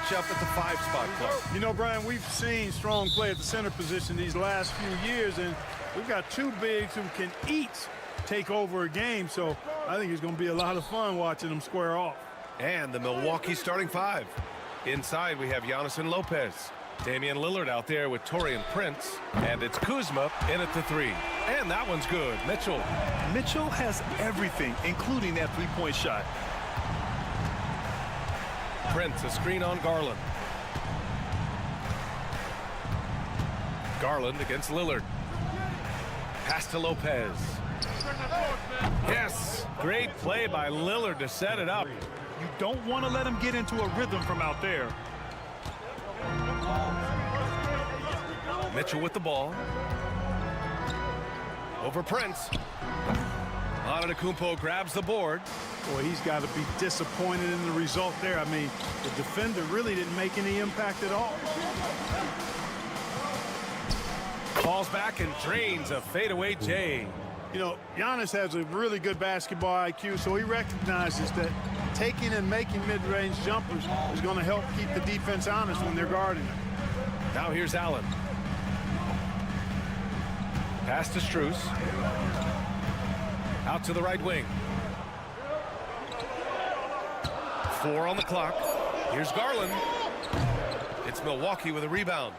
matchup at the 5 spot, Clark? You know, Brian, we've seen strong play at the center position these last few years, and we've got two bigs who can each take over a game, so I think it's going to be a lot of fun watching them square off. And the Milwaukee starting 5. Inside, we have Giannis and Lopez. Damian Lillard out there with Taurean Prince. And it's Kuzma in at the 3. And that one's good. Mitchell. Mitchell has everything, including that three-point shot. Prince, a screen on Garland. Garland against Lillard. Pass to Lopez. Yes, great play by Lillard to set it up. You don't want to let him get into a rhythm from out there. Mitchell with the ball. Over Prince. Antetokounmpo grabs the board. Boy, he's got to be disappointed in the result there. I mean, the defender really didn't make any impact at all. Falls back and drains a fadeaway J. You know, Giannis has a really good basketball IQ, so he recognizes that taking and making mid-range jumpers is going to help keep the defense honest when they're guarding him. Now here's Allen. Pass to Strus. Out to the right wing. 4 on the clock. Here's Garland. It's Milwaukee with a rebound.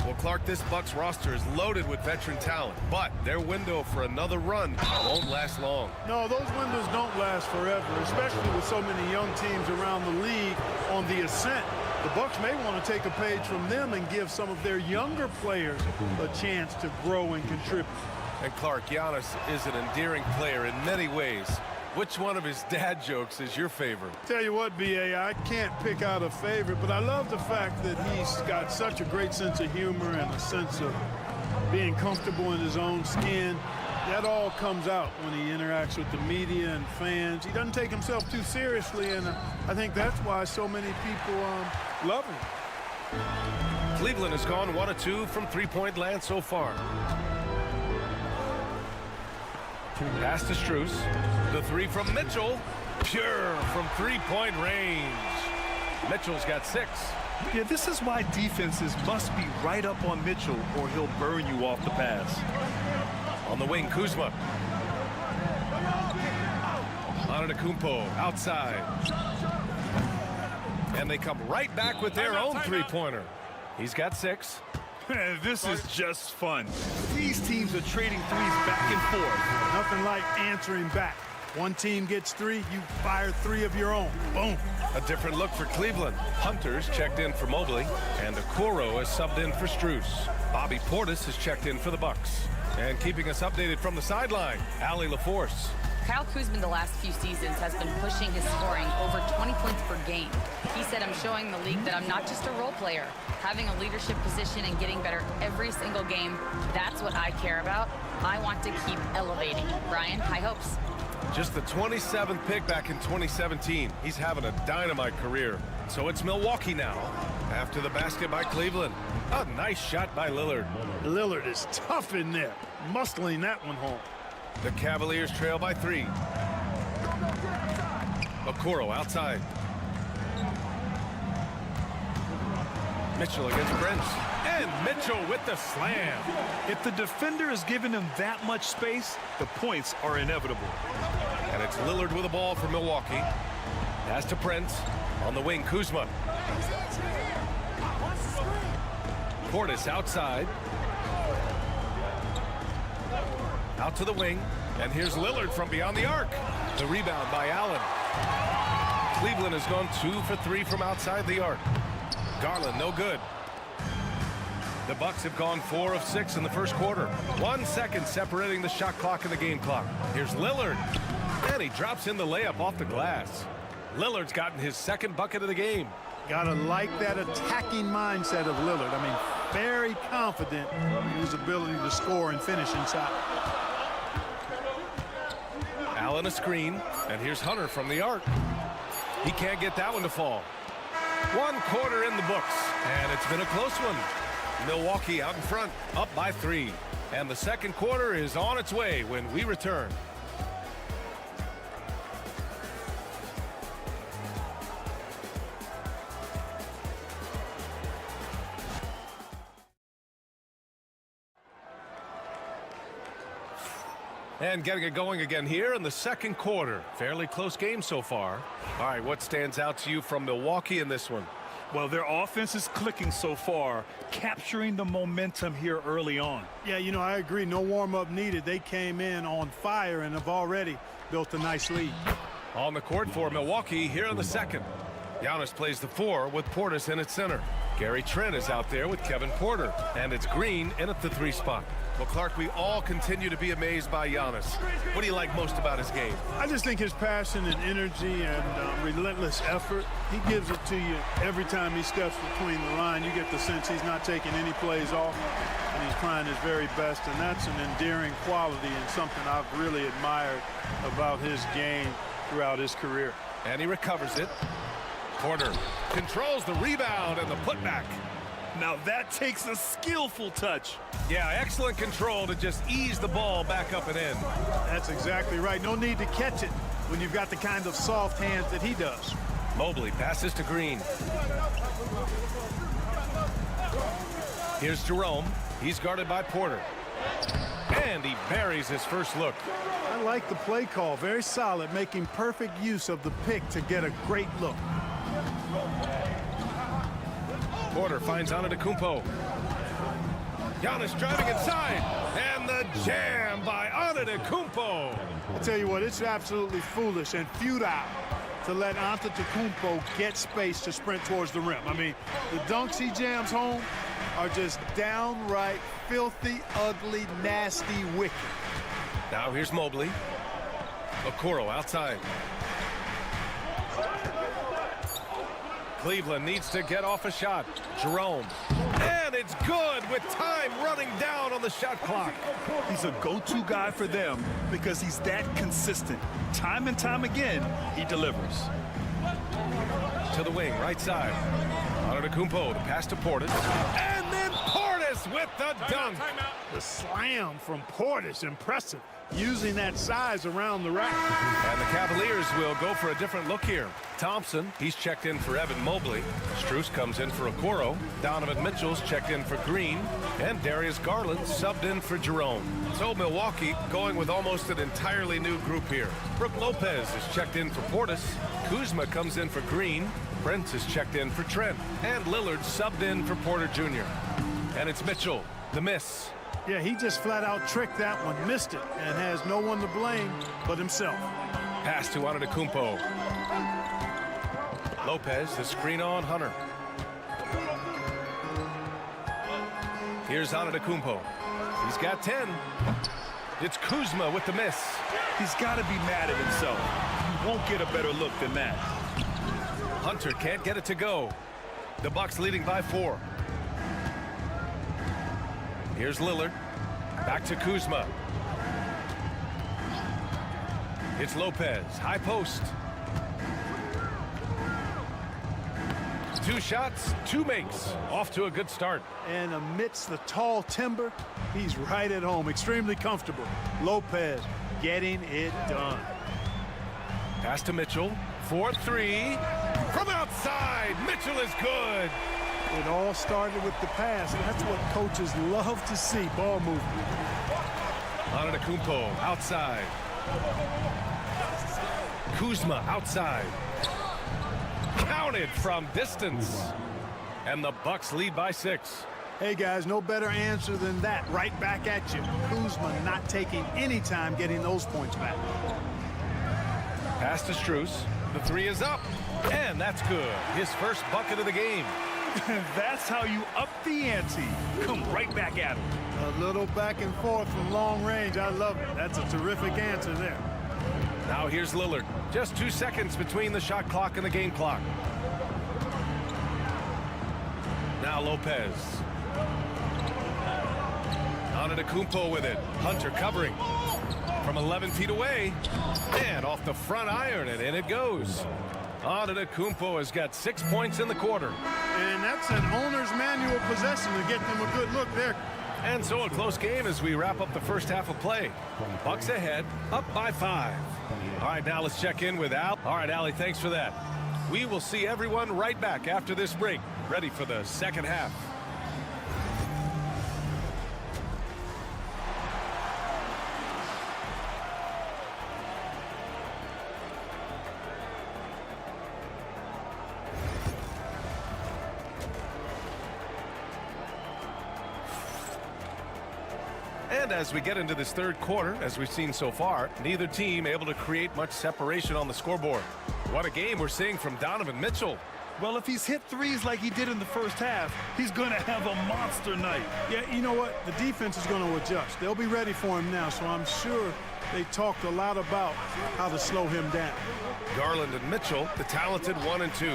Well, Clark, this Bucks roster is loaded with veteran talent, but their window for another run won't last long. No, those windows don't last forever, especially with so many young teams around the league on the ascent. The Bucks may want to take a page from them and give some of their younger players a chance to grow and contribute. And Clark, Giannis is an endearing player in many ways. Which one of his dad jokes is your favorite? Tell you what, B.A., I can't pick out a favorite, but I love the fact that he's got such a great sense of humor and a sense of being comfortable in his own skin. That all comes out when he interacts with the media and fans. He doesn't take himself too seriously, and I think that's why so many people love him. Cleveland has gone 1 of 2 from three-point land so far. Pass to Strus. The 3 from Mitchell. Pure from three-point range. Mitchell's got 6. Yeah, this is why defenses must be right up on Mitchell or he'll burn you off the pass. On the wing, Kuzma. Antetokounmpo outside. And they come right back with their own three-pointer. He's got 6. This is just fun. These teams are trading threes back and forth. Nothing like answering back. One team gets 3, you fire 3 of your own. Boom. A different look for Cleveland. Hunter's checked in for Mobley, and Okoro has subbed in for Strus. Bobby Portis has checked in for the Bucks. And keeping us updated from the sideline, Allie LaForce. Kyle Kuzma the last few seasons has been pushing his scoring over 20 points per game. He said, I'm showing the league that I'm not just a role player. Having a leadership position and getting better every single game, that's what I care about. I want to keep elevating. Brian, high hopes. Just the 27th pick back in 2017. He's having a dynamite career. So it's Milwaukee now, after the basket by Cleveland. A nice shot by Lillard. Lillard is tough in there, muscling that one home. The Cavaliers trail by 3. Okoro outside. Mitchell against Prince. And Mitchell with the slam. If the defender is giving him that much space, the points are inevitable. And it's Lillard with the ball for Milwaukee. Pass to Prince. On the wing, Kuzma. Portis outside. Out to the wing. And here's Lillard from beyond the arc. The rebound by Allen. Cleveland has gone 2 for 3 from outside the arc. Garland, no good. The Bucks have gone 4 of 6 in the first quarter. 1 second separating the shot clock and the game clock. Here's Lillard. And he drops in the layup off the glass. Lillard's gotten his 2nd bucket of the game. Gotta like that attacking mindset of Lillard. I mean, very confident in his ability to score and finish inside. Allen a screen, and here's Hunter from the arc. He can't get that one to fall. 1 quarter in the books, and it's been a close one. Milwaukee out in front, up by 3. And the second quarter is on its way when we return. And getting it going again here in the second quarter. Fairly close game so far. All right, what stands out to you from Milwaukee in this one? Well, their offense is clicking so far, capturing the momentum here early on. Yeah, you know, I agree. No warm-up needed. They came in on fire and have already built a nice lead. On the court for Milwaukee here in the second. Giannis plays the 4 with Portis in at center. Gary Trent is out there with Kevin Porter. And it's Green in at the 3 spot. Well, Clark, we all continue to be amazed by Giannis. What do you like most about his game? I just think his passion and energy and relentless effort, he gives it to you every time he steps between the line. You get the sense he's not taking any plays off, and he's trying his very best, and that's an endearing quality and something I've really admired about his game throughout his career. And he recovers it. Porter controls the rebound and the putback. Now that takes a skillful touch. Yeah, excellent control to just ease the ball back up and in. That's exactly right. No need to catch it when you've got the kind of soft hands that he does. Mobley passes to Green. Here's Jerome. He's guarded by Porter. And he buries his first look. I like the play call. Very solid, making perfect use of the pick to get a great look. Porter finds Antetokounmpo. Giannis driving inside. And the jam by Antetokounmpo. I'll tell you what, it's absolutely foolish and futile to let Antetokounmpo get space to sprint towards the rim. I mean, the dunks he jams home are just downright filthy, ugly, nasty, wicked. Now here's Mobley. Okoro outside. Cleveland needs to get off a shot. Jerome. And it's good with time running down on the shot clock. He's a go-to guy for them because he's that consistent. Time and time again, he delivers. To the wing, right side. Antetokounmpo, the pass to Portis. And then Portis with the dunk. The slam from Portis, impressive. Using that size around the rack. And the Cavaliers will go for a different look here. Thompson, he's checked in for Evan Mobley. Strus comes in for Okoro. Donovan Mitchell's checked in for Green. And Darius Garland subbed in for Jerome. So Milwaukee going with almost an entirely new group here. Brook Lopez is checked in for Portis. Kuzma comes in for Green. Prince is checked in for Trent. And Lillard subbed in for Porter Jr. And it's Mitchell, the miss. Yeah, he just flat out tricked that one, missed it, and has no one to blame but himself. Pass to Antetokounmpo. Lopez, the screen on Hunter. Here's Antetokounmpo. He's got 10. It's Kuzma with the miss. He's got to be mad at himself. He won't get a better look than that. Hunter can't get it to go. The Bucks leading by 4. Here's Lillard. Back to Kuzma. It's Lopez. High post. 2 shots, 2 makes. Off to a good start. And amidst the tall timber, he's right at home. Extremely comfortable. Lopez getting it done. Pass to Mitchell. 4-3. From outside. Mitchell is good. It all started with the pass, and that's what coaches love to see, ball movement. Antetokounmpo outside. Kuzma outside. Counted from distance. And the Bucks lead by 6. Hey, guys, no better answer than that. Right back at you. Kuzma not taking any time getting those points back. Pass to Strus. The 3 is up. And that's good. His first bucket of the game. That's how you up the ante. Come right back at him. A little back and forth from long range. I love it. That's a terrific answer there. Now here's Lillard. Just 2 seconds between the shot clock and the game clock. Now Lopez. Antetokounmpo with it. Hunter covering. From 11 feet away. And off the front iron, and in it goes. Antetokounmpo has got 6 points in the quarter. And that's an owner's manual possession to get them a good look there. And so a close game as we wrap up the first half of play. Bucks ahead, up by 5. All right, now let's check in with Al. All right, Allie, thanks for that. We will see everyone right back after this break, ready for the second half. And as we get into this third quarter, as we've seen so far, neither team able to create much separation on the scoreboard. What a game we're seeing from Donovan Mitchell. Well, if he's hit threes like he did in the first half, he's going to have a monster night. Yeah, you know what? The defense is going to adjust. They'll be ready for him now, so I'm sure they talked a lot about how to slow him down. Garland and Mitchell, the talented 1 and 2.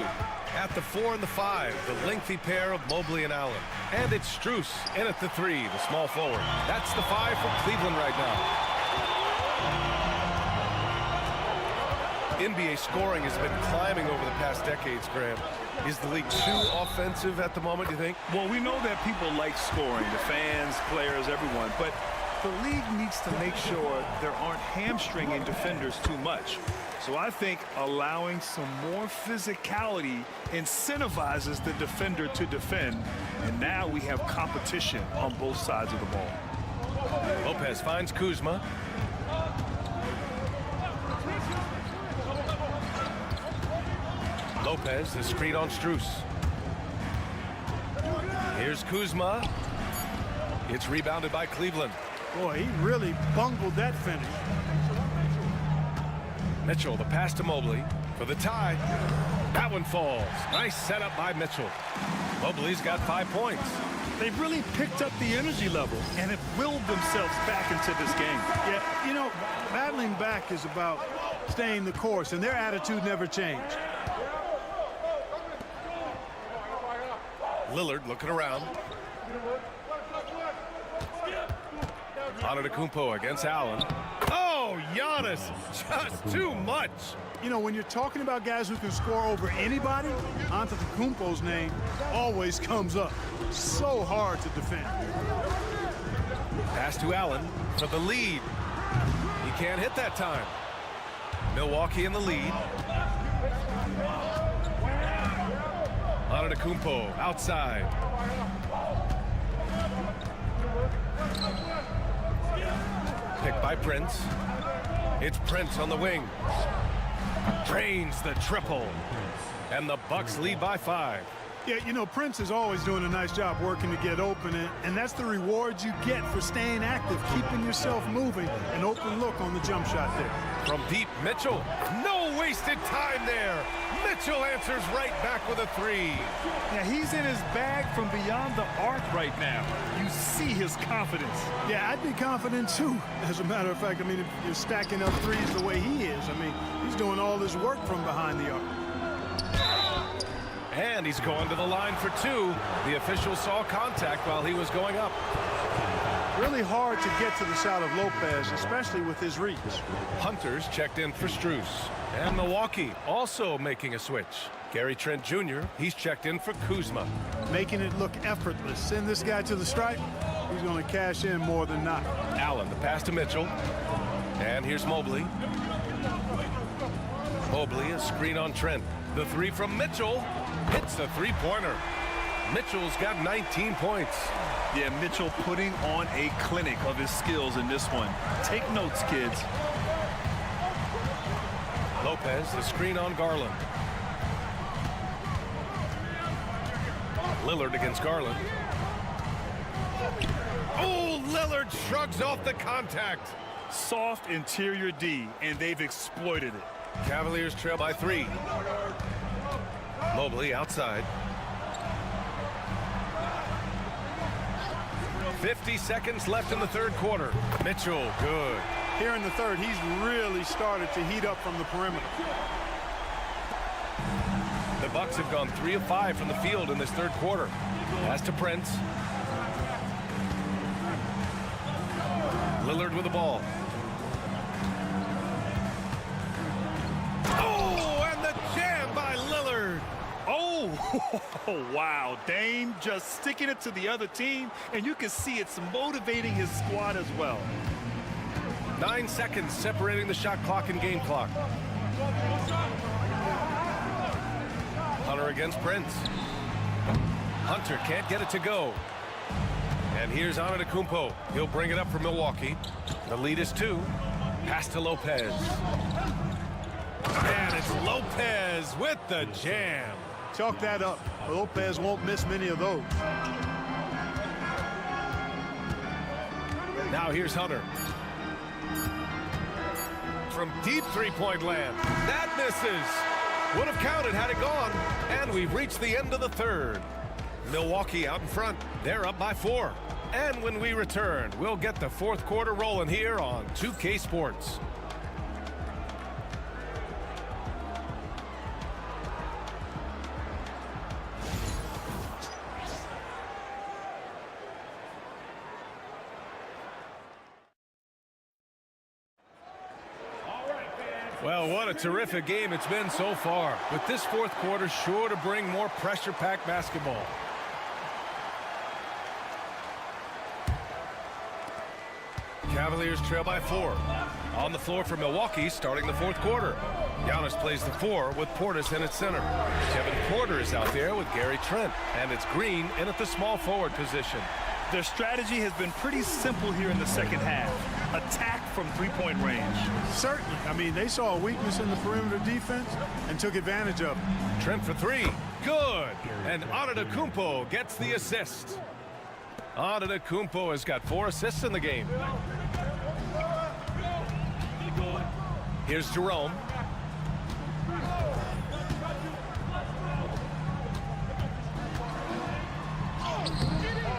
At the 4 and the 5, the lengthy pair of Mobley and Allen. And it's Strus in at the 3, the small forward. That's the 5 for Cleveland right now. NBA scoring has been climbing over the past decades, Graham. Is the league too offensive at the moment, do you think? Well, we know that people like scoring, the fans, players, everyone, but the league needs to make sure there aren't hamstringing defenders too much. So I think allowing some more physicality incentivizes the defender to defend, and now we have competition on both sides of the ball. Lopez finds Kuzma. Lopez, the screen on Strus. Here's Kuzma. It's rebounded by Cleveland. Boy, he really bungled that finish. Mitchell, the pass to Mobley for the tie. That one falls. Nice setup by Mitchell. Mobley's got 5 points. They've really picked up the energy level and have willed themselves back into this game. Yeah, you know, battling back is about staying the course, and their attitude never changed. Lillard looking around. Antetokounmpo against Allen. Oh, Giannis, just too much. You know, when you're talking about guys who can score over anybody, Antetokounmpo's name always comes up. So hard to defend. Pass to Allen for the lead. He can't hit that time. Milwaukee in the lead. Antetokounmpo outside. Picked by Prince. It's Prince on the wing. Drains the triple. And the Bucks lead by 5. Yeah, you know, Prince is always doing a nice job working to get open, and that's the reward you get for staying active, keeping yourself moving, an open look on the jump shot there. From deep, Mitchell. No wasted time there. Mitchell answers right back with a 3. Yeah, he's in his bag from beyond the arc right now. You see his confidence. Yeah, I'd be confident too. As a matter of fact, I mean, if you're stacking up threes the way he is, I mean, he's doing all his work from behind the arc. And he's going to the line for 2. The official saw contact while he was going up. Really hard to get to the shot of Lopez, especially with his reach. Hunter's checked in for Strus. And Milwaukee also making a switch. Gary Trent Jr., he's checked in for Kuzma. Making it look effortless. Send this guy to the stripe. He's going to cash in more than not. Allen, the pass to Mitchell. And here's Mobley. Mobley, a screen on Trent. The 3 from Mitchell. Hits the 3-pointer. Mitchell's got 19 points. Yeah, Mitchell putting on a clinic of his skills in this one. Take notes, kids. Lopez, the screen on Garland. Lillard against Garland. Oh, Lillard shrugs off the contact. Soft interior D, and they've exploited it. Cavaliers trail by 3. Mobley outside. 50 seconds left in the third quarter. Mitchell, good. Here in the third, he's really started to heat up from the perimeter. The Bucks have gone 3 of 5 from the field in this third quarter. Pass to Prince. Lillard with the ball. Oh, and the jam by Lillard. Oh, wow. Dame just sticking it to the other team, and you can see it's motivating his squad as well. 9 seconds separating the shot clock and game clock. Hunter against Prince. Hunter can't get it to go. And here's Antetokounmpo. He'll bring it up for Milwaukee. The lead is 2. Pass to Lopez. And it's Lopez with the jam. Chalk that up. Lopez won't miss many of those. Now here's Hunter. From deep three-point land. That misses. Would have counted had it gone. And we've reached the end of the third. Milwaukee out in front. They're up by 4. And when we return, we'll get the fourth quarter rolling here on 2K Sports. Well, what a terrific game it's been so far. With this fourth quarter sure to bring more pressure-packed basketball. Cavaliers trail by 4. On the floor for Milwaukee starting the fourth quarter. Giannis plays the 4 with Portis in at center. Kevin Porter is out there with Gary Trent. And it's Green in at the small forward position. Their strategy has been pretty simple here in the second half. Attack from three-point range. Certainly. I mean, they saw a weakness in the perimeter defense and took advantage of it. Trent for 3. Good. And Antetokounmpo gets the assist. Antetokounmpo has got 4 assists in the game. Here's Jerome.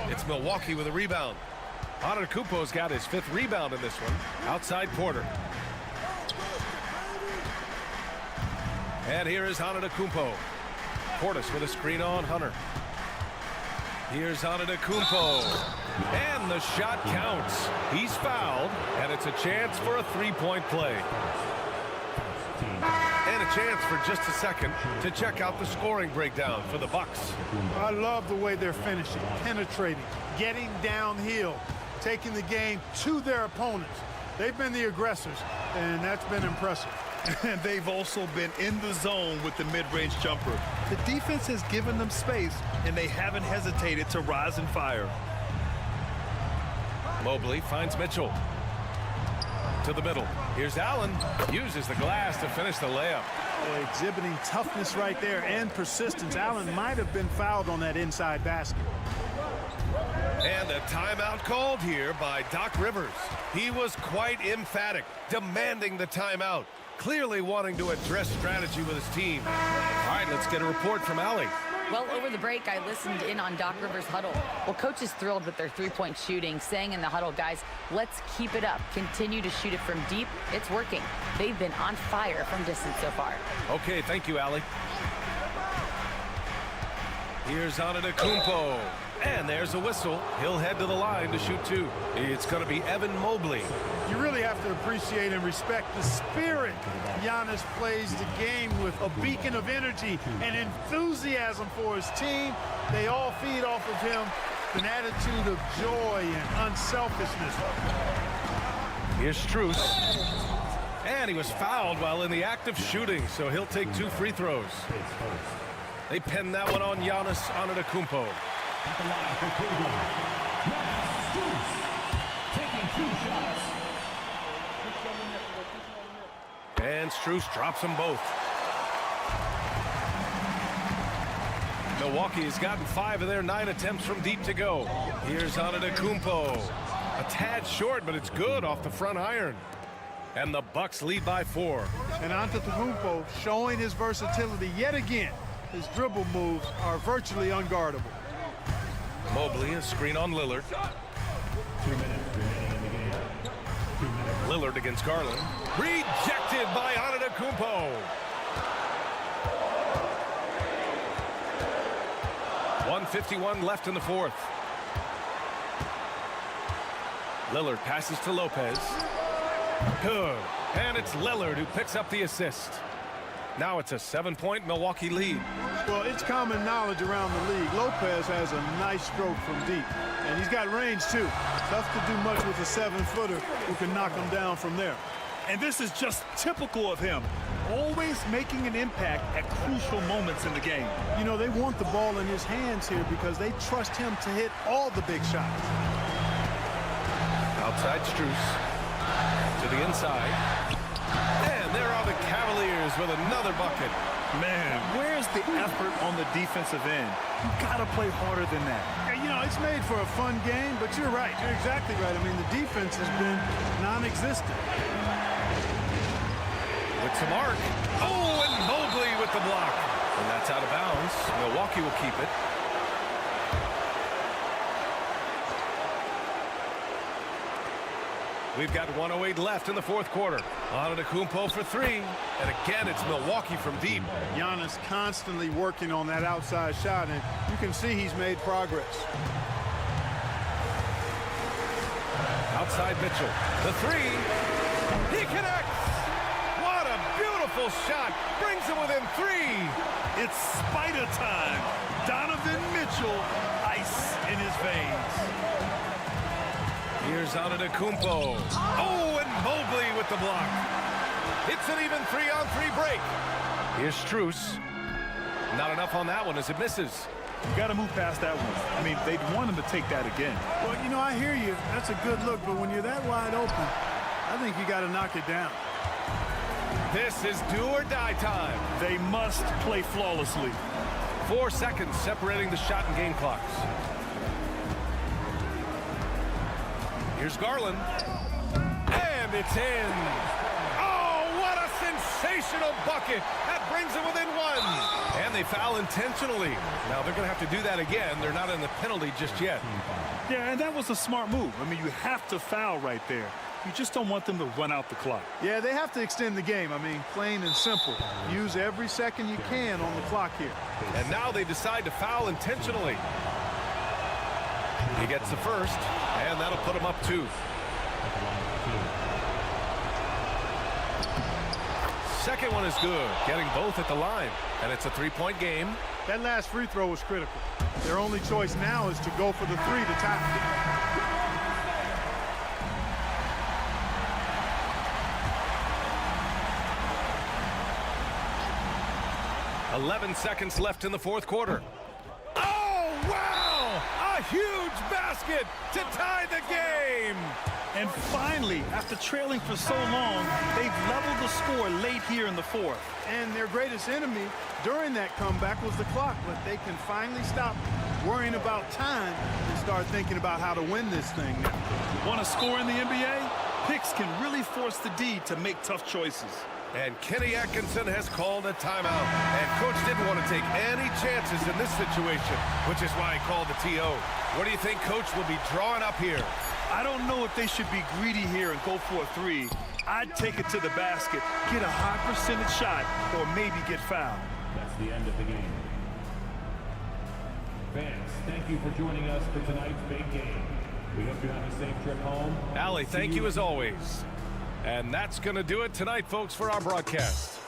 It's Milwaukee with a rebound. Antetokounmpo's got his 5th rebound in this one. Outside Porter. And here is Antetokounmpo. Portis with a screen on Hunter. Here's Antetokounmpo. And the shot counts. He's fouled, and it's a chance for a three-point play. And a chance for just a second to check out the scoring breakdown for the Bucks. I love the way they're finishing, penetrating, getting downhill, taking the game to their opponents. They've been the aggressors, and that's been impressive. And they've also been in the zone with the mid-range jumper. The defense has given them space, and they haven't hesitated to rise and fire. Mobley finds Mitchell. To the middle. Here's Allen. Uses the glass to finish the layup. Exhibiting toughness right there and persistence. Allen might have been fouled on that inside basket. And a timeout called here by Doc Rivers. He was quite emphatic, demanding the timeout. Clearly wanting to address strategy with his team. All right, let's get a report from Allie. Well, over the break, I listened in on Doc Rivers' huddle. Well, coach is thrilled with their three-point shooting, saying in the huddle, guys, let's keep it up. Continue to shoot it from deep. It's working. They've been on fire from distance so far. Okay, thank you, Allie. Here's Antetokounmpo. And there's a whistle. He'll head to the line to shoot 2. It's going to be Evan Mobley. You really have to appreciate and respect the spirit Giannis plays the game with. A beacon of energy and enthusiasm for his team. They all feed off of him. An attitude of joy and unselfishness. Here's Strus. And he was fouled while in the act of shooting, so he'll take 2 free throws. They pin that one on Giannis Antetokounmpo. And Strus drops them both. Milwaukee has gotten 5 of their 9 attempts from deep to go. Here's Antetokounmpo. A tad short, but it's good off the front iron. And the Bucks lead by 4. And Antetokounmpo showing his versatility yet again. His dribble moves are virtually unguardable. Mobley, a screen on Lillard. Lillard against Garland. Rejected by Antetokounmpo. 1:51 left in the fourth. Lillard passes to Lopez. Good. And it's Lillard who picks up the assist. Now it's a 7-point Milwaukee lead. Well, it's common knowledge around the league. Lopez has a nice stroke from deep, and he's got range too. Tough to do much with a 7-footer who can knock him down from there. And this is just typical of him. Always making an impact at crucial moments in the game. You know, they want the ball in his hands here because they trust him to hit all the big shots. Outside Strus. To the inside. And there are the Cavaliers with another bucket. Man, where's the effort on the defensive end? You got to play harder than that. Yeah, you know, it's made for a fun game, but you're right. You're exactly right. I mean, the defense has been non-existent. With some arc. Oh, and Mobley with the block. And that's out of bounds. Milwaukee will keep it. We've got 1:08 left in the fourth quarter. Antetokounmpo for three. And again, it's Milwaukee from deep. Giannis constantly working on that outside shot, and you can see he's made progress. Outside Mitchell. The three. He connects. What a beautiful shot. Brings him within three. It's spider time. Donovan Mitchell, ice in his veins. Here's Antetokounmpo. Oh, and Mobley with the block. It's an even 3-on-3 break. Here's Strus. Not enough on that one as it misses. You got to move past that one. I mean, they'd want him to take that again. Well, you know, I hear you. That's a good look, but when you're that wide open, I think you got to knock it down. This is do or die time. They must play flawlessly. 4 seconds separating the shot and game clocks. Here's Garland. And it's in. Oh, what a sensational bucket. That brings it within one. And they foul intentionally. Now they're going to have to do that again. They're not in the penalty just yet. Yeah, and that was a smart move. I mean, you have to foul right there. You just don't want them to run out the clock. Yeah, they have to extend the game. I mean, plain and simple. Use every second you can on the clock here. And now they decide to foul intentionally. He gets the first, and that'll put him up 2. Second one is good, getting both at the line. And it's a 3-point game. That last free throw was critical. Their only choice now is to go for the 3 to tie it. 11 seconds left in the fourth quarter. Oh, wow! A huge basket to tie the game! And finally, after trailing for so long, they've leveled the score late here in the fourth. And their greatest enemy during that comeback was the clock, but they can finally stop worrying about time and start thinking about how to win this thing now. Want to score in the NBA? Picks can really force the D to make tough choices. And Kenny Atkinson has called a timeout. And Coach didn't want to take any chances in this situation, which is why he called the TO. What do you think Coach will be drawing up here? I don't know if they should be greedy here and go for a 3. I'd take it to the basket, get a high percentage shot, or maybe get fouled. That's the end of the game. Fans, thank you for joining us for tonight's big game. We hope you have a safe trip home. Allie, thank you as always. And that's going to do it tonight, folks, for our broadcast.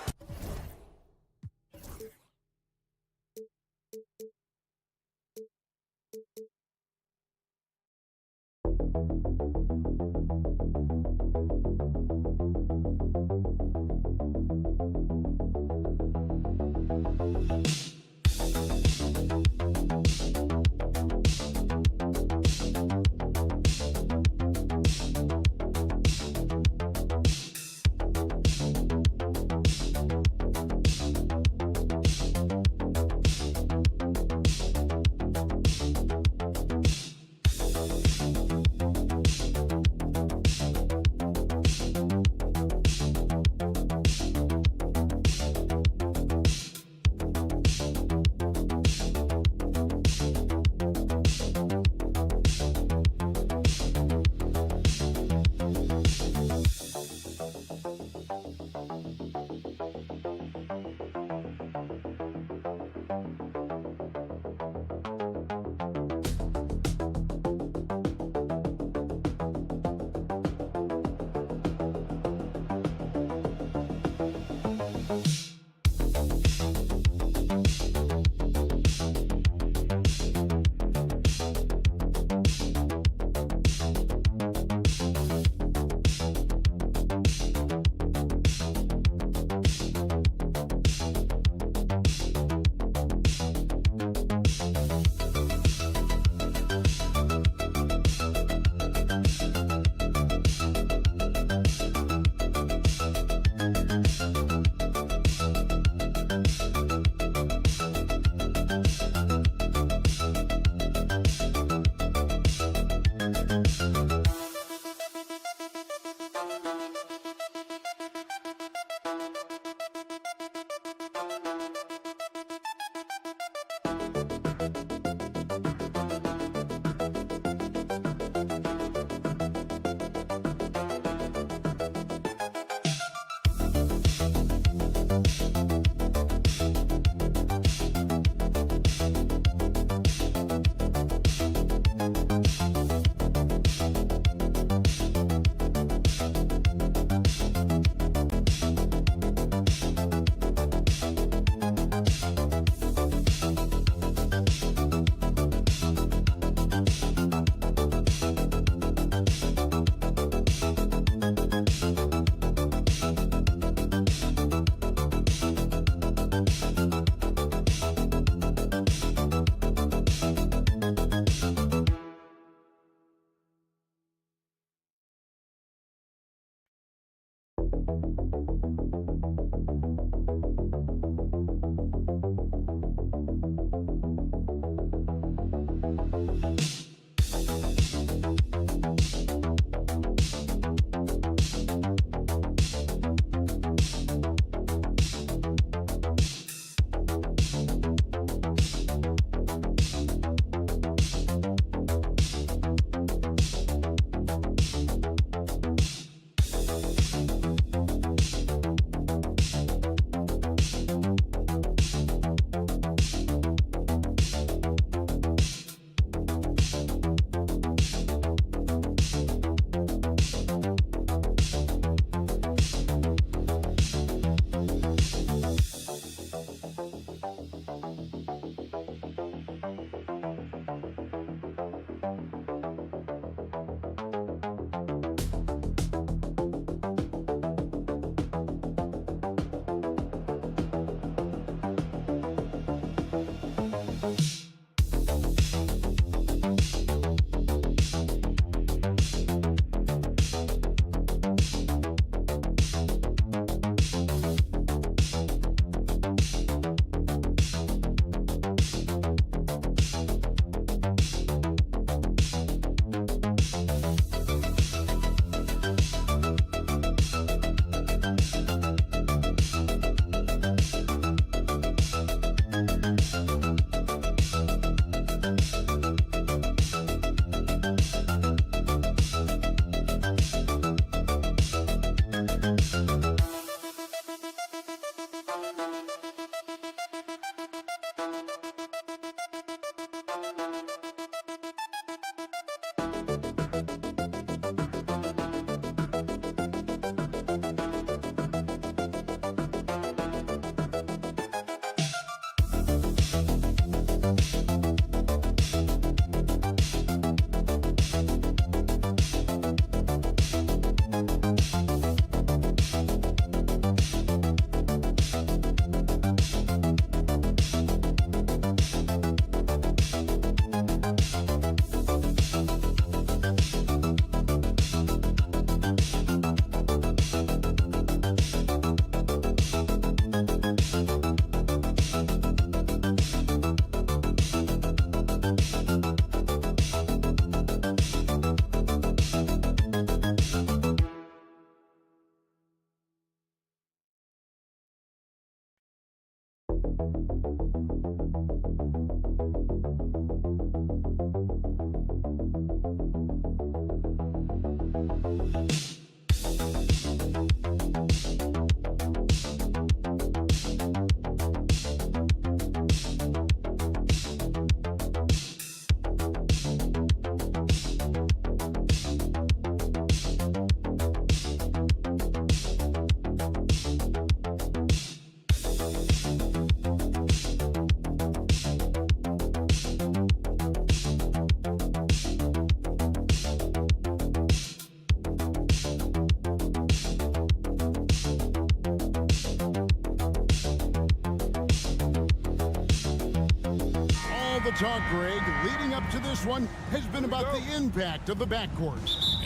talk, Greg, leading up to this one has been about the impact of the backcourt.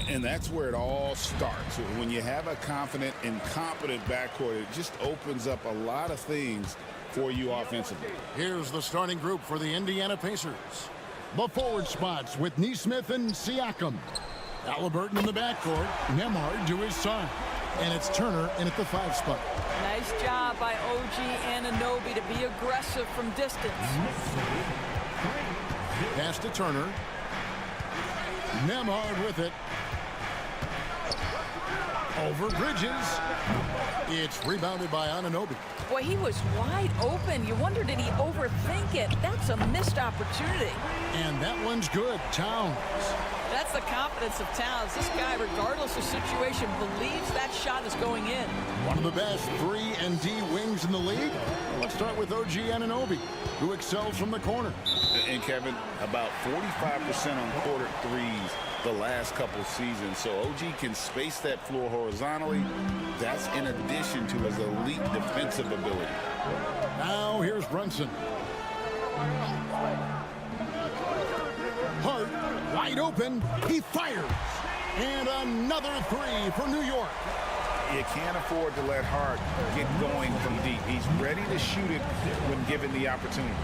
And that's where it all starts. When you have a confident and competent backcourt, it just opens up a lot of things for you offensively. Here's the starting group for the Indiana Pacers. The forward spots with Nesmith and Siakam. Halliburton in the backcourt, Nembhard to his side. And it's Turner in at the 5 spot. Nice job by OG Anunoby to be aggressive from distance. Pass to Turner. Nembhard with it. Over Bridges. It's rebounded by Anunoby. Boy, he was wide open. You wonder, did he overthink it? That's a missed opportunity. And that one's good. Towns. That's the confidence of Towns. This guy, regardless of situation, believes that shot is going in. One of the best 3 and D wings in the league. Let's start with OG Anunoby, who excels from the corner. And Kevin, about 45% on quarter threes the last couple seasons. So OG can space that floor horizontally. That's in addition to his elite defensive ability. Now here's Brunson. Hart, wide open, he fires. And another 3 for New York. You can't afford to let Hart get going from deep. He's ready to shoot it when given the opportunity.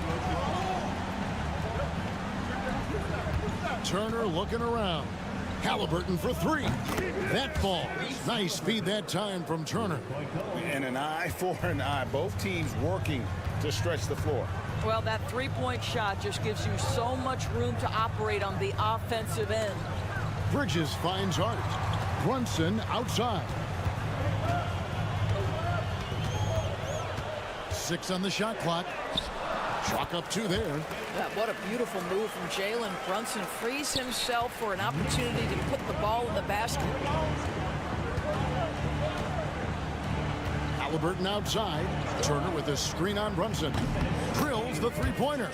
Turner looking around. Halliburton for three. That falls. Nice feed that time from Turner. And an eye for an eye. Both teams working to stretch the floor. Well, that three-point shot just gives you so much room to operate on the offensive end. Bridges finds Hart. Brunson outside. 6 on the shot clock. Chalk up 2 there. Yeah, what a beautiful move from Jalen Brunson. Frees himself for an opportunity to put the ball in the basket. Halliburton outside. Turner with a screen on Brunson. Drills the three-pointer.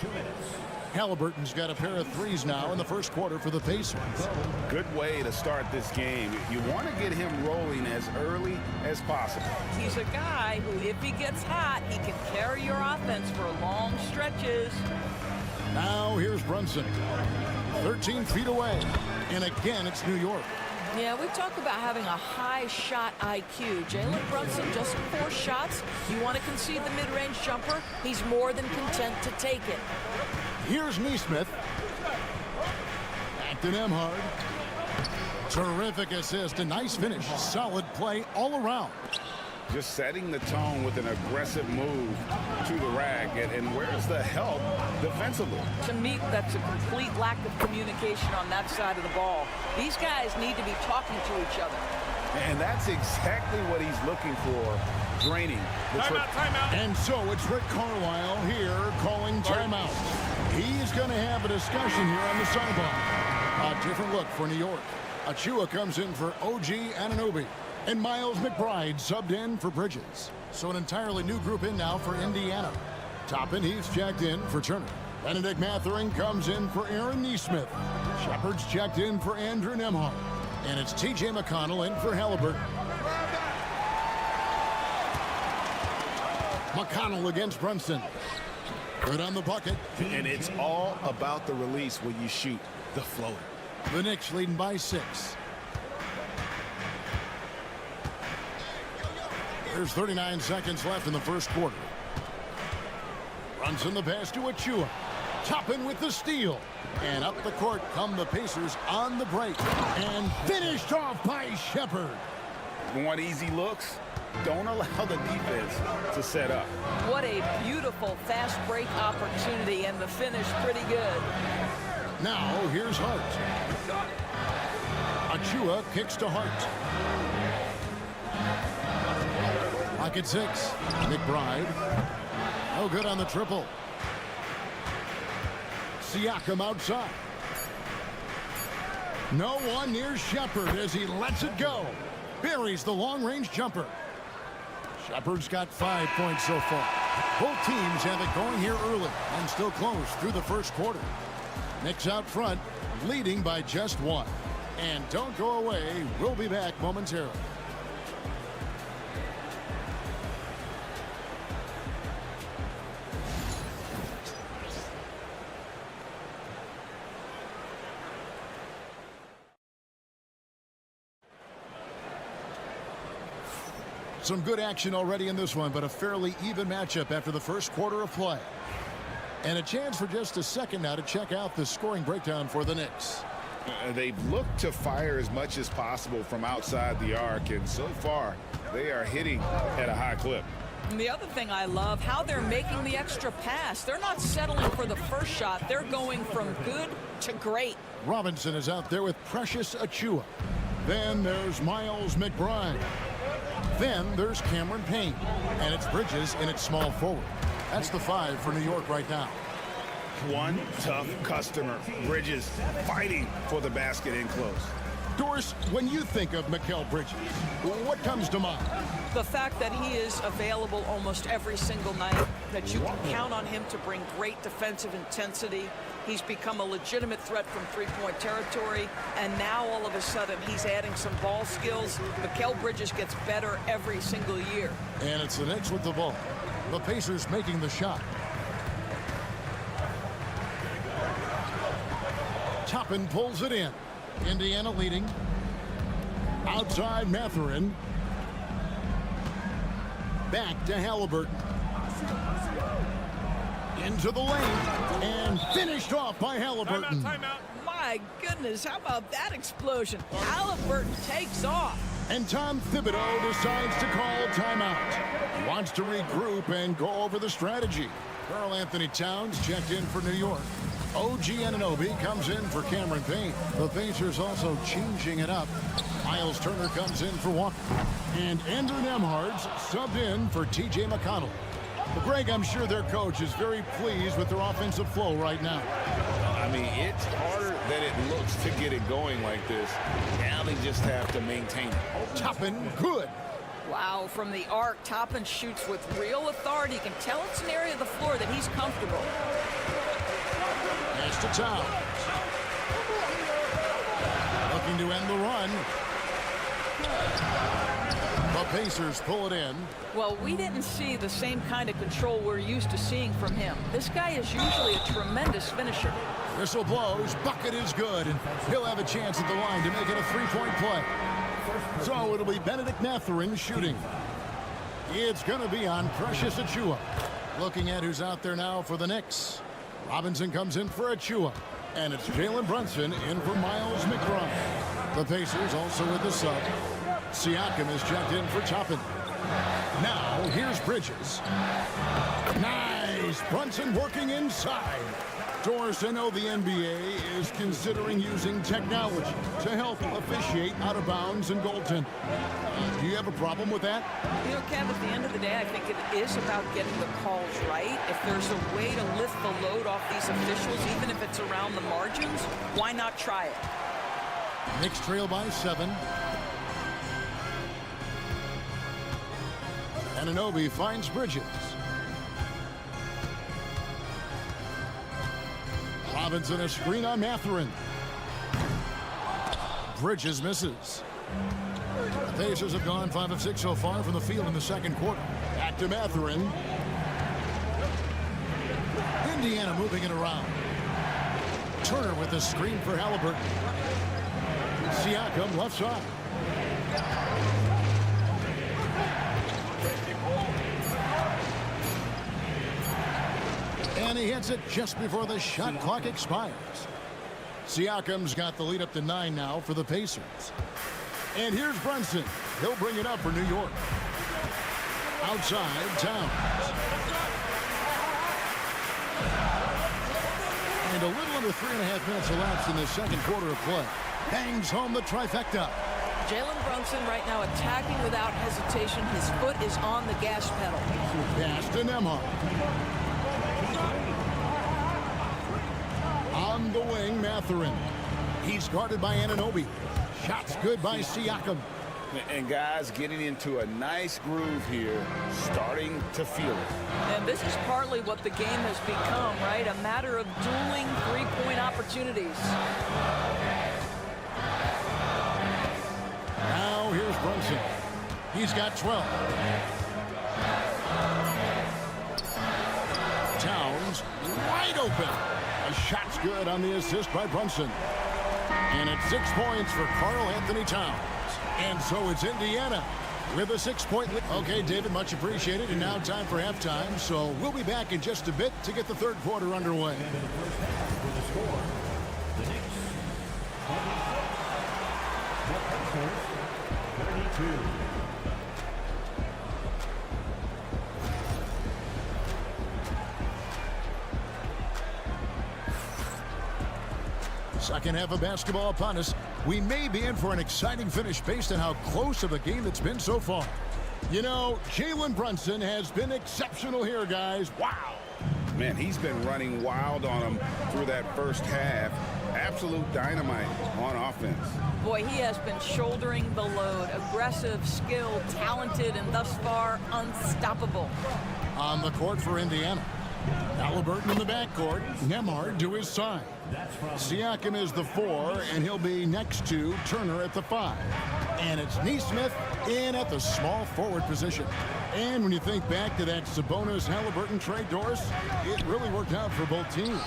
Halliburton's got a pair of threes now in the first quarter for the Pacers. Good way to start this game. You want to get him rolling as early as possible. He's a guy who, if he gets hot, he can carry your offense for long stretches. Now here's Brunson. 13 feet away. And again, it's New York. Yeah, we talk about having a high shot IQ. Jalen Brunson just 4 shots. You want to concede the mid-range jumper? He's more than content to take it. Here's Neesmith. Back to Nemhard. Terrific assist. A nice finish. Solid play all around. Just setting the tone with an aggressive move to the rack. And where's the help defensively? To me, that's a complete lack of communication on that side of the ball. These guys need to be talking to each other. And that's exactly what he's looking for, draining the Timeout. And so it's Rick Carlisle here calling timeout. He's going to have a discussion here on the sideline. A different look for New York. Achua comes in for OG Anunoby. And Miles McBride subbed in for Bridges. So an entirely new group in now for Indiana. Toppin Heath's checked in for Turner. Benedict Mathurin comes in for Aaron Neesmith. Shepard's checked in for Andrew Nemhard. And it's T.J. McConnell in for Halliburton. McConnell against Brunson. Good on the bucket. And it's all about the release when you shoot the floater. The Knicks leading by 6. There's 39 seconds left in the first quarter. Brunson the pass to Achua. Toppin with the steal. And up the court come the Pacers on the break. And finished off by Shepard. Want easy looks? Don't allow the defense to set up. What a beautiful fast break opportunity, and the finish pretty good. Now here's Hart. Achua kicks to Hart. Pocket 6. McBride. No good on the triple. Siakam outside. No one near Shepard as he lets it go. Buries the long-range jumper. Shepard's got 5 points so far. Both teams have it going here early and still close through the first quarter. Knicks out front, leading by just 1. And don't go away. We'll be back momentarily. Some good action already in this one, but a fairly even matchup after the first quarter of play. And a chance for just a second now to check out the scoring breakdown for the Knicks. They've looked to fire as much as possible from outside the arc, and so far they are hitting at a high clip. And the other thing I love, how they're making the extra pass. They're not settling for the first shot. They're going from good to great. Robinson is out there with Precious Achua. Then there's Miles McBride. Then there's Cameron Payne. And it's Bridges in its small forward. That's the 5 for New York right now. One tough customer. Bridges fighting for the basket in close. Doris, when you think of Mikal Bridges, what comes to mind? The fact that he is available almost every single night, that you can count on him to bring great defensive intensity. He's become a legitimate threat from three-point territory, and now all of a sudden he's adding some ball skills. Mikal Bridges gets better every single year. And it's the Knicks with the ball. The Pacers making the shot. Toppin pulls it in. Indiana leading. Outside Mathurin. Back to Halliburton. Into the lane. And finished off by Halliburton. My goodness, how about that explosion? Halliburton takes off. And Tom Thibodeau decides to call timeout. He wants to regroup and go over the strategy. Karl Anthony Towns checked in for New York. OG Anunoby comes in for Cameron Payne. The Pacers also changing it up. Miles Turner comes in for Walker. And Andrew Nembhard's subbed in for TJ McConnell. Well, Greg, I'm sure their coach is very pleased with their offensive flow right now. I mean, it's harder than it looks to get it going like this. Now they just have to maintain it. Toppin, good. Wow, from the arc, Toppin shoots with real authority. You can tell it's an area of the floor that he's comfortable. Pass to Towns. Looking to end the run. The Pacers pull it in. Well, we didn't see the same kind of control we're used to seeing from him. This guy is usually a tremendous finisher. Whistle blows, bucket is good, and he'll have a chance at the line to make it a three-point play. So it'll be Benedict Mathurin shooting. It's going to be on Precious Achiuwa. Looking at who's out there now for the Knicks. Robinson comes in for Achiuwa, and it's Jalen Brunson in for Miles McBride. The Pacers also with the sub. Siakam is checked in for Toppin. Now here's Bridges. Nice! Brunson working inside. Doris, I know the NBA is considering using technology to help officiate out of bounds and goaltending. Do you have a problem with that? You know, Kev, at the end of the day, I think it is about getting the calls right. If there's a way to lift the load off these officials, even if it's around the margins, why not try it? Knicks trail by 7. Anunoby finds Bridges. Robinson a screen on Mathurin. Bridges misses. The Pacers have gone 5 of 6 so far from the field in the second quarter. Back to Mathurin. Indiana moving it around. Turner with the screen for Halliburton. Siakam left side. And he hits it just before the shot clock expires. Siakam's got the lead up to 9 now for the Pacers. And here's Brunson. He'll bring it up for New York. Outside, Towns. And a little under 3.5 minutes elapsed in the second quarter of play. Bangs home the trifecta. Jalen Brunson right now attacking without hesitation. His foot is on the gas pedal. Pass to Nembhard. On the wing, Mathurin. He's guarded by Anunoby. Shots good by Siakam. And guys getting into a nice groove here, starting to feel it. And this is partly what the game has become, right? A matter of dueling three-point opportunities. Now here's Brunson. He's got 12. Towns wide open. A shot's good on the assist by Brunson. And it's 6 points for Karl Anthony Towns. And so it's Indiana with a 6-point lead. Okay, David, much appreciated. And now time for halftime. So we'll be back in just a bit to get the third quarter underway. For the score, the Knicks 32. Second half of basketball upon us. We may be in for an exciting finish based on how close of a game it's been so far. You know, Jalen Brunson has been exceptional here, guys. Wow. Man, he's been running wild on him through that first half. Absolute dynamite on offense. Boy, he has been shouldering the load. Aggressive, skilled, talented, and thus far unstoppable. On the court for Indiana. Halliburton in the backcourt. Nembhard to his side. Siakam is the 4, and he'll be next to Turner at the 5. And it's Nesmith in at the small forward position. And when you think back to that Sabonis-Halliburton trade, Doris, it really worked out for both teams.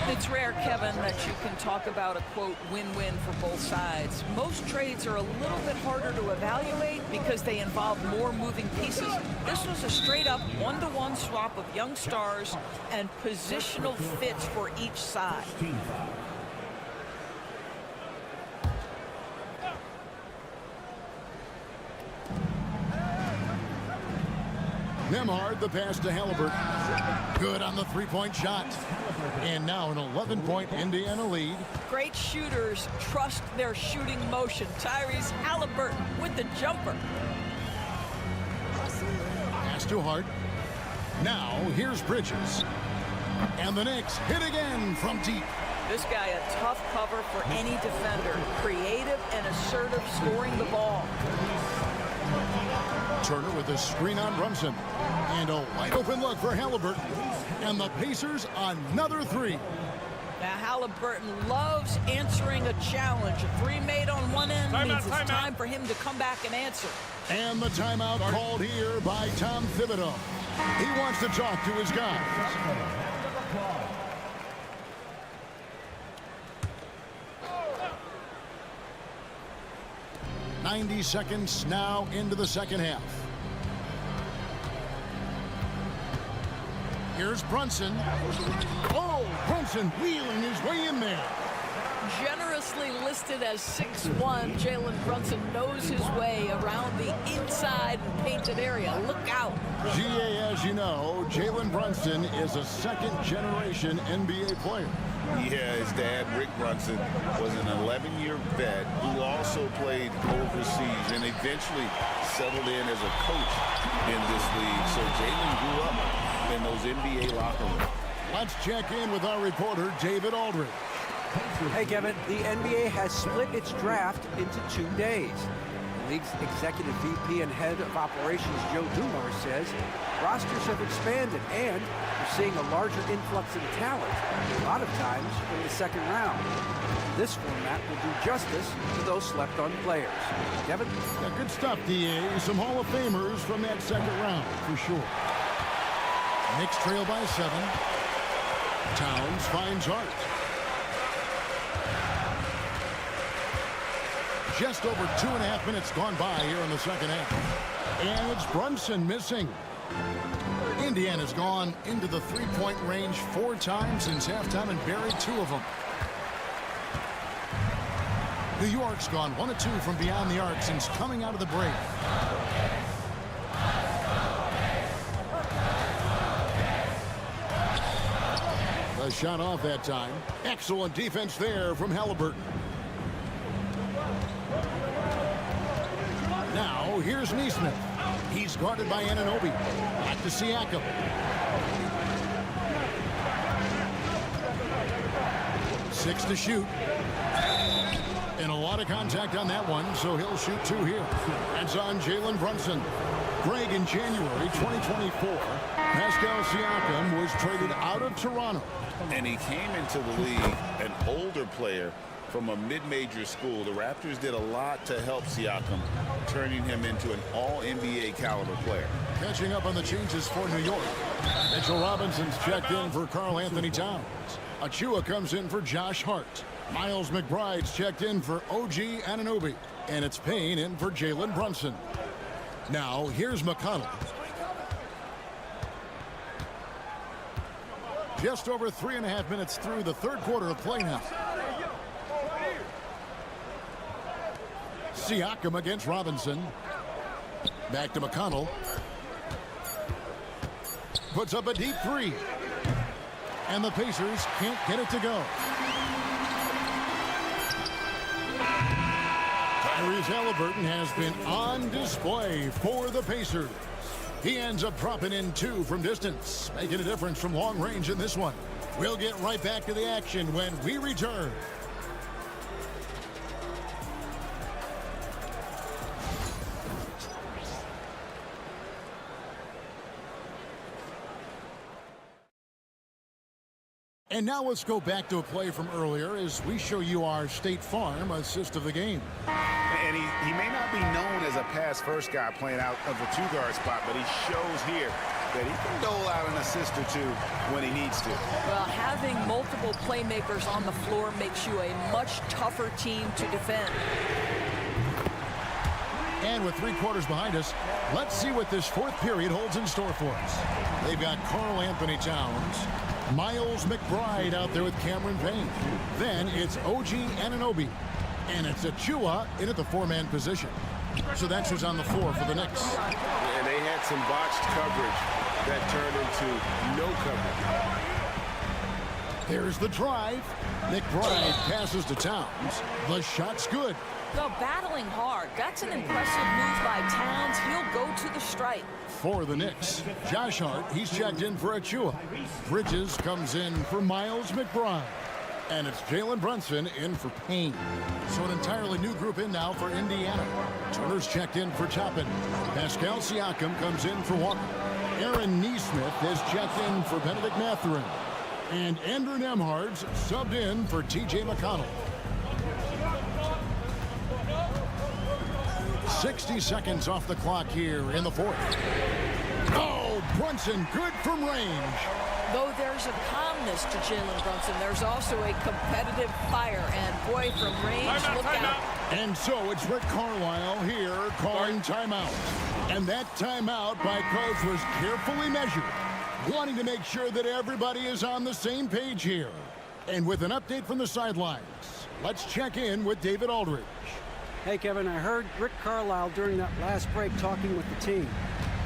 It's rare, Kevin, that you can talk about a, quote, win-win for both sides. Most trades are a little bit harder to evaluate because they involve more moving pieces. This was a straight-up one-to-one swap of young stars and positional fits for each side. Nemhard, the pass to Halliburton. Good on the three-point shot. And now an 11-point Indiana lead. Great shooters trust their shooting motion. Tyrese Halliburton with the jumper. Pass to Hart. Now here's Bridges. And the Knicks hit again from deep. This guy a tough cover for any defender. Creative and assertive scoring the ball. Turner with a screen on Brunson. And a wide open look for Halliburton. And the Pacers another three. Now Halliburton loves answering a challenge. A three made on one end means it's time for him to come back and answer. And the timeout called here by Tom Thibodeau. He wants to talk to his guys. 90 seconds now into the second half. Here's Brunson. Oh, Brunson wheeling his way in there. Generously listed as 6'1", Jalen Brunson knows his way around the inside and painted area. Look out. GA, as you know, Jalen Brunson is a second-generation NBA player. Yeah, his dad, Rick Brunson, was an 11-year vet who also played overseas and eventually settled in as a coach in this league. So Jalen grew up in those NBA locker rooms. Let's check in with our reporter, David Aldridge. Hey, Kevin, the NBA has split its draft into 2 days. The league's executive VP and head of operations, Joe Dumars, says rosters have expanded and we're seeing a larger influx of talent, a lot of times in the second round. This format will do justice to those slept-on players. Kevin? Yeah, good stuff, DA. Some Hall of Famers from that second round, for sure. Knicks trail by 7. Towns finds Hart. Just over 2.5 minutes gone by here in the second half. And it's Brunson missing. Indiana's gone into the three-point range 4 times since halftime and buried 2 of them. New York's gone 1 of 2 from beyond the arc since coming out of the break. The shot off that time. Excellent defense there from Halliburton. Now, here's Neesmith. He's guarded by Anunoby. Back to Siakam. Six to shoot. And a lot of contact on that one, so he'll shoot 2 here. That's on Jalen Brunson. Greg, in January 2024, Pascal Siakam was traded out of Toronto. And he came into the league an older player from a mid-major school. The Raptors did a lot to help Siakam, turning him into an all-NBA caliber player. Catching up on the changes for New York. Mitchell Robinson's checked in for Karl Anthony Towns. Achua comes in for Josh Hart. Miles McBride's checked in for OG Anunoby. And it's Payne in for Jalen Brunson. Now, here's McConnell. Just over 3.5 minutes through the third quarter of play now. Siakam against Robinson. Back to McConnell. Puts up a deep 3. And the Pacers can't get it to go. Tyrese Halliburton has been on display for the Pacers. He ends up dropping in 2 from distance, making a difference from long range in this one. We'll get right back to the action when we return. And now let's go back to a play from earlier as we show you our State Farm assist of the game. And he may not be known as a pass-first guy playing out of the 2-guard spot, but he shows here that he can dole out an assist or two when he needs to. Well, having multiple playmakers on the floor makes you a much tougher team to defend. And with 3 quarters behind us, let's see what this 4th period holds in store for us. They've got Karl Anthony Towns, Miles McBride out there with Cameron Payne. Then it's OG Anunoby. And it's Achua in at the 4-man position. So that's who's on the floor for the Knicks. And they had some botched coverage that turned into no coverage. There's the drive. McBride passes to Towns. The shot's good. Well, battling hard. That's an impressive move by Towns. He'll go to the stripe. For the Knicks, Josh Hart, he's checked in for Achua. Bridges comes in for Miles McBride. And it's Jalen Brunson in for Payne. So an entirely new group in now for Indiana. Turner's checked in for Toppin. Pascal Siakam comes in for Walker. Aaron Nesmith is checked in for Benedict Mathurin. And Andrew Nembhard's subbed in for T.J. McConnell. 60 seconds off the clock here in the 4th. Oh, Brunson, good from range. Though there's a calmness to Jalen Brunson, there's also a competitive fire. And boy, from range, look out. And so it's Rick Carlisle here calling timeout. And that timeout by coach was carefully measured, wanting to make sure that everybody is on the same page here. And with an update from the sidelines, let's check in with David Aldridge. Hey, Kevin, I heard Rick Carlisle during that last break talking with the team.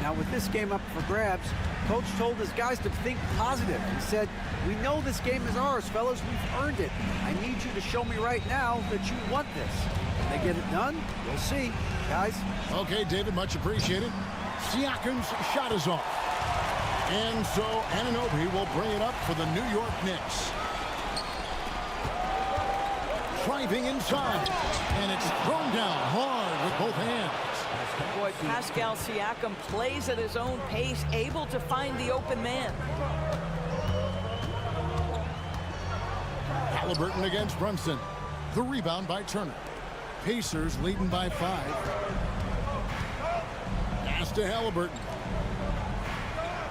Now, with this game up for grabs, Coach told his guys to think positive. He said, "We know this game is ours, fellas. We've earned it. I need you to show me right now that you want this." When they get it done, we'll see, guys. Okay, David, much appreciated. Siakam's shot is off. And so Anunoby will bring it up for the New York Knicks. Driving inside, and it's thrown down hard with both hands. Boy, Pascal Siakam plays at his own pace, able to find the open man. Halliburton against Brunson. The rebound by Turner. Pacers leading by 5. Pass to Halliburton.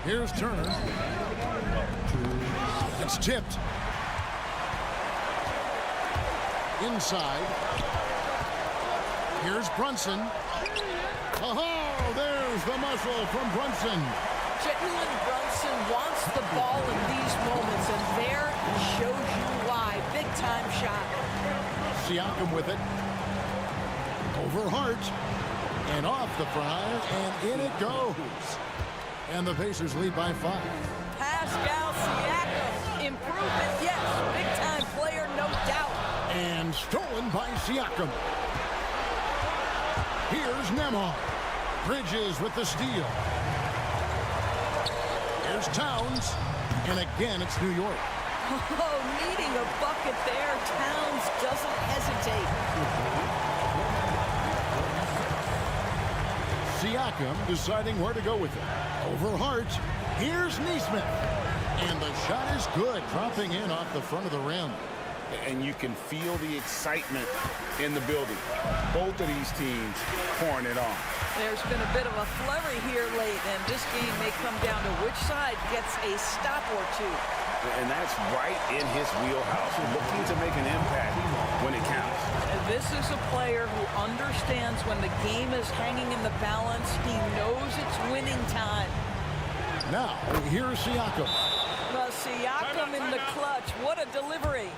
Here's Turner. It's tipped. Inside. Here's Brunson. Oh, there's the muscle from Brunson. Jalen Brunson wants the ball in these moments, and there he shows you why. Big-time shot. Siakam with it. Over Hart. And off the front, and in it goes. And the Pacers lead by 5. Pascal Siakam. Improvement, yes. Big-time player, no doubt. And stolen by Siakam. Here's Nembhard. Bridges with the steal. Here's Towns. And again, it's New York. Oh, needing a bucket there. Towns doesn't hesitate. Siakam deciding where to go with it. Over Hart. Here's Nesmith. And the shot is good, dropping in off the front of the rim. And you can feel the excitement in the building. Both of these teams pouring it on. There's been a bit of a flurry here late, and this game may come down to which side gets a stop or two. And that's right in his wheelhouse, looking to make an impact when it counts. And this is a player who understands when the game is hanging in the balance. He knows it's winning time. Now, here's Siakam. Siakam in the clutch. What a delivery.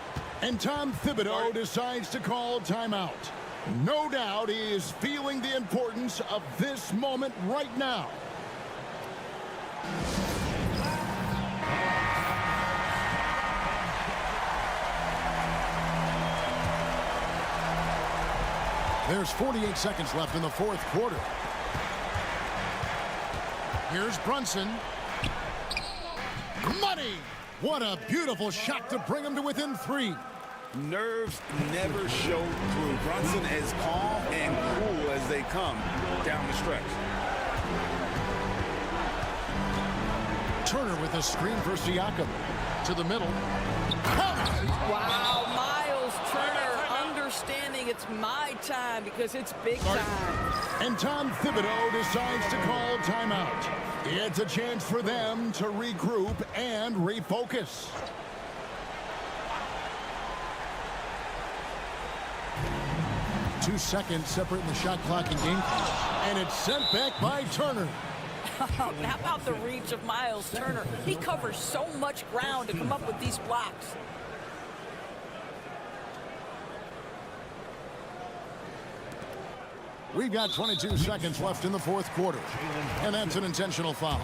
And Tom Thibodeau decides to call timeout. No doubt he is feeling the importance of this moment right now. There's 48 seconds left in the 4th quarter. Here's Brunson. Money! What a beautiful shot to bring him to within 3. Nerves never show through. Brunson as calm and cool as they come down the stretch. Turner with a screen for Siakam. To the middle. Wow, Miles Turner understanding meaning it's my time because it's big time. And Tom Thibodeau decides to call timeout. It's a chance for them to regroup and refocus. Two seconds separating the shot clock and game clock. And it's sent back by Turner. How about the reach of Miles Turner? He covers so much ground to come up with these blocks. We've got 22 seconds left in the fourth quarter. And that's an intentional foul.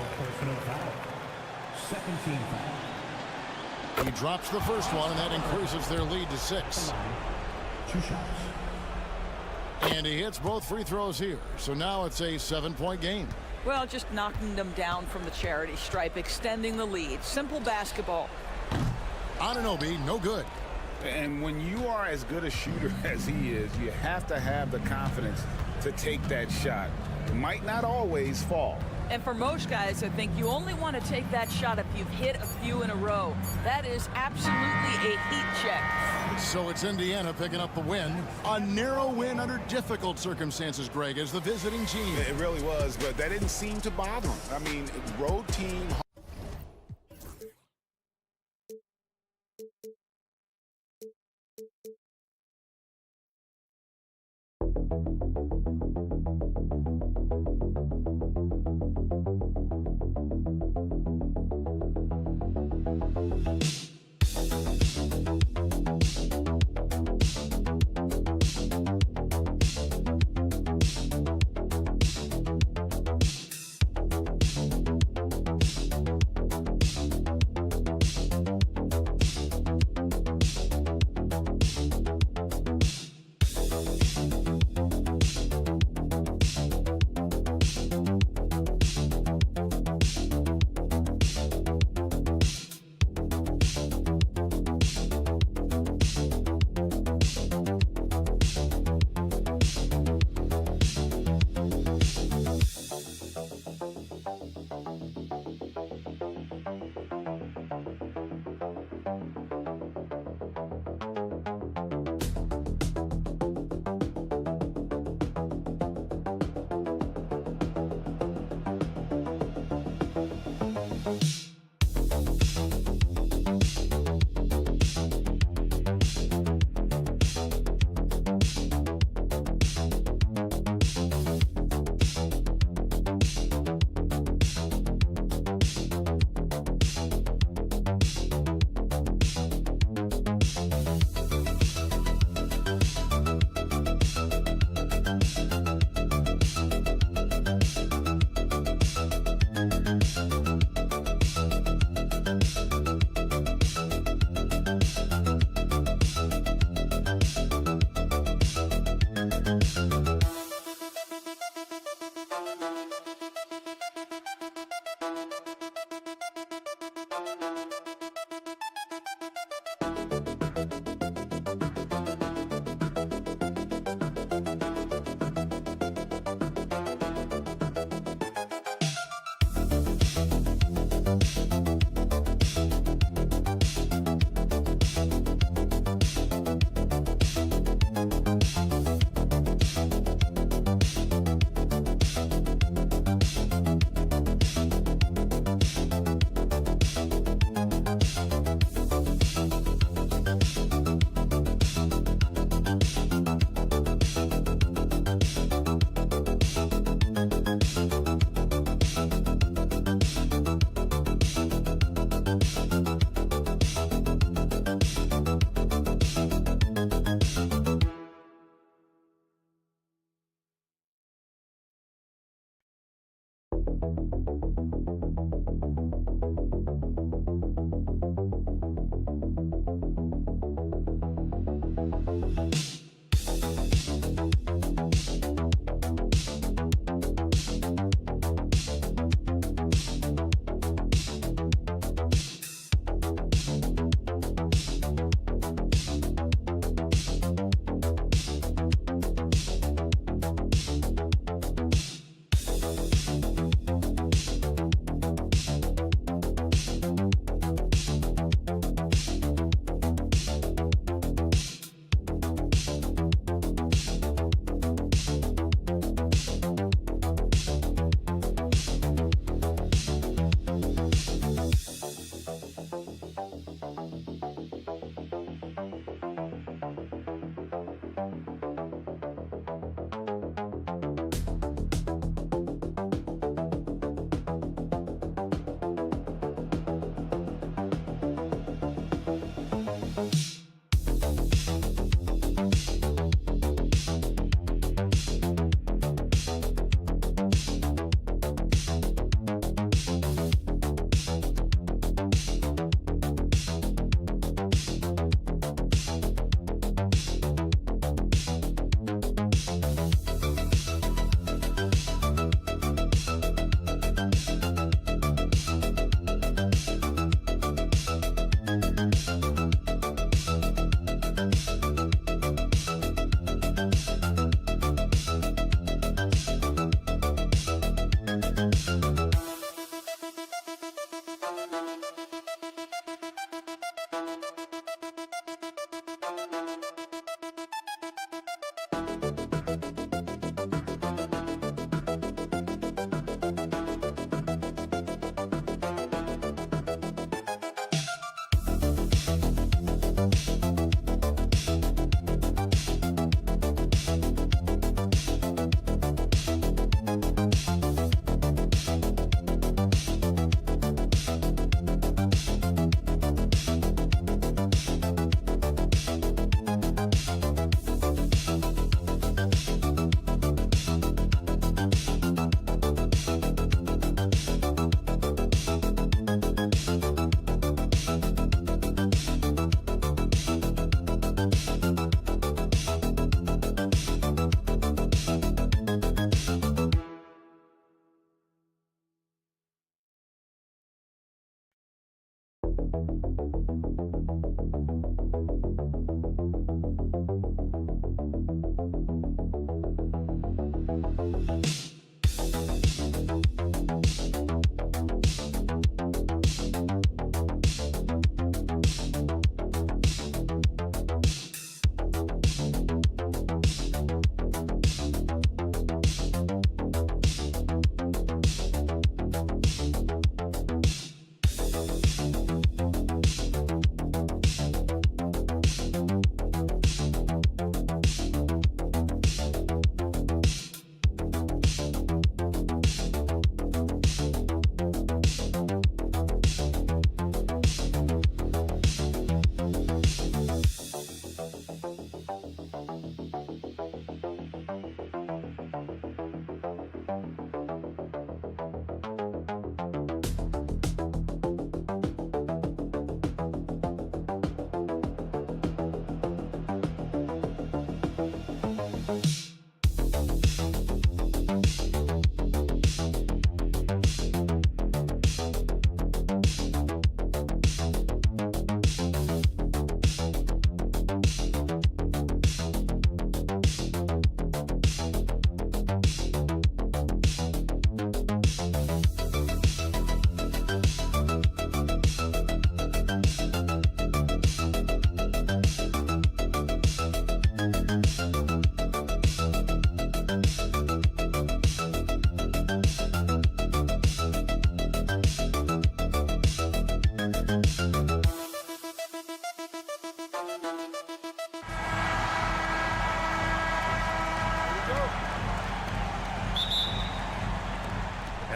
Second team foul. He drops the first one, and that increases their lead to 6. 2 shots. And he hits both free throws here. So now it's a 7-point game. Well, just knocking them down from the charity stripe, extending the lead. Simple basketball. Anunoby, no good. And when you are as good a shooter as he is, you have to have the confidence to take that shot. It might not always fall. And for most guys, I think you only want to take that shot if you've hit a few in a row. That is absolutely a heat check. So it's Indiana picking up the win. A narrow win under difficult circumstances, Greg, as the visiting team. It really was, but that didn't seem to bother him. I mean, road team.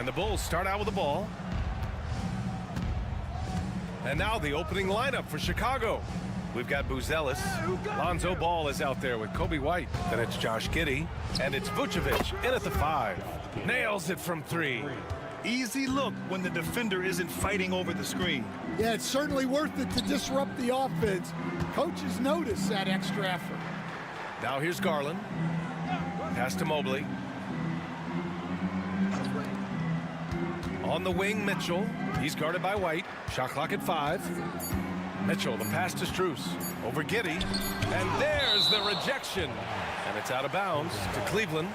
And the Bulls start out with the ball. And now the opening lineup for Chicago. We've got Buzelis. Lonzo Ball is out there with Kobe White. Then it's Josh Giddey. And it's Vucevic in at the 5. Nails it from 3. Easy look when the defender isn't fighting over the screen. Yeah, it's certainly worth it to disrupt the offense. Coaches notice that extra effort. Now here's Garland. Pass to Mobley. On the wing, Mitchell. He's guarded by White. Shot clock at 5. Mitchell, the pass to Strus. Over Giddey. And there's the rejection. And it's out of bounds to Cleveland.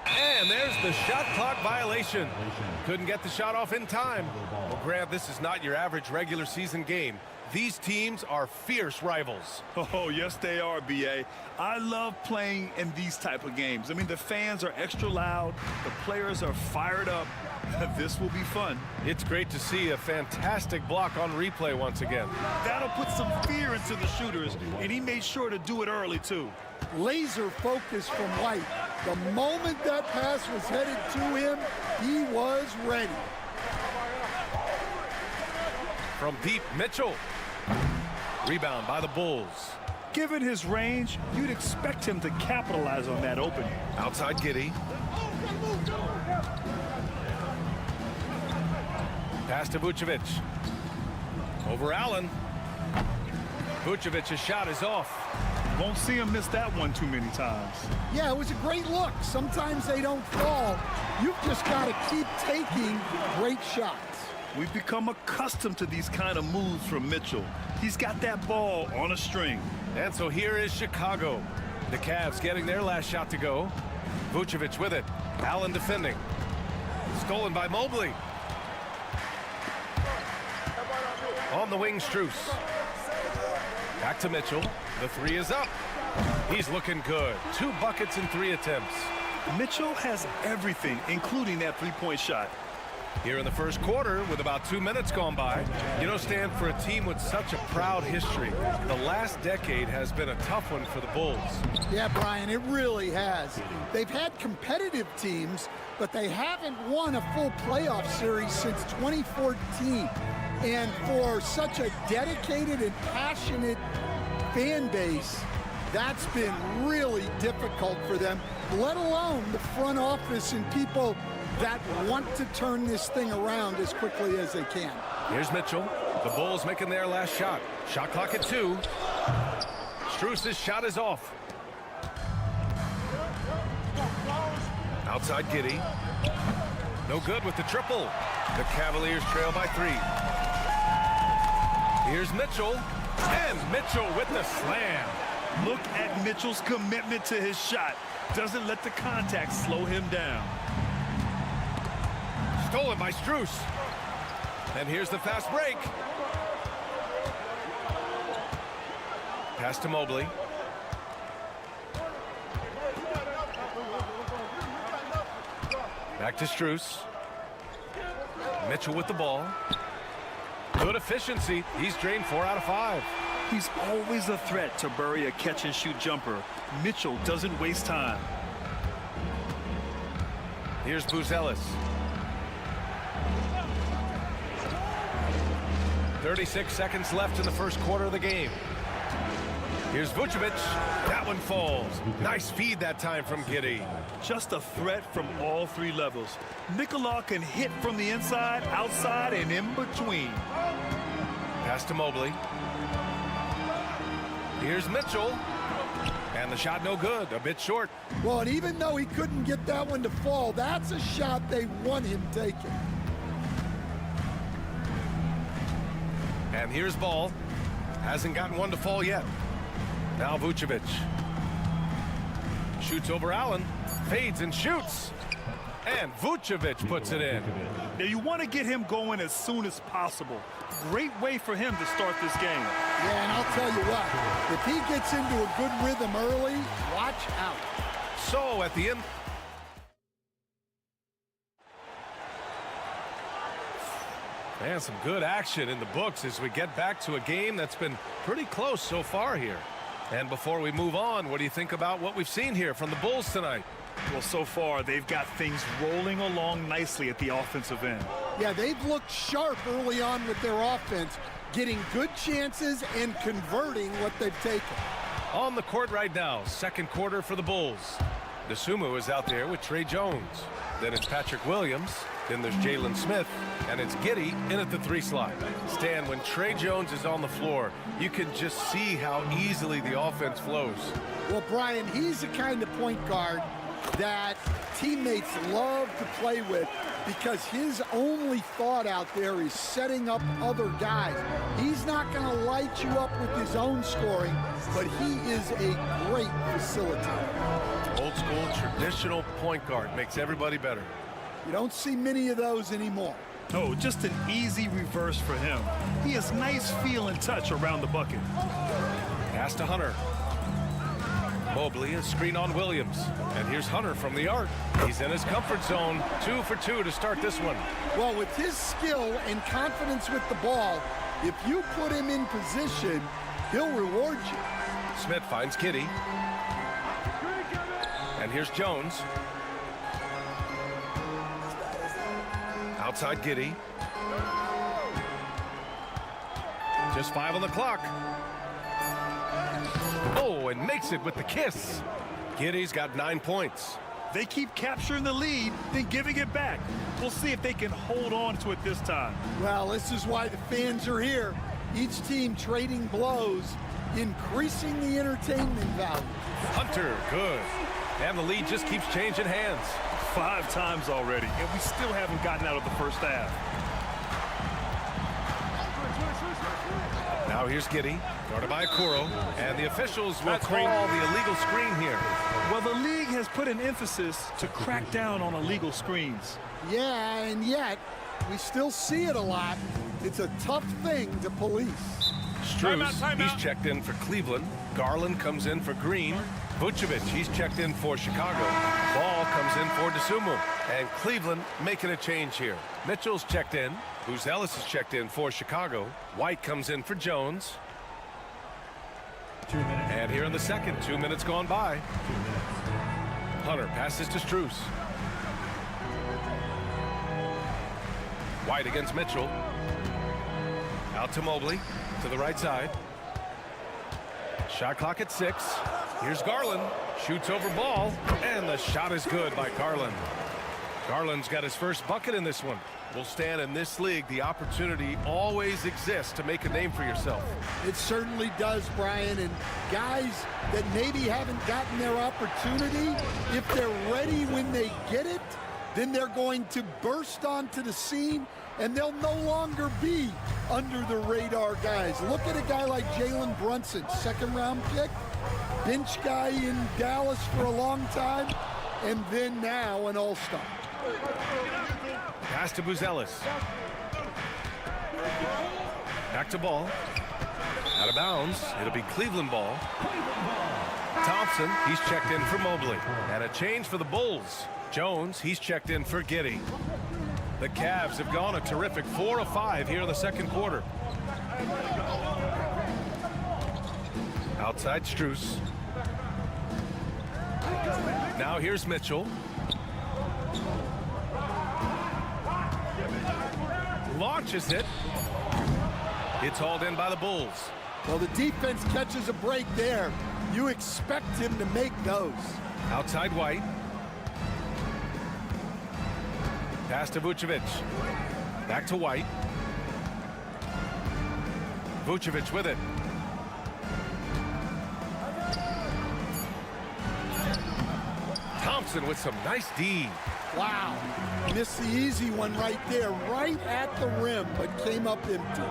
And there's the shot clock violation. Couldn't get the shot off in time. Well, Grant, this is not your average regular season game. These teams are fierce rivals. Oh, yes, they are, B.A. I love playing in these type of games. I mean, the fans are extra loud. The players are fired up. This will be fun. It's great to see a fantastic block on replay once again. That'll put some fear into the shooters, and he made sure to do it early, too. Laser focus from White. The moment that pass was headed to him, he was ready. From deep, Mitchell. Rebound by the Bulls. Given his range, you'd expect him to capitalize on that opening. Outside Giddey. Pass to Vucevic. Over Allen. Vucevic's shot is off. Won't see him miss that one too many times. Yeah, it was a great look. Sometimes they don't fall. You've just got to keep taking great shots. We've become accustomed to these kind of moves from Mitchell. He's got that ball on a string. And so here is Chicago. The Cavs getting their last shot to go. Vucevic with it. Allen defending. Stolen by Mobley. On the wing, Strus. Back to Mitchell. The 3 is up. He's looking good. 2 buckets in 3 attempts. Mitchell has everything, including that three-point shot. Here in the first quarter, with about 2 minutes gone by. You know, Stan, for a team with such a proud history, the last decade has been a tough one for the Bulls. Yeah, Brian, it really has. They've had competitive teams, but they haven't won a full playoff series since 2014. And for such a dedicated and passionate fan base, that's been really difficult for them, let alone the front office and people that want to turn this thing around as quickly as they can. Here's Mitchell. The Bulls making their last shot. Shot clock at 2. Strus's shot is off. Outside Giddey. No good with the triple. The Cavaliers trail by 3. Here's Mitchell. And Mitchell with the slam. Look at Mitchell's commitment to his shot. Doesn't let the contact slow him down. Stolen by Strus. And here's the fast break. Pass to Mobley. Back to Strus. Mitchell with the ball. Good efficiency. He's drained 4 out of 5. He's always a threat to bury a catch-and-shoot jumper. Mitchell doesn't waste time. Here's Buzelis. 36 seconds left in the first quarter of the game. Here's Vucevic. That one falls. Nice feed that time from Giddey. Just a threat from all 3 levels. Nicola can hit from the inside, outside, and in between. Pass to Mobley. Here's Mitchell. And the shot no good, a bit short. Well, and even though he couldn't get that one to fall, that's a shot they want him taking. And here's Ball. Hasn't gotten one to fall yet. Now Vucevic. Shoots over Allen. Fades and shoots. And Vucevic puts it in. Now you want to get him going as soon as possible. Great way for him to start this game. Yeah, and I'll tell you what, if he gets into a good rhythm early, watch out. So at the end. Man, some good action in the books as we get back to a game that's been pretty close so far here. And before we move on, what do you think about what we've seen here from the Bulls tonight? Well, so far, they've got things rolling along nicely at the offensive end. Yeah, they've looked sharp early on with their offense, getting good chances and converting what they've taken. On the court right now, second quarter for the Bulls. DeSumo is out there with Trey Jones. Then it's Patrick Williams. Then there's Jalen Smith. And it's Giddey in at the 3 slot. Stan, when Trey Jones is on the floor, you can just see how easily the offense flows. Well, Brian, he's the kind of point guard that teammates love to play with because his only thought out there is setting up other guys. He's not going to light you up with his own scoring, but he is a great facilitator. Old school, traditional point guard makes everybody better. You don't see many of those anymore. Oh, just an easy reverse for him. He has nice feel and touch around the bucket. Pass to Hunter. Mobley, a screen on Williams. And here's Hunter from the arc. He's in his comfort zone. 2 for 2 to start this one. Well, with his skill and confidence with the ball, if you put him in position, he'll reward you. Smith finds Giddey. And here's Jones. Outside Giddey. Just 5 on the clock. Oh, and makes it with the kiss. Giddey's got 9 points. They keep capturing the lead, then giving it back. We'll see if they can hold on to it this time. Well, this is why the fans are here. Each team trading blows, increasing the entertainment value. Hunter, good. And the lead just keeps changing hands. 5 times already, and we still haven't gotten out of the first half. Now here's Giddey, guarded by Okoro, and the officials will call the illegal screen here. Well, the league has put an emphasis to crack down on illegal screens. Yeah, and yet we still see it a lot. It's a tough thing to police. Strus, he's checked in for Cleveland. Garland comes in for Green. Vucevic, he's checked in for Chicago. Ball comes in for DeSumo. And Cleveland making a change here. Mitchell's checked in. Ellis is checked in for Chicago. White comes in for Jones. 2 minutes. And here in the second, 2 minutes gone by. Hunter passes to Strus. White against Mitchell. Out to Mobley, to the right side. Shot clock at 6. Here's Garland. Shoots over Ball. And the shot is good by Garland. Garland's got his first bucket in this one. Will stand in this league. The opportunity always exists to make a name for yourself. It certainly does, Brian. And guys that maybe haven't gotten their opportunity, if they're ready when they get it, then they're going to burst onto the scene and they'll no longer be under the radar guys. Look at a guy like Jalen Brunson, 2nd round pick, bench guy in Dallas for a long time, and then now an all-star. Pass to Ellis. Back to Ball. Out of bounds. It'll be Cleveland ball. Thompson, he's checked in for Mobley. And a change for the Bulls. Jones, he's checked in for Giddey. The Cavs have gone a terrific 4 of 5 here in the second quarter. Outside Strus. Now here's Mitchell. Launches it. It's hauled in by the Bulls. Well, the defense catches a break there. You expect him to make those. Outside White. Pass to Vucevic. Back to White. Vucevic with it. Thompson with some nice D. Wow. Missed the easy one right there, right at the rim, but came up empty.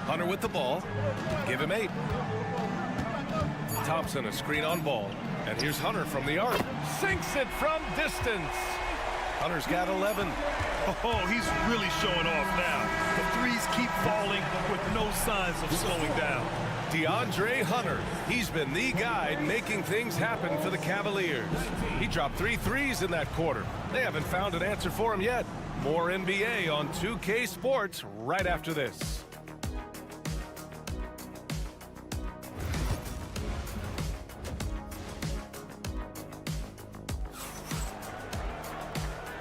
Hunter with the ball. Give him 8. Thompson a screen on ball. And here's Hunter from the arc. Sinks it from distance. Hunter's got 11. Oh, he's really showing off now. The threes keep falling with no signs of slowing down. DeAndre Hunter. He's been the guy making things happen for the Cavaliers. He dropped 3 threes in that quarter. They haven't found an answer for him yet. More NBA on 2K Sports right after this.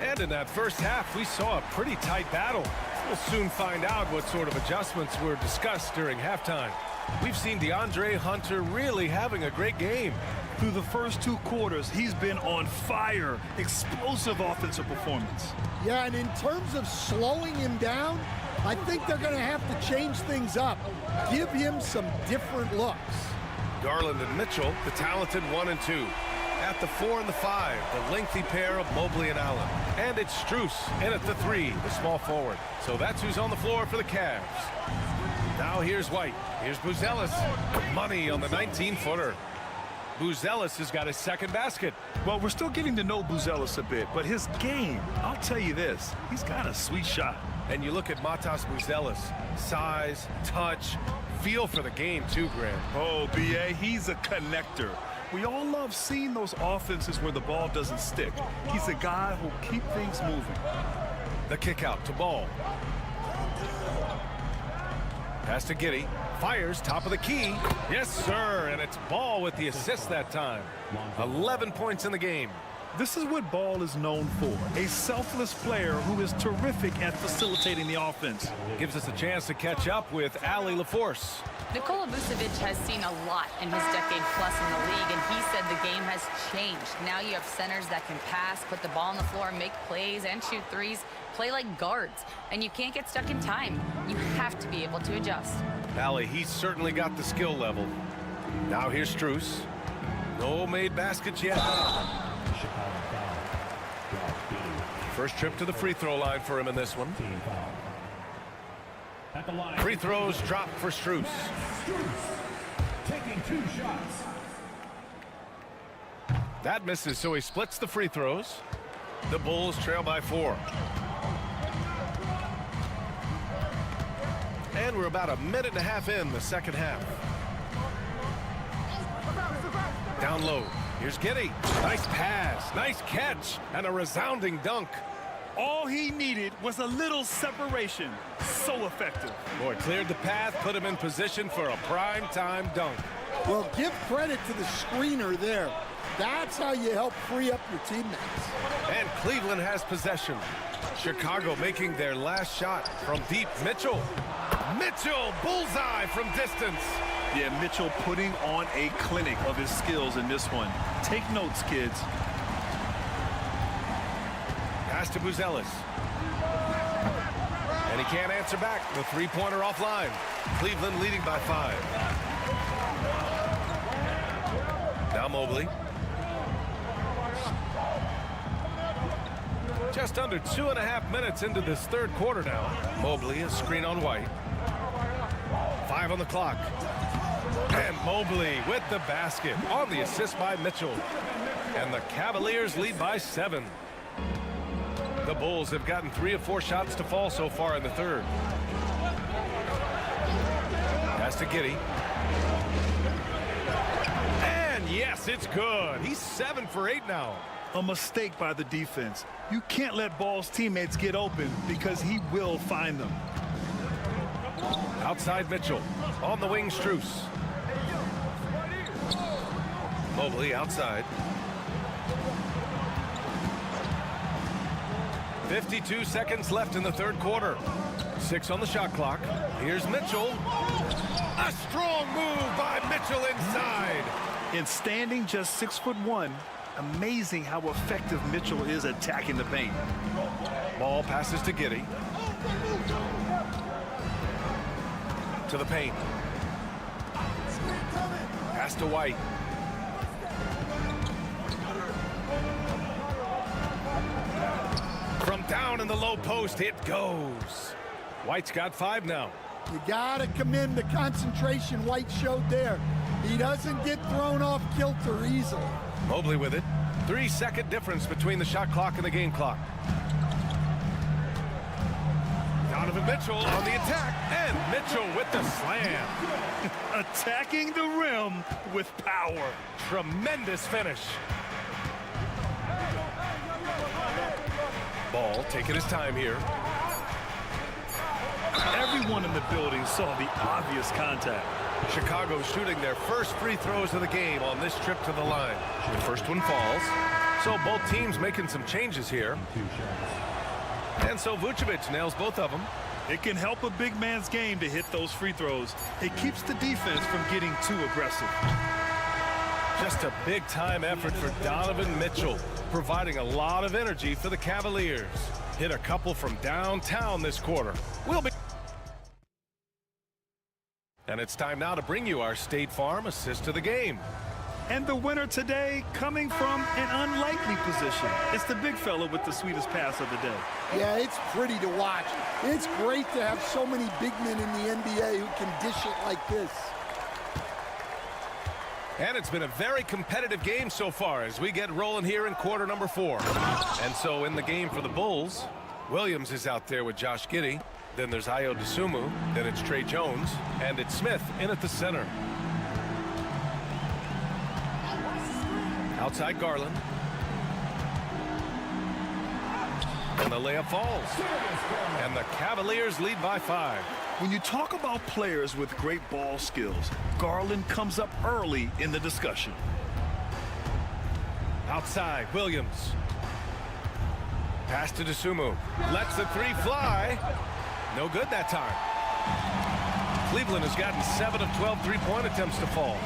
And in that first half, we saw a pretty tight battle. We'll soon find out what sort of adjustments were discussed during halftime. We've seen DeAndre Hunter really having a great game. Through the first 2 quarters, he's been on fire. Explosive offensive performance. Yeah, and in terms of slowing him down, I think they're going to have to change things up. Give him some different looks. Garland and Mitchell, the talented 1 and 2. At the 4 and the 5, the lengthy pair of Mobley and Allen. And it's Strus in at the 3, the small forward. So that's who's on the floor for the Cavs. Now here's White. Here's Buzelis. Money on the 19-footer. Buzelis has got his second basket. Well, we're still getting to know Buzelis a bit, but his game, I'll tell you this, he's got a sweet shot. And you look at Matas Buzelis. Size, touch, feel for the game too, Grant. Oh, B.A., he's a connector. We all love seeing those offenses where the ball doesn't stick. He's a guy who'll keep things moving. The kick out to Ball. Pass to Giddey. Fires, top of the key. Yes, sir. And it's Ball with the assist that time. 11 points in the game. This is what Ball is known for. A selfless player who is terrific at facilitating the offense. Gives us a chance to catch up with Ali LaForce. Nikola Vucevic has seen a lot in his decade plus in the league, and he said the game has changed. Now you have centers that can pass, put the ball on the floor, make plays, and shoot threes, play like guards. And you can't get stuck in time. You have to be able to adjust. Ali, he's certainly got the skill level. Now here's Strus. No made baskets yet. First trip to the free throw line for him in this one. Free throws dropped for Strus. Taking 2 shots. That misses, so he splits the free throws. The Bulls trail by 4. And we're about a minute and a half in the second half. Down low. Here's Giddey. Nice pass, nice catch, and a resounding dunk. All he needed was a little separation. So effective. Boy, cleared the path, put him in position for a prime-time dunk. Well, give credit to the screener there. That's how you help free up your teammates. And Cleveland has possession. Chicago making their last shot from deep. Mitchell. Mitchell, bullseye from distance. Yeah, Mitchell putting on a clinic of his skills in this one. Take notes, kids. Pass to Buzelis. And he can't answer back. The three-pointer offline. Cleveland leading by 5. Now Mobley. Just under 2.5 minutes into this third quarter now. Mobley, a screen on White. 5 on the clock. And Mobley with the basket on the assist by Mitchell. And the Cavaliers lead by 7. The Bulls have gotten 3 of 4 shots to fall so far in the third. Pass to Giddey. And yes, it's good. He's 7 for 8 now. A mistake by the defense. You can't let Ball's teammates get open because he will find them. Outside Mitchell. On the wing, Strus. Mobley outside. 52 seconds left in the third quarter. 6 on the shot clock. Here's Mitchell. A strong move by Mitchell inside. And standing just 6'1", amazing how effective Mitchell is attacking the paint. Ball passes to Giddey. To the paint. Pass to White. From down in the low post, it goes. White's got 5 now. You got to commend the concentration White showed there. He doesn't get thrown off kilter easily. Mobley with it. 3-second difference between the shot clock and the game clock. Donovan Mitchell on the attack, and Mitchell with the slam. Attacking the rim with power. Tremendous finish. Ball taking his time here. Everyone in the building saw the obvious contact. Chicago shooting their first free throws of the game on this trip to the line. The first one falls. So both teams making some changes here. And so Vucevic nails both of them. It can help a big man's game to hit those free throws. It keeps the defense from getting too aggressive. Just a big-time effort for Donovan Mitchell, providing a lot of energy for the Cavaliers. Hit a couple from downtown this quarter. And it's time now to bring you our State Farm assist of the game. And the winner today coming from an unlikely position. It's the big fella with the sweetest pass of the day. Yeah, it's pretty to watch. It's great to have so many big men in the NBA who can dish it like this. And it's been a very competitive game so far as we get rolling here in quarter number 4. And so in the game for the Bulls, Williams is out there with Josh Giddey. Then there's Ayo Dosunmu. Then it's Trey Jones. And it's Smith in at the center. Outside Garland. And the layup falls. And the Cavaliers lead by 5. When you talk about players with great ball skills, Garland comes up early in the discussion. Outside, Williams. Pass to Dosunmu. Lets the 3 fly. No good that time. Cleveland has gotten 7 of 12 3-point attempts to fall.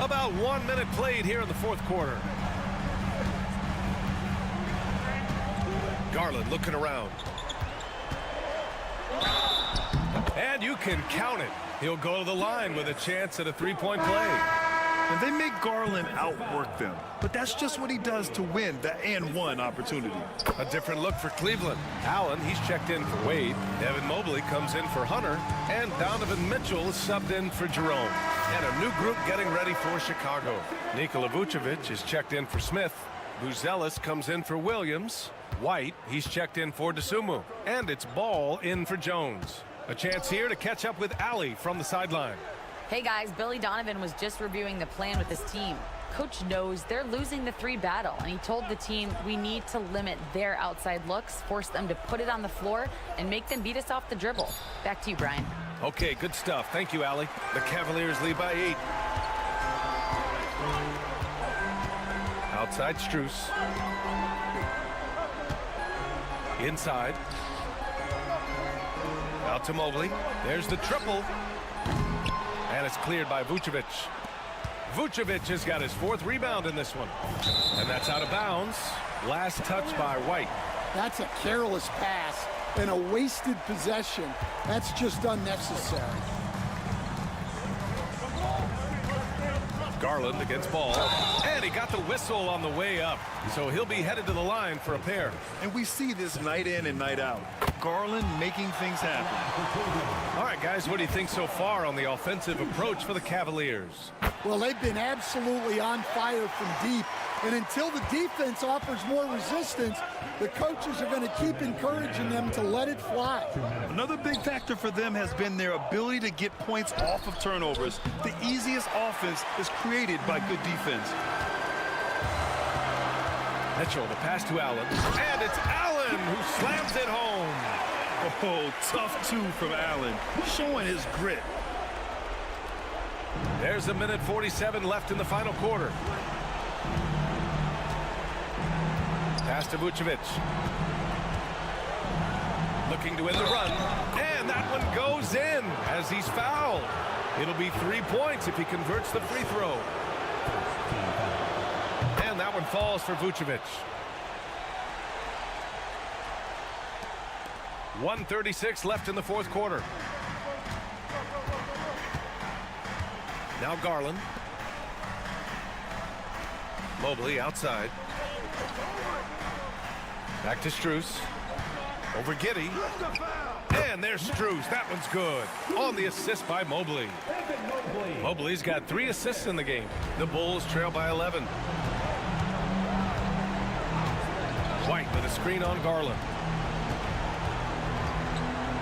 About 1 minute played here in the fourth quarter. Garland looking around. And you can count it. He'll go to the line with a chance at a 3-point play. And they make Garland outwork them. But that's just what he does to win the and-one opportunity. A different look for Cleveland. Allen, he's checked in for Wade. Evan Mobley comes in for Hunter. And Donovan Mitchell is subbed in for Jerome. And a new group getting ready for Chicago. Nikola Vucevic is checked in for Smith. Buzelis comes in for Williams. White, he's checked in for Dosunmu. And it's Ball in for Jones. A chance here to catch up with Allie from the sideline. Hey guys, Billy Donovan was just reviewing the plan with his team. Coach knows they're losing the 3 battle, and he told the team we need to limit their outside looks, force them to put it on the floor, and make them beat us off the dribble. Back to you, Brian. Okay, good stuff. Thank you, Allie. The Cavaliers lead by 8. Outside Strus. Inside. Out to Mobley. There's the triple. And it's cleared by Vucevic. Vucevic has got his 4th rebound in this one. And that's out of bounds. Last touch by White. That's a careless pass and a wasted possession. That's just unnecessary. Garland against Ball. And he got the whistle on the way up. So he'll be headed to the line for a pair. And we see this night in and night out. Garland making things happen. All right, guys, what do you think so far on the offensive approach for the Cavaliers? Well, they've been absolutely on fire from deep. And until the defense offers more resistance, the coaches are going to keep encouraging them to let it fly. Another big factor for them has been their ability to get points off of turnovers. The easiest offense is created by good defense. Mitchell, the pass to Allen. And it's Allen who slams it home. Oh, tough 2 from Allen, showing his grit. There's 1:47 left in the final quarter. Pass to Vucevic. Looking to win the run. And that one goes in as he's fouled. It'll be 3 points if he converts the free throw. And that one falls for Vucevic. 1:36 left in the fourth quarter. Now Garland. Mobley outside. Back to Strus. Over Giddey. And there's Strus. That one's good. On the assist by Mobley. Mobley's got 3 assists in the game. The Bulls trail by 11. White with a screen on Garland.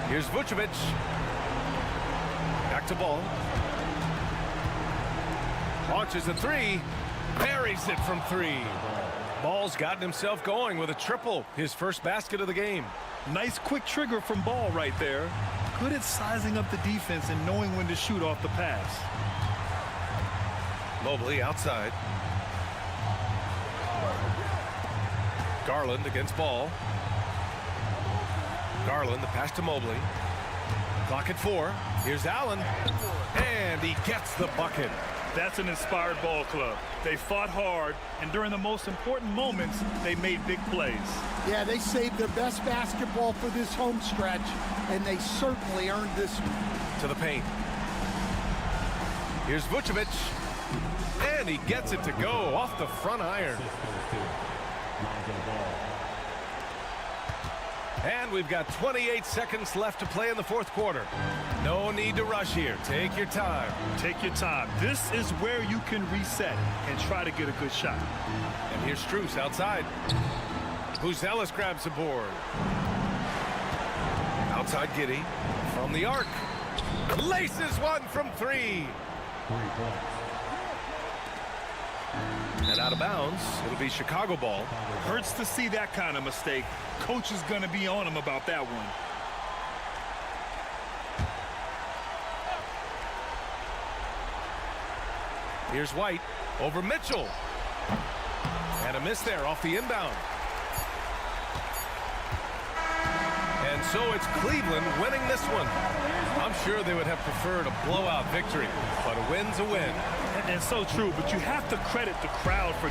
Here's Vucevic. Back to Ball. Launches a 3. Buries it from 3. Ball's gotten himself going with a triple. His first basket of the game. Nice quick trigger from Ball right there. Good at sizing up the defense and knowing when to shoot off the pass. Mobley outside. Garland against Ball. Garland, the pass to Mobley. Clock at 4. Here's Allen. And he gets the bucket. That's an inspired ball club. They fought hard, and during the most important moments, they made big plays. Yeah, they saved their best basketball for this home stretch, and they certainly earned this one. To the paint. Here's Vucevic. And he gets it to go off the front iron. And we've got 28 seconds left to play in the fourth quarter. No need to rush here. Take your time. Take your time. This is where you can reset and try to get a good shot. And here's Strus outside. Buzelis grabs the board. Outside Giddey from the arc. Laces one from 3. 3 points. And out of bounds, it'll be Chicago ball. Hurts to see that kind of mistake. Coach is going to be on him about that one. Here's White over Mitchell. And a miss there off the inbound. And so it's Cleveland winning this one. I'm sure they would have preferred a blowout victory, but a win's a win. And so true, but you have to credit the crowd for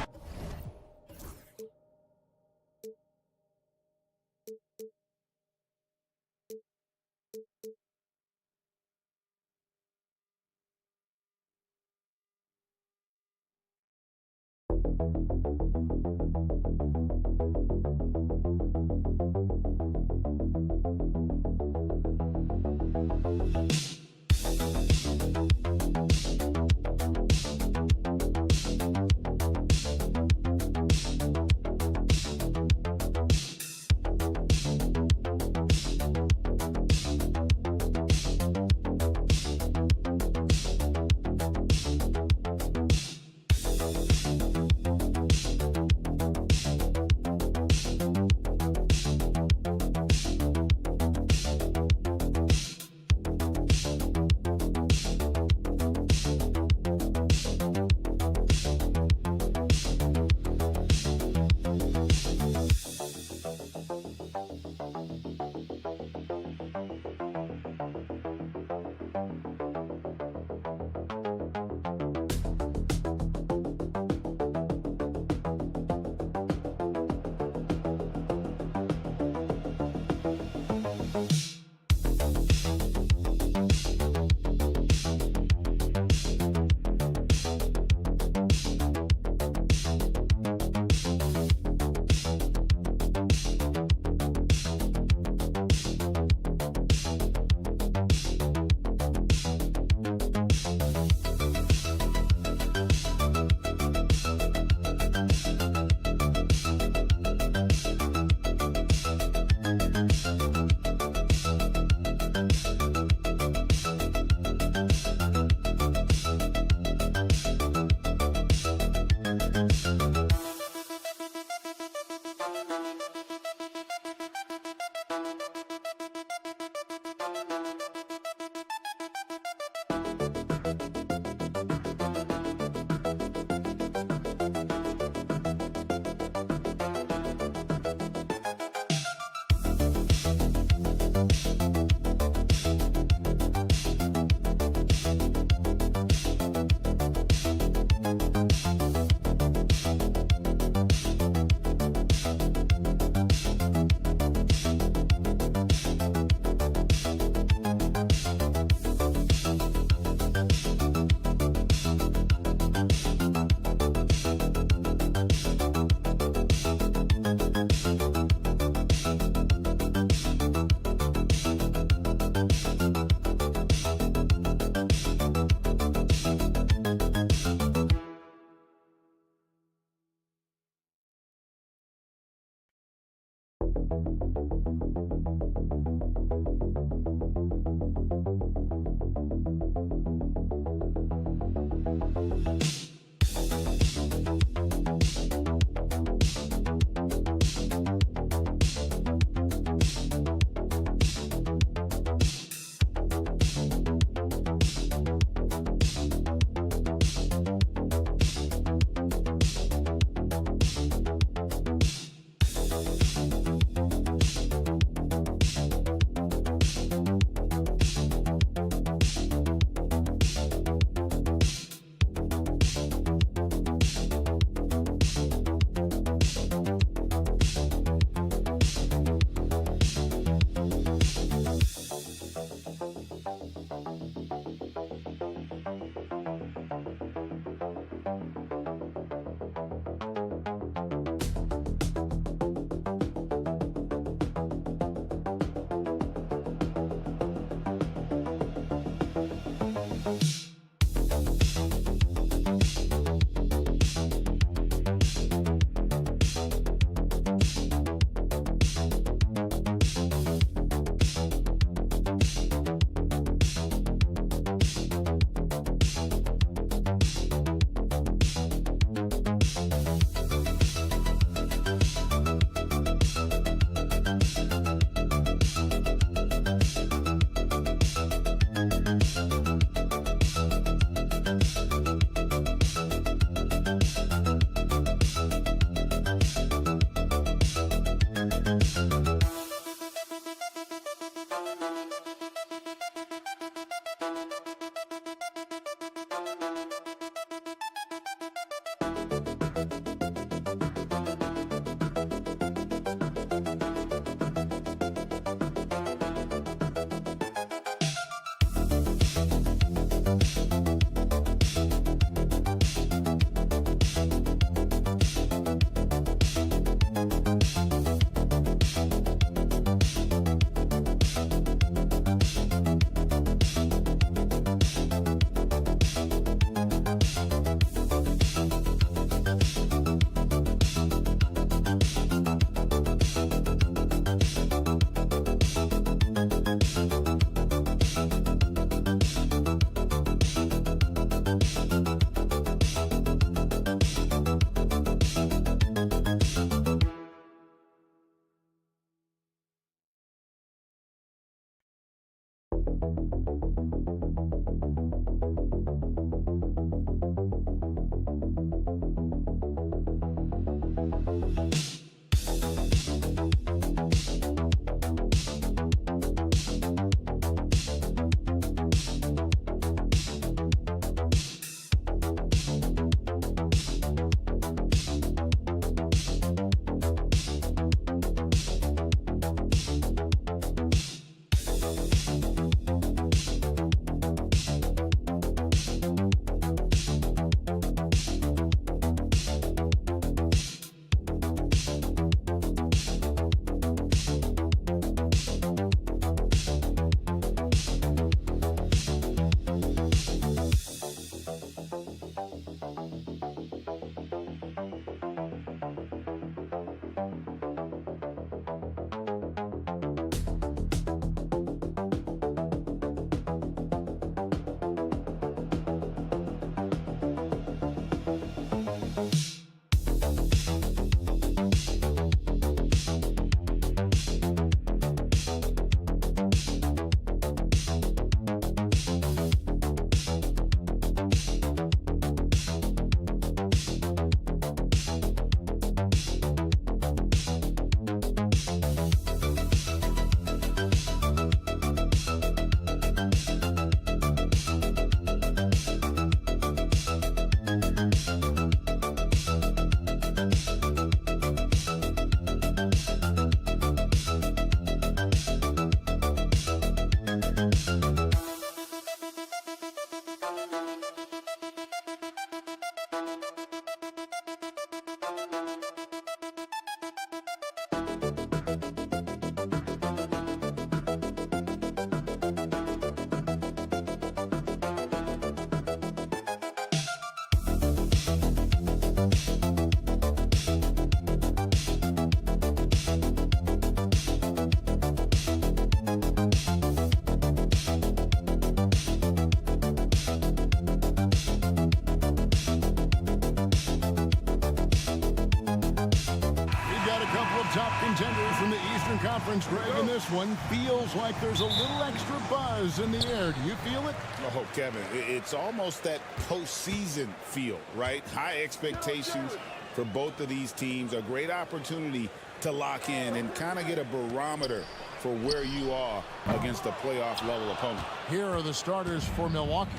contenders from the Eastern Conference, Greg, in this one. Feels like there's a little extra buzz in the air. Do you feel it? Oh, Kevin, it's almost that postseason feel, right? High expectations for both of these teams. A great opportunity to lock in and kind of get a barometer for where you are against a playoff-level opponent. Here are the starters for Milwaukee.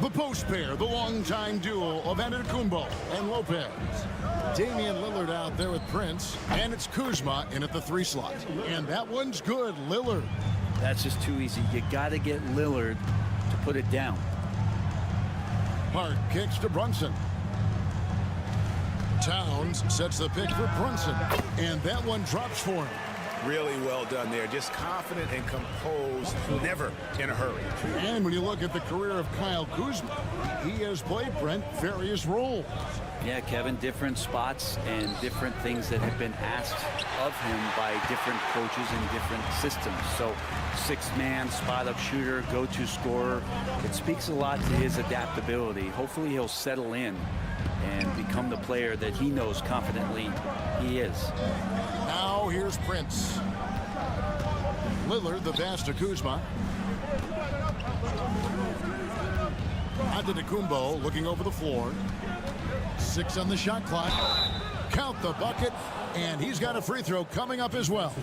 The post pair, the longtime duo of Antetokounmpo and Lopez. Damian Lillard out there with Prince, and it's Kuzma in at the 3 slot. And that one's good, Lillard. That's just too easy. You got to get Lillard to put it down. Hart kicks to Brunson. Towns sets the pick for Brunson, and that one drops for him. Really well done there. Just confident and composed, never in a hurry. And when you look at the career of Kyle Kuzma, he has played, Brent, various roles. Yeah, Kevin, different spots and different things that have been asked of him by different coaches in different systems. So 6-man, spot-up shooter, go-to scorer. It speaks a lot to his adaptability. Hopefully he'll settle in and become the player that he knows confidently he is. Now here's Prince. Lillard, the pass to Kuzma. Antetokounmpo looking over the floor. 6 on the shot clock. Count the bucket, and he's got a free throw coming up as well.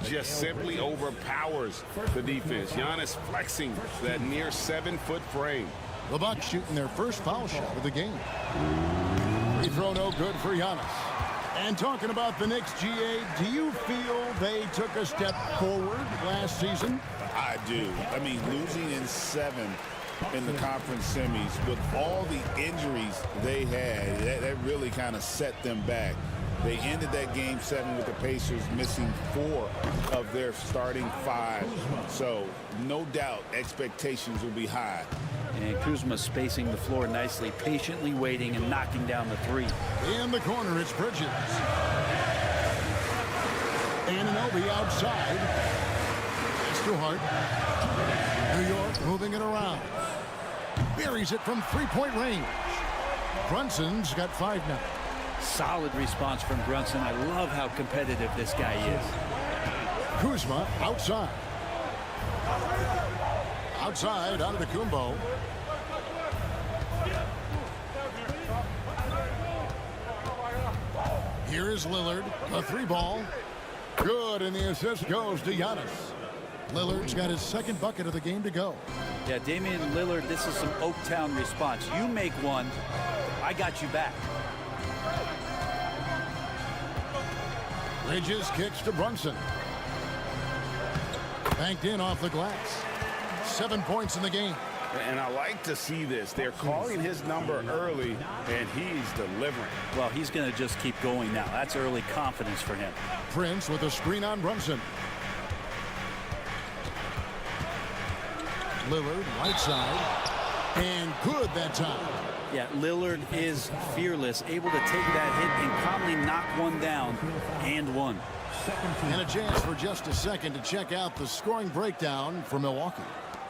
Just simply overpowers the defense. Giannis flexing that near 7-foot frame. The Bucks shooting their first foul shot of the game. Free throw no good for Giannis. And talking about the Knicks, GA, do you feel they took a step forward last season? I do. I mean, losing in 7 in the conference semis with all the injuries they had, that really kind of set them back. They ended that game 7 with the Pacers missing 4 of their starting 5. So no doubt expectations will be high. And Kuzma spacing the floor nicely, patiently waiting and knocking down the 3. In the corner, it's Bridges. Anunoby outside. It's to Hart. New York moving it around. Buries it from 3-point range. Brunson's got 5 now. Solid response from Brunson. I love how competitive this guy is. Kuzma outside. Outside, Antetokounmpo. Here is Lillard, a 3-ball. Good, and the assist goes to Giannis. Lillard's got his 2nd bucket of the game to go. Yeah, Damian Lillard, this is some Oaktown response. You make one, I got you back. Bridges kicks to Brunson. Banked in off the glass. 7 points in the game. And I like to see this. They're calling his number early, and he's delivering. Well, he's going to just keep going now. That's early confidence for him. Prince with a screen on Brunson. Lillard, right side. And good that time. Yeah, Lillard is fearless, able to take that hit and calmly knock one down and one. And a chance for just a second to check out the scoring breakdown for Milwaukee.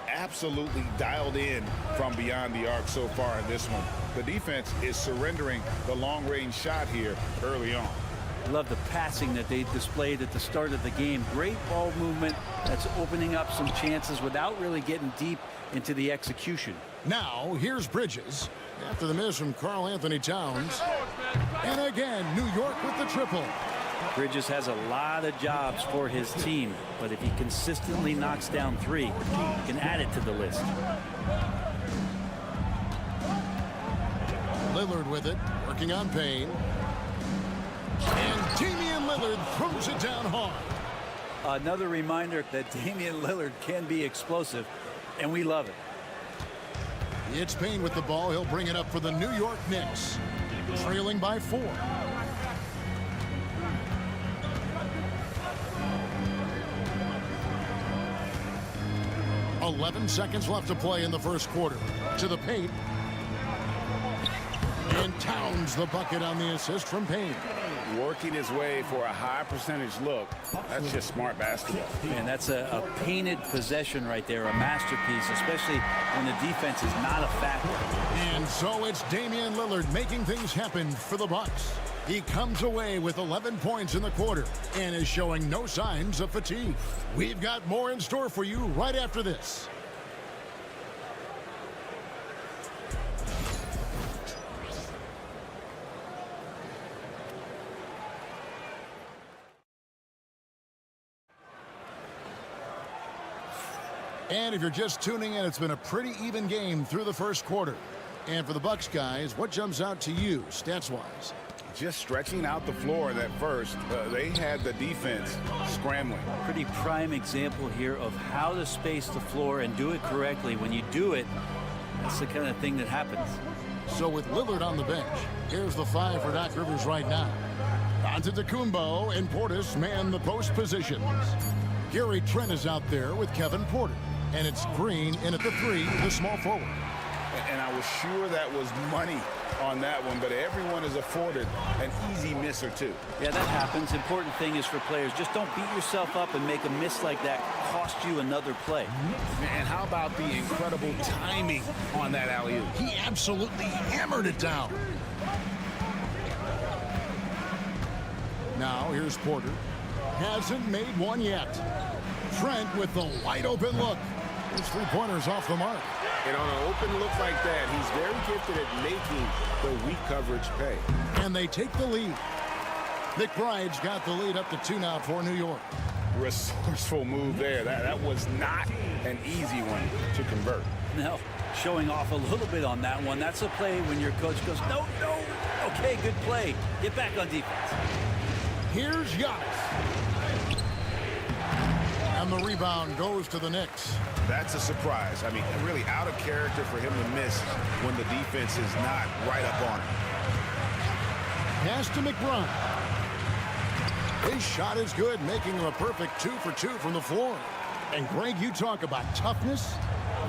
Absolutely dialed in from beyond the arc so far in this one. The defense is surrendering the long-range shot here early on. Love the passing that they displayed at the start of the game. Great ball movement that's opening up some chances without really getting deep into the execution. Now, here's Bridges after the miss from Karl Anthony Towns. And again, New York with the triple. Bridges has a lot of jobs for his team, but if he consistently knocks down 3, he can add it to the list. Lillard with it, working on Payne. And Damian Lillard throws it down hard. Another reminder that Damian Lillard can be explosive, and we love it. It's Payne with the ball. He'll bring it up for the New York Knicks, trailing by 4. .11 seconds left to play in the first quarter. To the paint. And Towns the bucket on the assist from Payne. working his way for a high percentage look. That's just smart basketball. Man, that's a painted possession right there, a masterpiece, especially when the defense is not a factor. And so it's Damian Lillard making things happen for the Bucks. He comes away with 11 points in the quarter and is showing no signs of fatigue. We've got more in store for you right after this. And if you're just tuning in, it's been a pretty even game through the first quarter. And for the Bucks guys, what jumps out to you stats-wise? Just stretching out the floor that first. They had the defense scrambling. Pretty prime example here of how to space the floor and do it correctly. When you do it, that's the kind of thing that happens. So with Lillard on the bench, here's the five for Doc Rivers right now. Antetokounmpo and Portis man the post positions. Gary Trent is out there with Kevin Porter. And it's Green in at the three, the small forward. And I was sure that was money on that one, but everyone is afforded an easy miss or two. Yeah, that happens. Important thing is for players, just don't beat yourself up and make a miss like that cost you another play. And how about the incredible timing on that alley-oop? He absolutely hammered it down. Now here's Porter. Hasn't made one yet. Trent with the wide open look. His three-pointers off the mark. And on an open look like that, he's very gifted at making the weak coverage pay. And they take the lead. McBride's got the lead up to 2 now for New York. Resourceful move there. That was not an easy one to convert. No, showing off a little bit on that one. That's a play when your coach goes, no. Okay, good play. Get back on defense. Here's Giannis. And the rebound goes to the Knicks. That's a surprise. I mean, really out of character for him to miss when the defense is not right up on him. Pass to McBride. His shot is good, making him a perfect 2 for 2 from the floor. And Greg, you talk about toughness,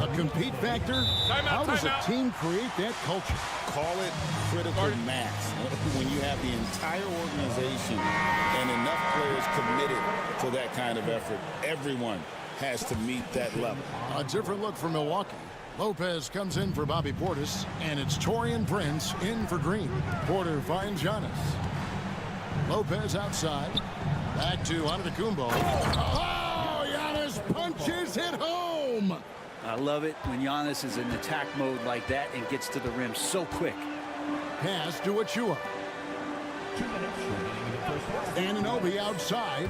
a compete factor. How does a team create that culture? Call it critical mass. When you have the entire organization and enough players committed to that kind of effort, everyone has to meet that level. A different look for Milwaukee. Lopez comes in for Bobby Portis, and it's Taurean Prince in for Green. Porter finds Giannis. Lopez outside. Back to Antetokounmpo. Oh, Giannis punches it home. I love it when Giannis is in attack mode like that and gets to the rim so quick. Pass to Achua. Anunoby outside.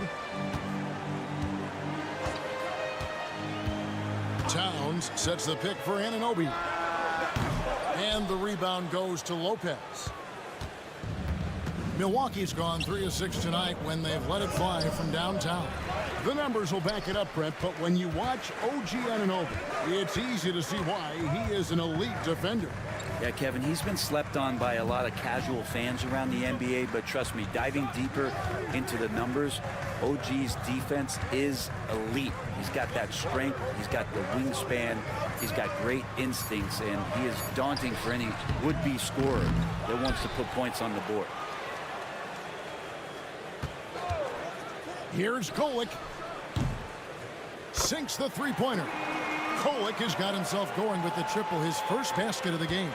Towns sets the pick for Anunoby. And the rebound goes to Lopez. Milwaukee's gone 3 of 6 tonight when they've let it fly from downtown. The numbers will back it up, Brett, but when you watch OG Anunoby, it's easy to see why he is an elite defender. Yeah, Kevin, he's been slept on by a lot of casual fans around the NBA, but trust me, diving deeper into the numbers, OG's defense is elite. He's got that strength, he's got the wingspan, he's got great instincts, and he is daunting for any would-be scorer that wants to put points on the board. Here's Kolek. Sinks the three-pointer. Kolek has got himself going with the triple, his first basket of the game.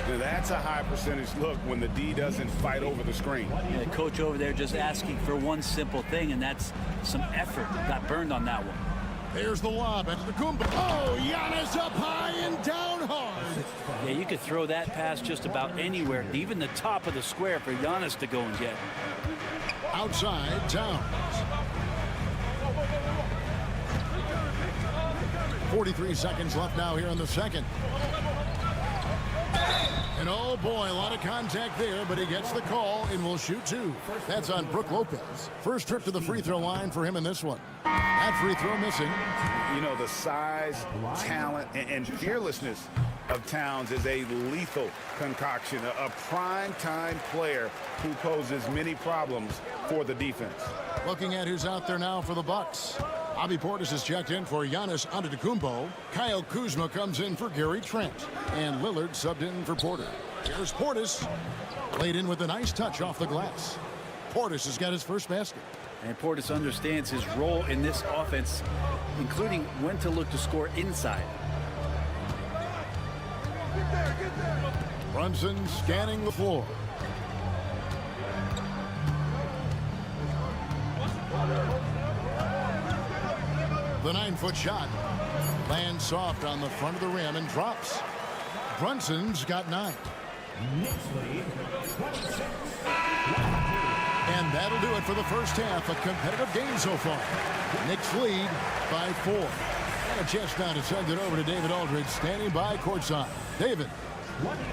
Now, that's a high percentage look when the D doesn't fight over the screen. Yeah, the coach over there just asking for one simple thing, and that's some effort. Got burned on that one. There's the lob at the Kumba. Oh, Giannis up high and down hard. Yeah, you could throw that pass just about anywhere, even the top of the square for Giannis to go and get. Outside, Towns. 43 seconds left now here in the second. And oh boy, a lot of contact there, but he gets the call and will shoot 2. That's on Brook Lopez. First trip to the free throw line for him in this one. That free throw missing. You know, the size, talent, and fearlessness of Towns is a lethal concoction, a prime-time player who poses many problems for the defense. Looking at who's out there now for the Bucks. Bobby Portis is checked in for Giannis Antetokounmpo. Kyle Kuzma comes in for Gary Trent. And Lillard subbed in for Porter. Here's Portis. Laid in with a nice touch off the glass. Portis has got his first basket. And Portis understands his role in this offense, including when to look to score inside. Brunson scanning the floor. The 9-foot shot lands soft on the front of the rim and drops. Brunson's got 9. And that'll do it for the first half. A competitive game so far. Knicks lead by 4. And a chance now to send it over to David Aldridge, standing by courtside. David.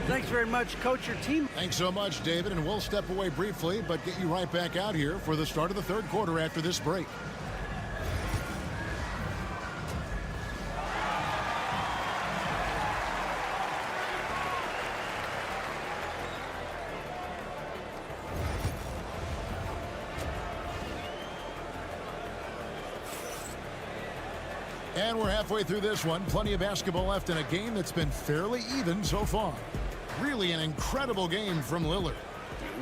Thanks very much, Coach. Your team. Thanks so much, David. And we'll step away briefly, but get you right back out here for the start of the third quarter after this break. And we're halfway through this one. Plenty of basketball left in a game that's been fairly even so far. Really an incredible game from Lillard.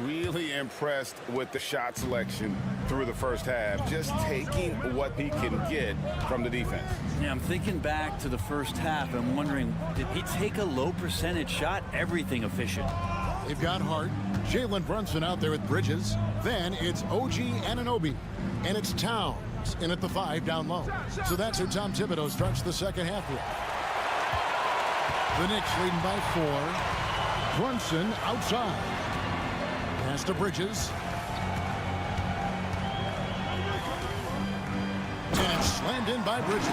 Really impressed with the shot selection through the first half. Just taking what he can get from the defense. Yeah, I'm thinking back to the first half. I'm wondering, did he take a low percentage shot? Everything efficient. They've got Hart. Jalen Brunson out there with Bridges. Then it's OG Anunoby. And it's Towns in at the 5 down low. So that's who Tom Thibodeau starts the second half with. The Knicks leading by 4. Brunson outside. Pass to Bridges. And it's slammed in by Bridges.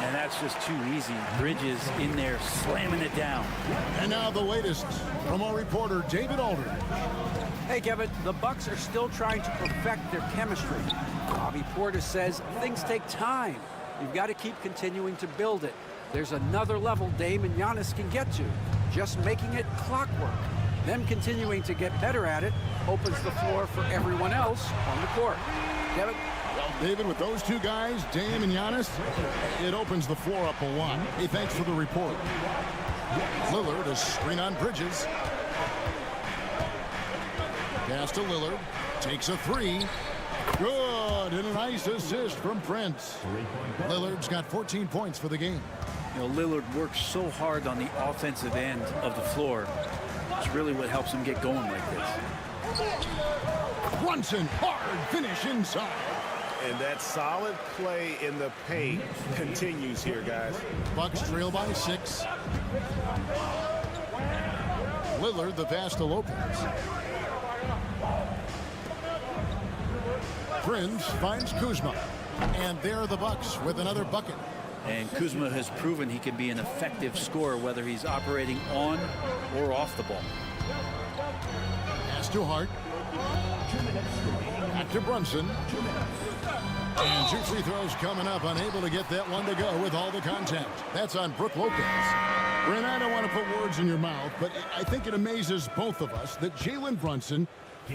And that's just too easy. Bridges in there slamming it down. And now the latest from our reporter, David Aldridge. Hey, Kevin, the Bucks are still trying to perfect their chemistry. Bobby Portis says things take time. You've got to keep continuing to build it. There's another level Dame and Giannis can get to. Just making it clockwork. Them continuing to get better at it opens the floor for everyone else on the court. Kevin? David, with those two guys, Dame and Giannis, it opens the floor up a lot. Hey, thanks for the report. Lillard is screen on Bridges. Pass to Lillard. Takes a 3. Good. And a nice assist from Prince. Lillard's got 14 points for the game. You know, Lillard works so hard on the offensive end of the floor. It's really what helps him get going like this. Brunson, hard finish inside. And that solid play in the paint continues here, guys. Bucks trail by 6. Lillard, the pass to Lopez. Prince finds Kuzma. And there are the Bucks with another bucket. And Kuzma has proven he can be an effective scorer, whether he's operating on or off the ball. Pass to Hart. Back to Brunson. And 2 free throws coming up. Unable to get that one to go with all the contact. That's on Brook Lopez. Brent, I don't want to put words in your mouth, but I think it amazes both of us that Jalen Brunson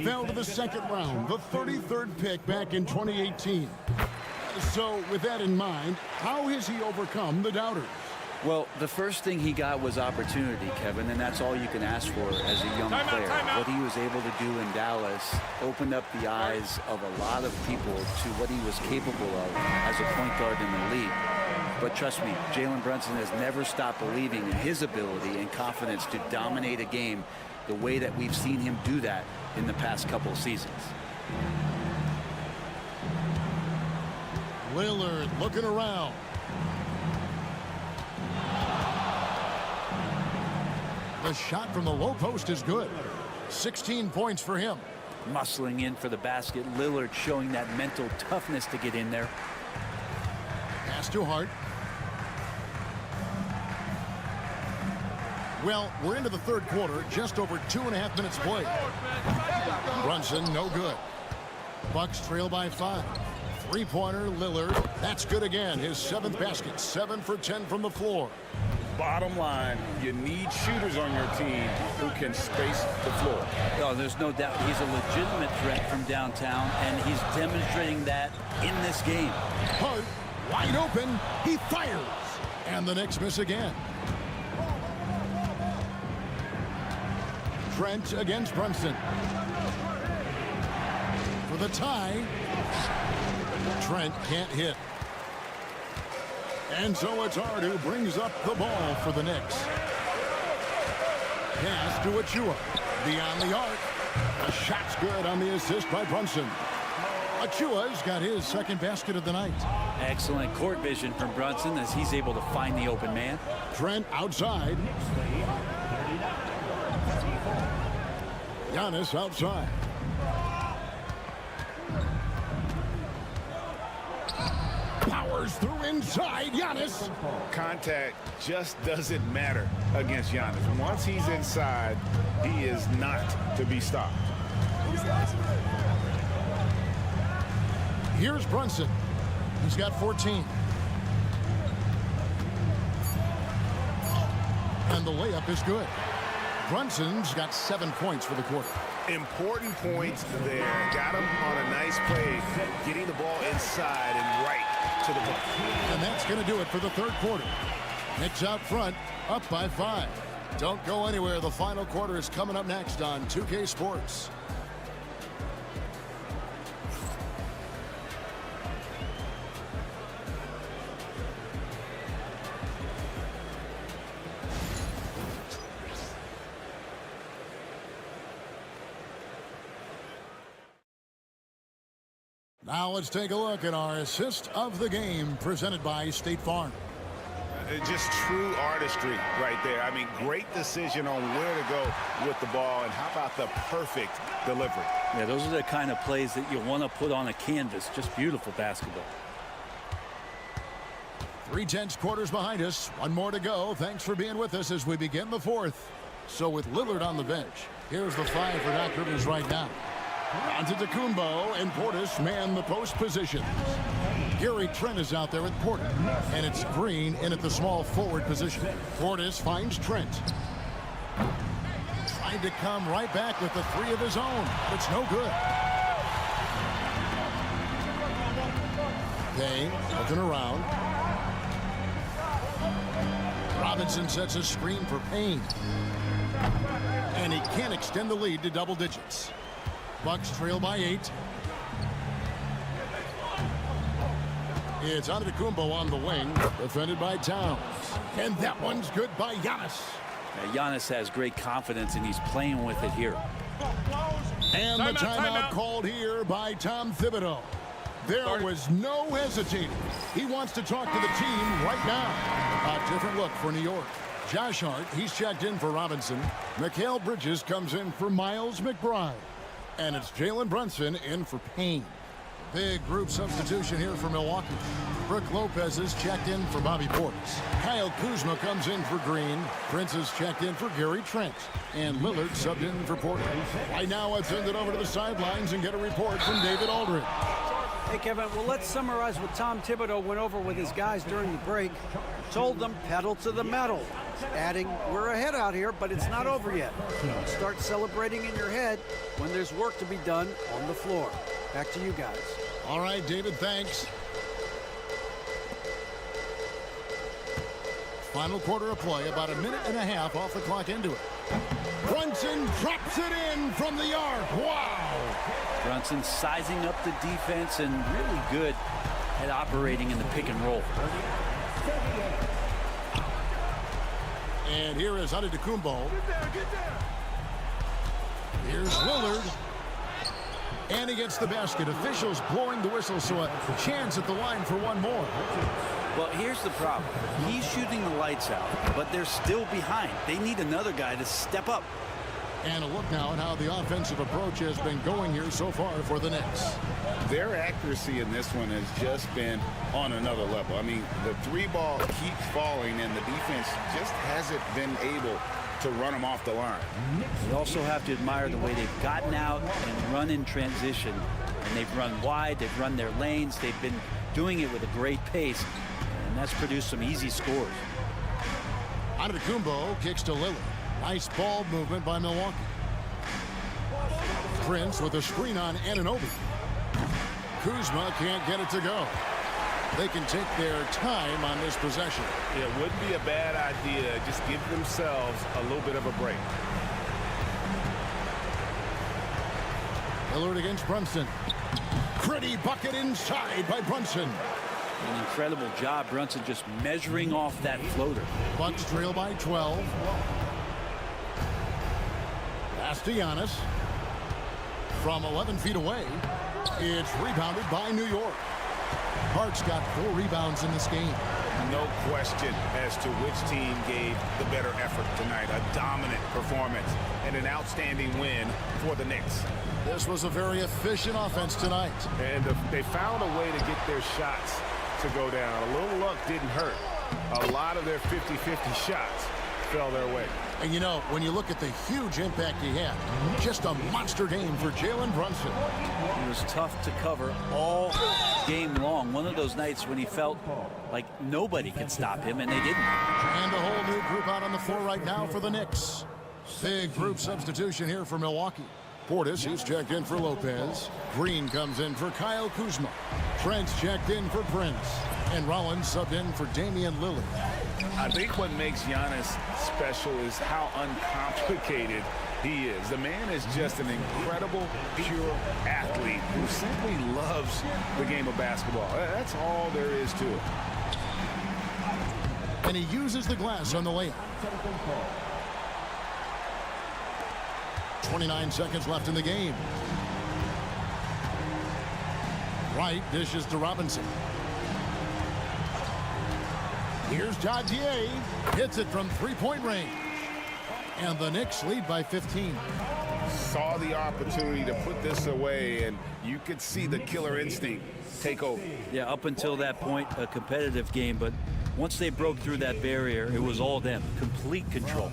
fell to the second round, the 33rd pick back in 2018. So with that in mind, how has he overcome the doubters? Well, the first thing he got was opportunity, Kevin, and that's all you can ask for as a young player. What he was able to do in Dallas opened up the eyes of a lot of people to what he was capable of as a point guard in the league. But trust me, Jalen Brunson has never stopped believing in his ability and confidence to dominate a game the way that we've seen him do that in the past couple of seasons. Lillard looking around. The shot from the low post is good. 16 points for him. Muscling in for the basket. Lillard showing that mental toughness to get in there. Pass to Hart. Well, we're into the third quarter. Just over 2.5 minutes played. Brunson, no good. Bucks trail by 5. Three-pointer, Lillard. That's good again. His 7th basket. 7 for 10 from the floor. Bottom line, you need shooters on your team who can space the floor. Oh, there's no doubt he's a legitimate threat from downtown, and he's demonstrating that in this game. Hart, wide open. He fires. And the Knicks miss again. Trent against Brunson. the tie. Trent can't hit. And so it's Hart who brings up the ball for the Knicks. Pass to Achua. Beyond the arc. A shot's good on the assist by Brunson. Achua's got his second basket of the night. Excellent court vision from Brunson as he's able to find the open man. Trent outside. Giannis outside. Powers through inside. Giannis. Contact just doesn't matter against Giannis. Once he's inside, he is not to be stopped. Here's Brunson. He's got 14. And the layup is good. Brunson's got 7 points for the quarter. Important points there. Got him on a nice play, getting the ball inside and right to the ball. And that's going to do it for the third quarter. Knicks out front, up by 5. Don't go anywhere. The final quarter is coming up next on 2K Sports. Now let's take a look at our assist of the game presented by State Farm. Just true artistry right there. I mean, great decision on where to go with the ball, and how about the perfect delivery? Yeah, those are the kind of plays that you want to put on a canvas. Just beautiful basketball. 3/10 quarters behind us. One more to go. Thanks for being with us as we begin the fourth. So with Lillard on the bench, here's the 5 for Doc Rivers right now. Antetokounmpo and Portis man the post positions. Gary Trent is out there with Portis, and it's Green in at the small forward position. Portis finds Trent. Trying to come right back with the 3 of his own, but it's no good. Payne looking around. Robinson sets a screen for Payne. And he can't extend the lead to double digits. Bucks trail by 8. It's Antetokounmpo on the wing, defended by Towns. And that one's good by Giannis. Now, Giannis has great confidence, and he's playing with it here. And the timeout called here by Tom Thibodeau. There was no hesitating. He wants to talk to the team right now. A different look for New York. Josh Hart, he's checked in for Robinson. Mikal Bridges comes in for Miles McBride. And it's Jalen Brunson in for Payne. Big group substitution here for Milwaukee. Brook Lopez is checked in for Bobby Portis. Kyle Kuzma comes in for Green. Prince is checked in for Gary Trent. And Lillard subbed in for Porter. Right now, let's send it over to the sidelines and get a report from David Aldridge. Hey, Kevin, well, let's summarize what Tom Thibodeau went over with his guys during the break. Told them pedal to the metal. Adding, we're ahead out here, but it's not over yet. Start celebrating in your head when there's work to be done on the floor. Back to you guys. All right, David, thanks. Final quarter of play, about a minute and a half off the clock into it. Brunson drops it in from the arc. Wow! Brunson sizing up the defense and really good at operating in the pick and roll. And here is Antetokounmpo. Here's Lillard. And he gets the basket. Officials blowing the whistle, so a chance at the line for one more. Well, here's the problem. He's shooting the lights out, but they're still behind. They need another guy to step up. And a look now at how the offensive approach has been going here so far for the Knicks. Their accuracy in this one has just been on another level. I mean, the 3 ball keeps falling, and the defense just hasn't been able to run them off the line. You also have to admire the way they've gotten out and run in transition. And they've run wide, they've run their lanes, they've been doing it with a great pace, and that's produced some easy scores. Antetokounmpo kicks to Lillard. Nice ball movement by Milwaukee. Prince with a screen on Anunoby. Kuzma can't get it to go. They can take their time on this possession. It wouldn't be a bad idea. Just give themselves a little bit of a break. Lillard against Brunson. Pretty bucket inside by Brunson. An incredible job, Brunson, just measuring off that floater. Bucks trail by 12. Pass to Giannis. From 11 feet away, it's rebounded by New York. Hart's got 4 rebounds in this game. No question as to which team gave the better effort tonight. A dominant performance and an outstanding win for the Knicks. This was a very efficient offense tonight. And they found a way to get their shots to go down. A little luck didn't hurt. A lot of their 50-50 shots fell their way. And you know, when you look at the huge impact he had, just a monster game for Jalen Brunson. It was tough to cover all game long. One of those nights when he felt like nobody could stop him, and they didn't. And a whole new group out on the floor right now for the Knicks. Big group substitution here for Milwaukee. Portis, he's checked in for Lopez. Green comes in for Kyle Kuzma. Trent's checked in for Prince. And Rollins subbed in for Damian Lillard. I think what makes Giannis special is how uncomplicated he is. The man is just an incredible, pure athlete who simply loves the game of basketball. That's all there is to it. And he uses the glass on the layup. 29 seconds left in the game. Wright dishes to Robinson. Here's Jajier. Hits it from three-point range. And the Knicks lead by 15. Saw the opportunity to put this away, and you could see the killer instinct take over. Yeah, up until that point, a competitive game, but once they broke through that barrier, it was all them. Complete control.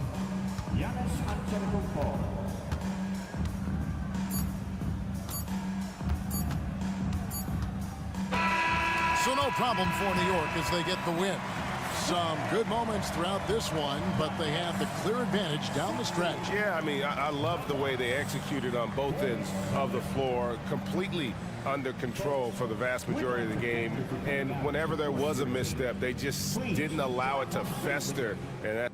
So no problem for New York as they get the win. Some good moments throughout this one, but they have the clear advantage down the stretch. Yeah, I mean, I love the way they executed on both ends of the floor, completely under control for the vast majority of the game. And whenever there was a misstep, they just didn't allow it to fester. And that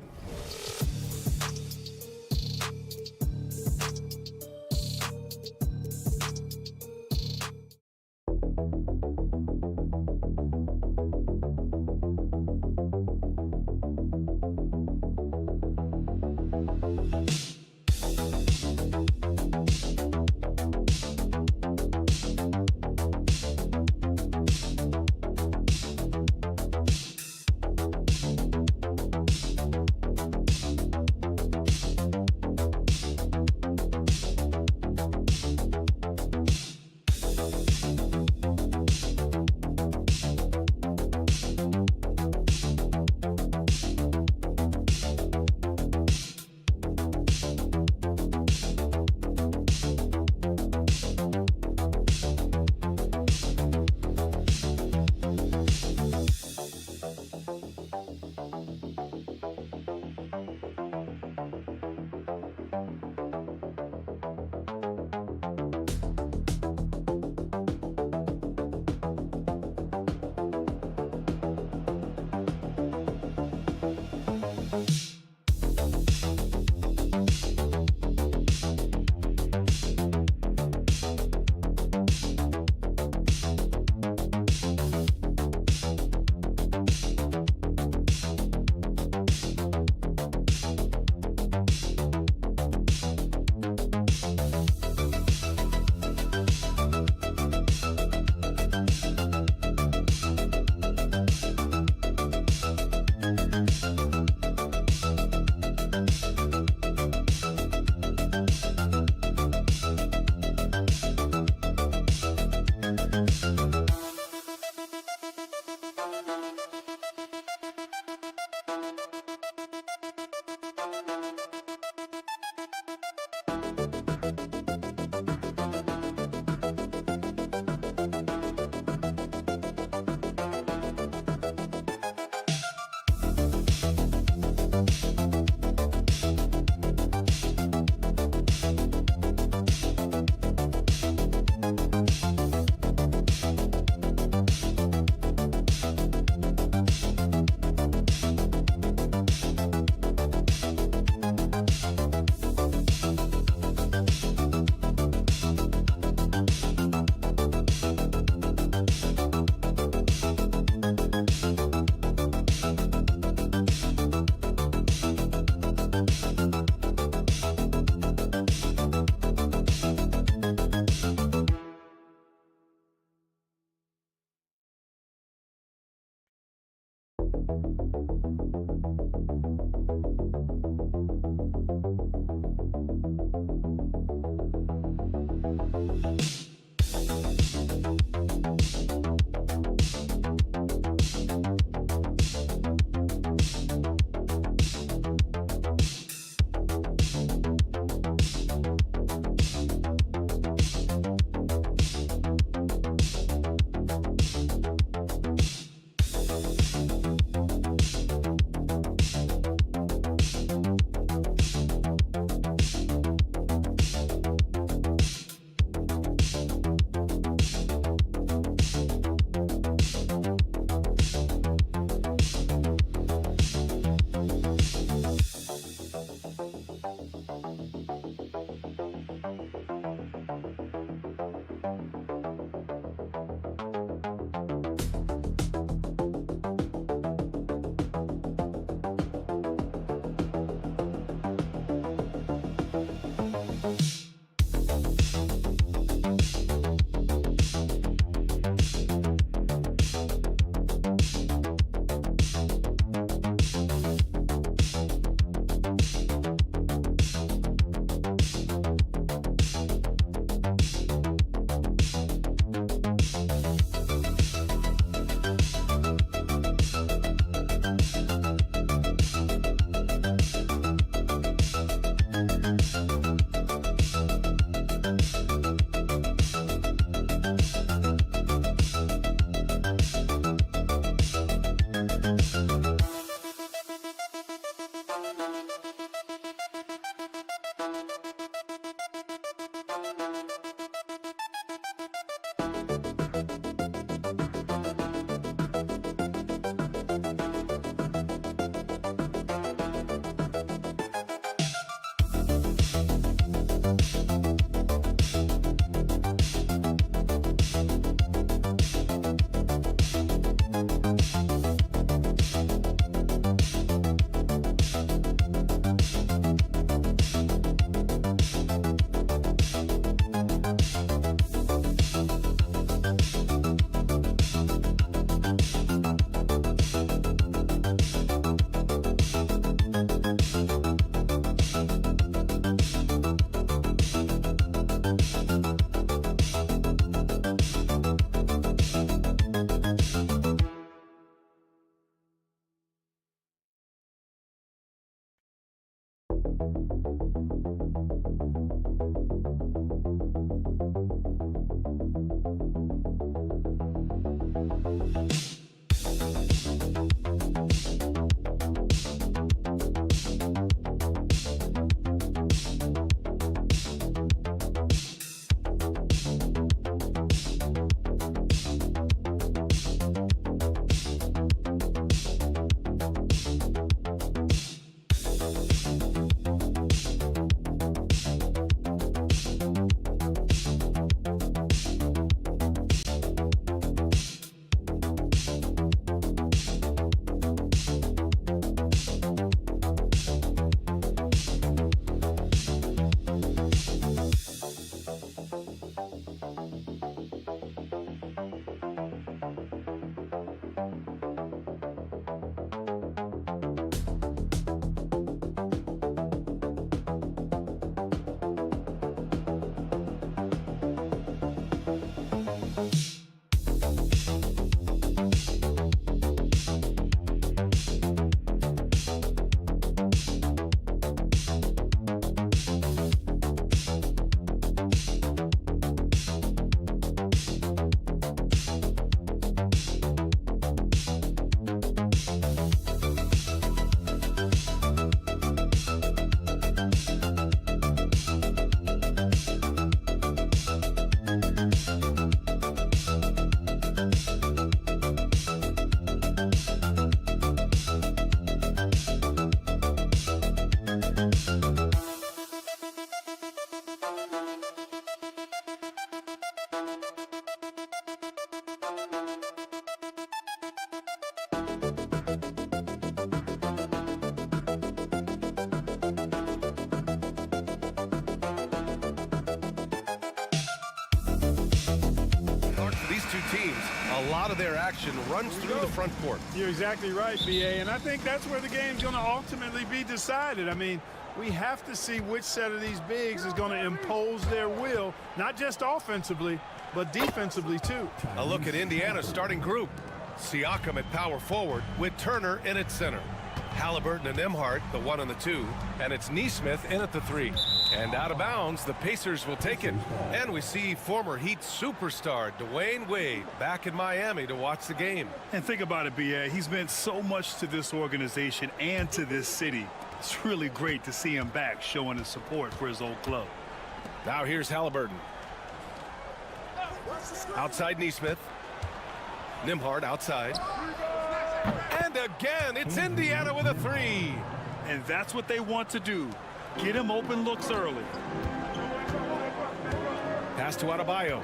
teams, a lot of their action runs through the front court. You're exactly right, B.A., and I think that's where the game's going to ultimately be decided. I mean, we have to see which set of these bigs is going to impose their will, not just offensively, but defensively, too. A look at Indiana's starting group. Siakam at power forward with Turner in at center. Halliburton and Nembhard, the 1 and the 2, and it's Nesmith in at the 3. And out of bounds, the Pacers will take it. And we see former Heat superstar Dwayne Wade back in Miami to watch the game. And think about it, B.A. He's meant so much to this organization and to this city. It's really great to see him back showing his support for his old club. Now here's Halliburton. Outside Nesmith. Nembhard outside. And again, it's Indiana with a 3. And that's what they want to do. Get him open looks early. Pass to Adebayo.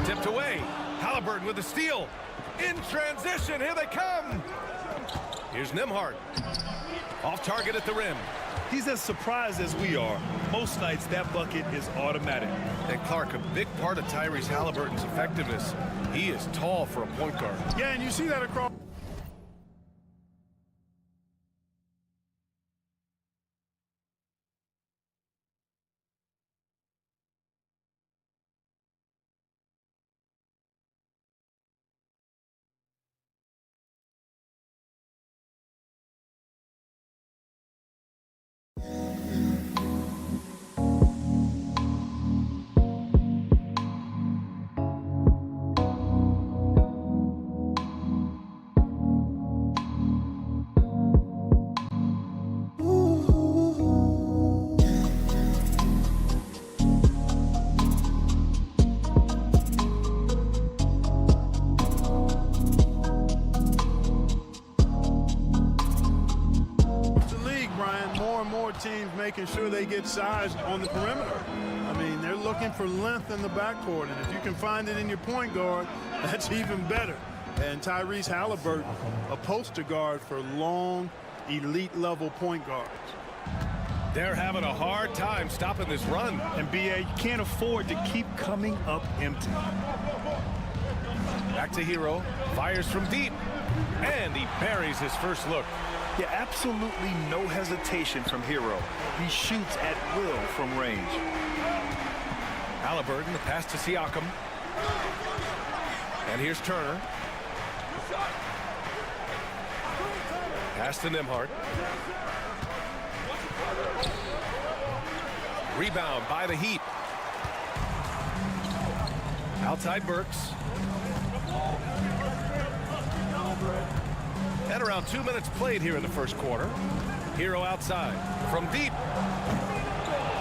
Tipped away. Halliburton with the steal. In transition, here they come. Here's Nembhard. Off target at the rim. He's as surprised as we are. Most nights that bucket is automatic. And Clark, a big part of Tyrese Halliburton's effectiveness. He is tall for a point guard. Yeah, and you see that across. more and more teams making sure they get size on the perimeter. I mean, they're looking for length in the backcourt, and if you can find it in your point guard, that's even better. And Tyrese Halliburton, a poster guard for long, elite-level point guards. They're having a hard time stopping this run. And B.A., you can't afford to keep coming up empty. Back to Hero, fires from deep, and he buries his first look. Yeah, absolutely no hesitation from Hero. He shoots at will from range. Halliburton, the pass to Siakam. And here's Turner. Pass to Nembhard. Rebound by the Heat. Outside Burks. And around 2 minutes played here in the first quarter. Hero outside from deep.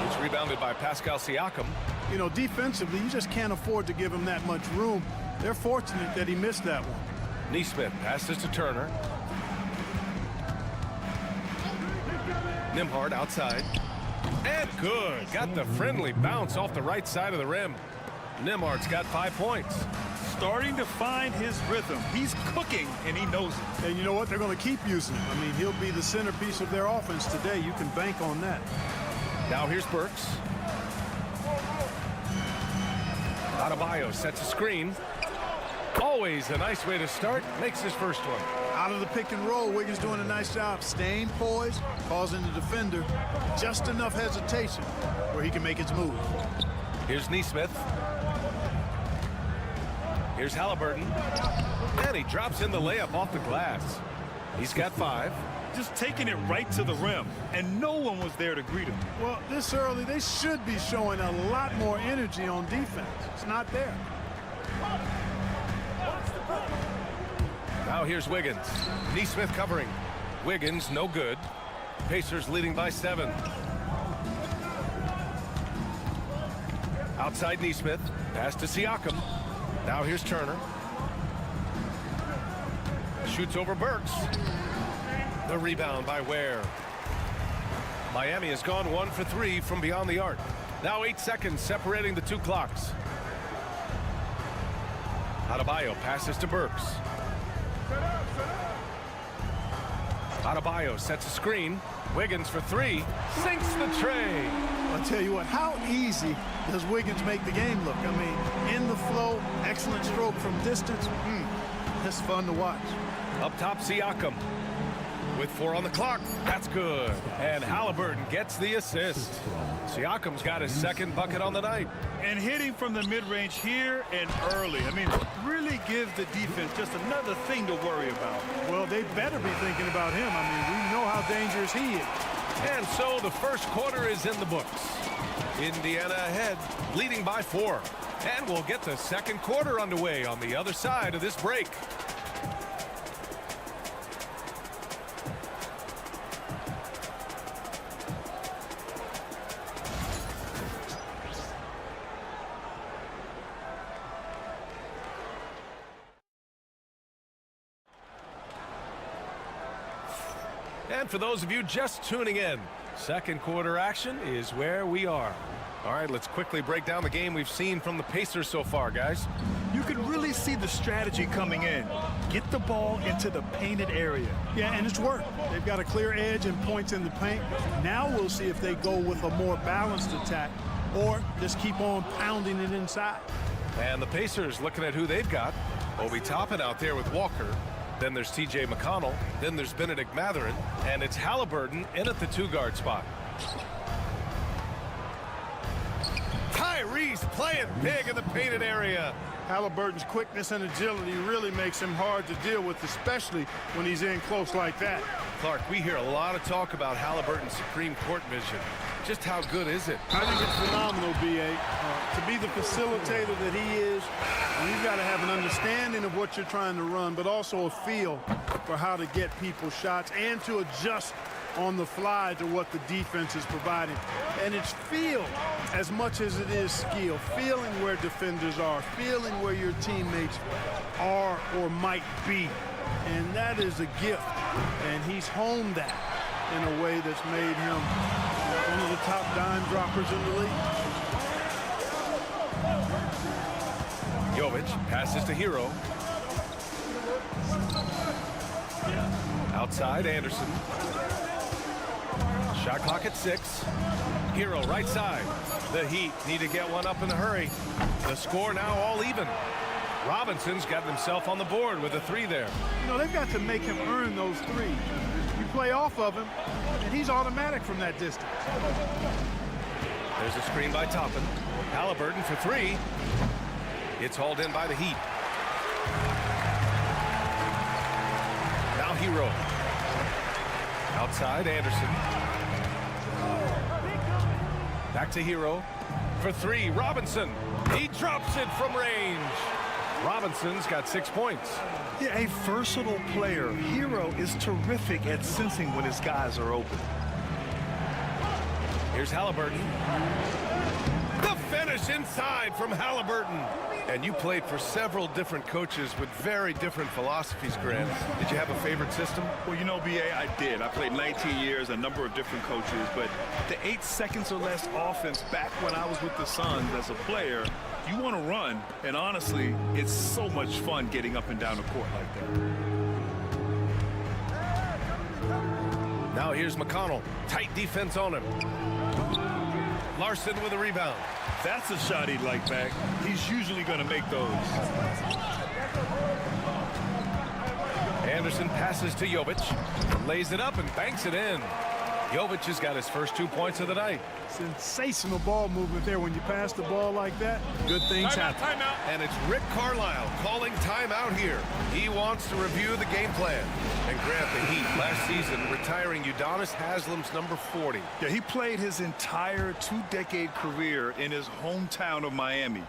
It's rebounded by Pascal Siakam. You know, defensively, you just can't afford to give him that much room. They're fortunate that he missed that one. Nesmith passes to Turner. Nembhard outside. And good. Got the friendly bounce off the right side of the rim. Nembhard's got 5 points. Starting to find his rhythm. He's cooking, and he knows it. And you know what? They're going to keep using him. I mean, he'll be the centerpiece of their offense today. You can bank on that. Now here's Burks. Adebayo sets a screen. Always a nice way to start. Makes his first one. Out of the pick and roll, Wiggins doing a nice job staying poised, causing the defender just enough hesitation where he can make his move. Here's Nesmith. Here's Halliburton. And he drops in the layup off the glass. He's got 5. Just taking it right to the rim, and no one was there to greet him. Well, this early, they should be showing a lot more energy on defense. It's not there. Now here's Wiggins. Nesmith covering. Wiggins, no good. Pacers leading by 7. Outside Nesmith. Pass to Siakam. Now here's Turner. Shoots over Burks. The rebound by Ware. Miami has gone 1 for 3 from beyond the arc. Now 8 seconds separating the 2 clocks. Adebayo passes to Burks. Adebayo sets a screen. Wiggins for 3. Sinks the tray. I'll tell you what, how easy does Wiggins make the game look? I mean, in the flow, excellent stroke from distance. It's fun to watch. Up top, Siakam. With 4 on the clock. That's good. And Halliburton gets the assist. Siakam's got his second bucket on the night. And hitting from the mid-range here and early. I mean, really gives the defense just another thing to worry about. Well, they better be thinking about him. I mean, we know how dangerous he is. And so the first quarter is in the books. Indiana ahead, leading by 4. And we'll get the second quarter underway on the other side of this break. And for those of you just tuning in, second quarter action is where we are. All right, let's quickly break down the game we've seen from the Pacers so far, guys. You can really see the strategy coming in. Get the ball into the painted area. Yeah, and it's worked. They've got a clear edge and points in the paint. Now we'll see if they go with a more balanced attack or just keep on pounding it inside. And the Pacers looking at who they've got. Obi Toppin out there with Walker. Then there's T.J. McConnell. Then there's Benedict Mathurin. And it's Halliburton in at the 2-guard spot. Tyrese playing big in the painted area. Halliburton's quickness and agility really makes him hard to deal with, especially when he's in close like that. Clark, we hear a lot of talk about Halliburton's supreme court vision. Just how good is it? I think it's phenomenal, B.A. To be the facilitator that he is, you've got to have an understanding of what you're trying to run, but also a feel for how to get people shots and to adjust on the fly to what the defense is providing. And it's feel as much as it is skill. Feeling where defenders are, feeling where your teammates are or might be. And that is a gift. And he's honed that. in a way that's made him one of the top dime droppers in the league. Jovic passes to Hero. Outside, Anderson. Shot clock at 6. Hero right side. The Heat need to get one up in a hurry. The score now all even. Robinson's gotten himself on the board with a 3 there. You know, they've got to make him earn those threes. You play off of him, and he's automatic from that distance. There's a screen by Toppin. Halliburton for 3. It's hauled in by the Heat. Now Hero. Outside, Anderson. Back to Hero. For 3, Robinson. He drops it from range. Robinson's got 6 points. Yeah, a versatile player. Hero is terrific at sensing when his guys are open. Here's Halliburton. The finish inside from Halliburton. And you played for several different coaches with very different philosophies, Grant. Did you have a favorite system? Well, you know, B.A., I did. I played 19 years, a number of different coaches, but the 8 seconds or less offense back when I was with the Suns as a player, you want to run, and honestly, it's so much fun getting up and down the court like that. Now here's McConnell. Tight defense on him. Larson with a rebound. That's a shot he'd like back. He's usually going to make those. Anderson passes to Jovic. Lays it up and banks it in. Jovic has got his first 2 points of the night. Sensational ball movement there. When you pass the ball like that, good things happen. Timeout. And it's Rick Carlisle calling timeout here. He wants to review the game plan. And Grant, the Heat last season retiring Udonis Haslam's number 40. Yeah, he played his entire 2-decade career in his hometown of Miami.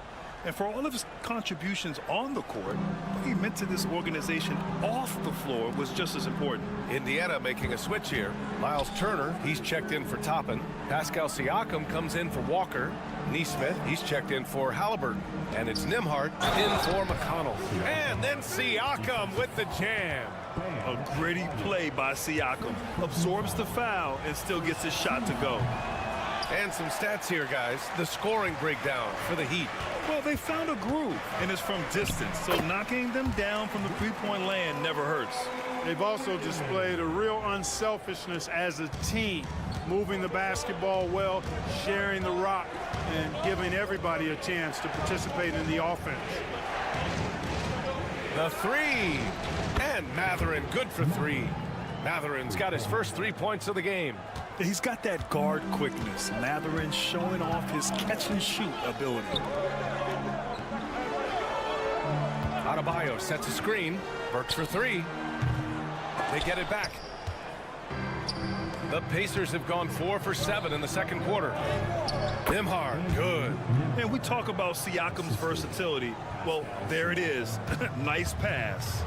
And for all of his contributions on the court, what he meant to this organization off the floor was just as important. Indiana making a switch here. Miles Turner, he's checked in for Toppin. Pascal Siakam comes in for Walker. Neesmith, he's checked in for Halliburton. And it's Nembhard in for McConnell. And then Siakam with the jam. A gritty play by Siakam. Absorbs the foul and still gets his shot to go. And some stats here, guys. The scoring breakdown for the Heat. Well, they found a groove, and it's from distance, so knocking them down from the three-point land never hurts. They've also displayed a real unselfishness as a team, moving the basketball well, sharing the rock, and giving everybody a chance to participate in the offense. The 3. And Matherin good for 3. Matherin's got his first 3 points of the game. He's got that guard quickness. Matherin showing off his catch-and-shoot ability. Adebayo sets a screen. Burks for 3. They get it back. The Pacers have gone 4 for 7 in the second quarter. Nembhard, good. And we talk about Siakam's versatility. Well, there it is. Nice pass.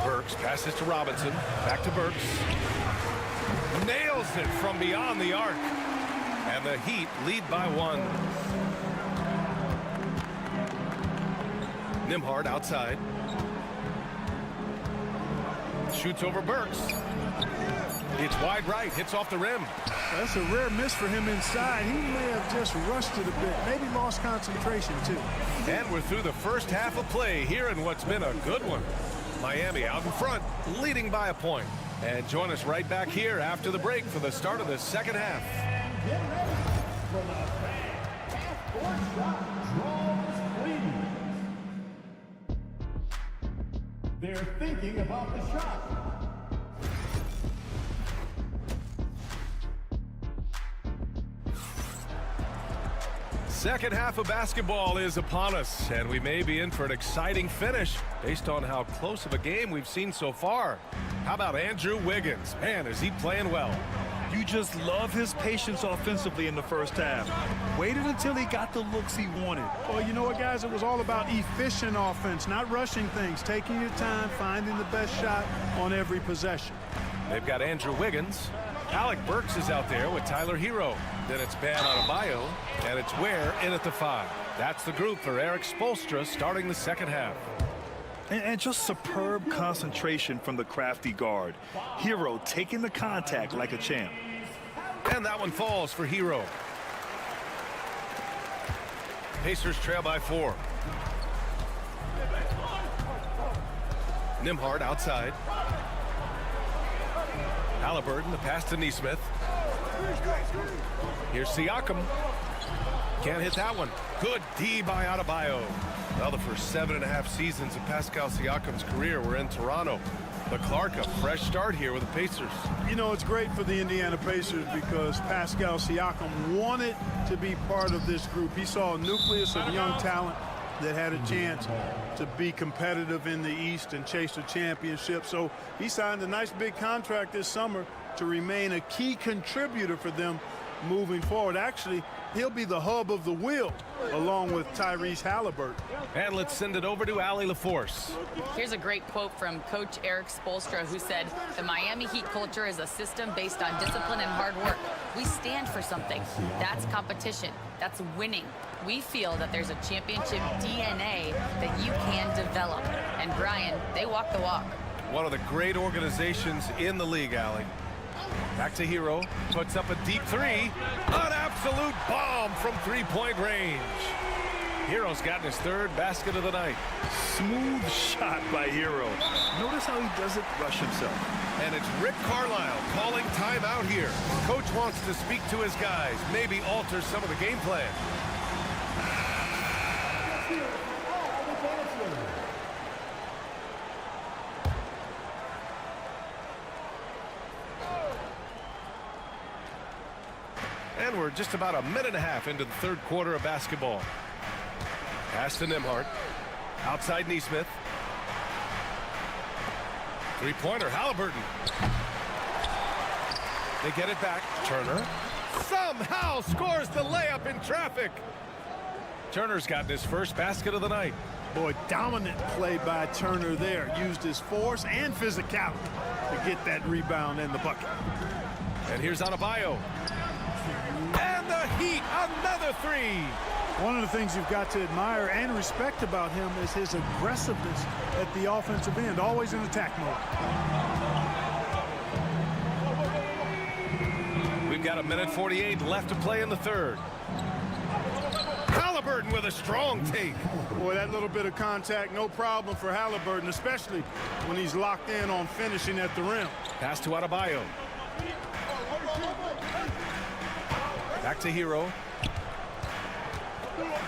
Burks passes to Robinson. Back to Burks. Nails it from beyond the arc. And the Heat lead by 1. Nembhard outside. Shoots over Burks. It's wide right. Hits off the rim. That's a rare miss for him inside. He may have just rushed it a bit. Maybe lost concentration, too. And we're through the first half of play here in what's been a good one. Miami out in front, leading by a point. And join us right back here after the break for the start of the second half. They're thinking about the shot. Second half of basketball is upon us, and we may be in for an exciting finish based on how close of a game we've seen so far. How about Andrew Wiggins? Man, is he playing well. You just love his patience offensively in the first half. Waited until he got the looks he wanted. Well, you know what, guys? It was all about efficient offense, not rushing things, taking your time, finding the best shot on every possession. They've got Andrew Wiggins. Alec Burks is out there with Tyler Hero. Then it's Bam Adebayo, and it's Ware in at the 5. That's the group for Eric Spoelstra starting the second half. And just superb concentration from the crafty guard. Hero taking the contact like a champ. And that one falls for Hero. Pacers trail by 4. Nembhard outside. Halliburton, the pass to Nesmith. Here's Siakam. Can't hit that one. Good D by Adebayo. Well, the first 7.5 seasons of Pascal Siakam's career were in Toronto. But Clark, a fresh start here with the Pacers. You know, it's great for the Indiana Pacers because Pascal Siakam wanted to be part of this group. He saw a nucleus of young talent that had a chance to be competitive in the East and chase a championship. So he signed a nice big contract this summer to remain a key contributor for them moving forward. Actually, he'll be the hub of the wheel along with Tyrese Halliburton. And let's send it over to Allie LaForce. Here's a great quote from Coach Eric Spoelstra, who said, "The Miami Heat culture is a system based on discipline and hard work. We stand for something. That's competition. That's winning. We feel that there's a championship DNA that you can develop." And Brian, they walk the walk. One of the great organizations in the league, Allie. Back to Hero, puts up a deep 3. An absolute bomb from 3-point range. Hero's gotten his 3rd basket of the night. Smooth shot by Hero. Notice how he doesn't rush himself. And it's Rick Carlisle calling timeout here. Coach wants to speak to his guys, maybe alter some of the game plan. And we're just about a minute and a half into the 3rd quarter of basketball. Pass to Nembhard. Outside Nesmith. 3-pointer, Halliburton. They get it back. Turner somehow scores the layup in traffic. Turner's gotten his 1st basket of the night. Boy, dominant play by Turner there. Used his force and physicality to get that rebound and the bucket. And here's Adebayo. And the Heat, another 3. One of the things you've got to admire and respect about him is his aggressiveness at the offensive end, always in attack mode. We've got a minute 48 left to play in the 3rd. Halliburton with a strong take. Boy, that little bit of contact, no problem for Halliburton, especially when he's locked in on finishing at the rim. Pass to Adebayo. Back to Hero.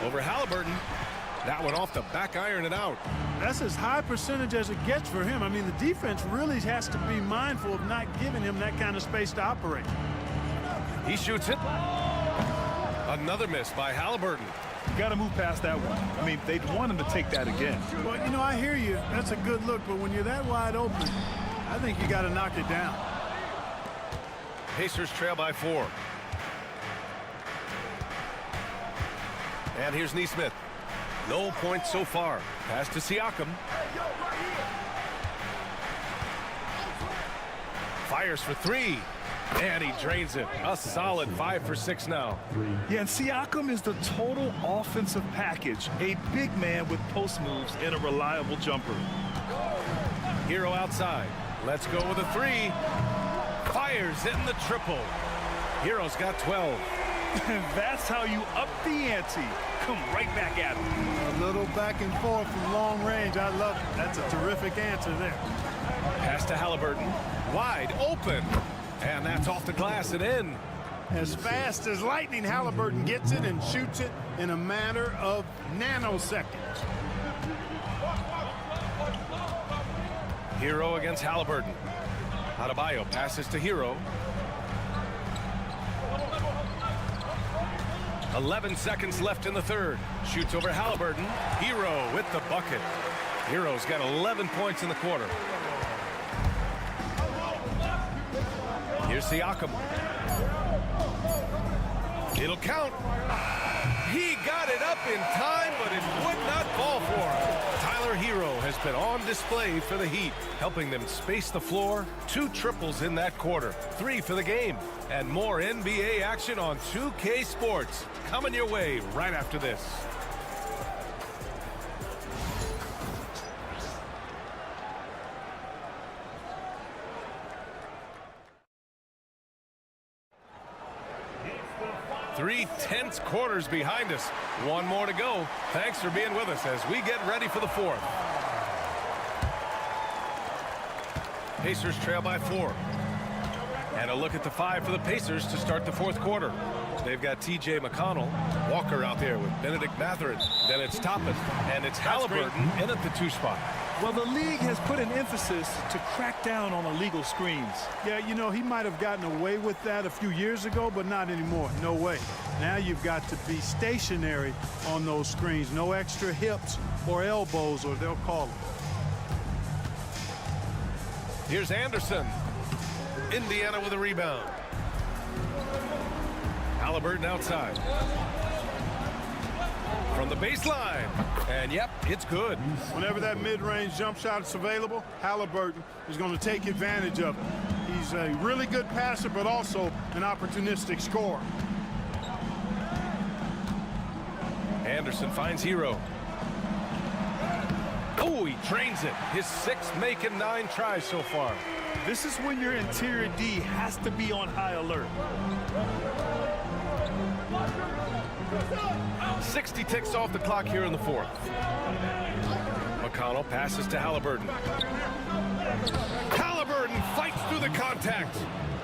Over Halliburton. That one off the back iron and out. That's as high percentage as it gets for him. I mean, the defense really has to be mindful of not giving him that kind of space to operate. He shoots it. Another miss by Halliburton. You got to move past that one. I mean, they'd want him to take that again. Well, you know, I hear you. That's a good look, but when you're that wide open, I think you got to knock it down. Pacers trail by 4. And here's Nesmith. No points so far. Pass to Siakam. Fires for 3. And he drains it. A solid 5 for 6 now. Yeah, and Siakam is the total offensive package. A big man with post moves and a reliable jumper. Hero outside. Let's go with a 3. Fires in the triple. Hero's got 12. And that's how you up the ante. Come right back at him. A little back and forth from long range. I love it. That's a terrific answer there. Pass to Halliburton. Wide open. And that's off the glass and in. As fast as lightning, Halliburton gets it and shoots it in a matter of nanoseconds. Hero against Halliburton. Adebayo passes to Hero. 11 seconds left in the 3rd. Shoots over Halliburton. Hero with the bucket. Hero's got 11 points in the quarter. Here's Siakam. It'll count. He got it up in time, but it would not fall for him. Tyler Hero has been on display for the Heat, helping them space the floor. 2 triples in that quarter. 3 for the game. And more NBA action on 2K Sports. Coming your way right after this. 3 tense quarters behind us. One more to go. Thanks for being with us as we get ready for the fourth. Pacers trail by 4. And a look at the 5 for the Pacers to start the fourth quarter. They've got T.J. McConnell, Walker out there with Benedict Mathurin. Then it's Toppin, and it's Halliburton in at the 2 spot. Well, the league has put an emphasis to crack down on illegal screens. Yeah, you know, he might have gotten away with that a few years ago, but not anymore. No way. Now you've got to be stationary on those screens. No extra hips or elbows, or they'll call them. Here's Anderson. Indiana with a rebound. Halliburton outside. From the baseline. And, yep, it's good. Whenever that mid-range jump shot is available, Halliburton is going to take advantage of it. He's a really good passer, but also an opportunistic scorer. Anderson finds Hero. Oh, he trains it. His 6th make and 9 tries so far. This is when your interior D has to be on high alert. 60 ticks off the clock here in the fourth. McConnell passes to Halliburton. Halliburton fights through the contact.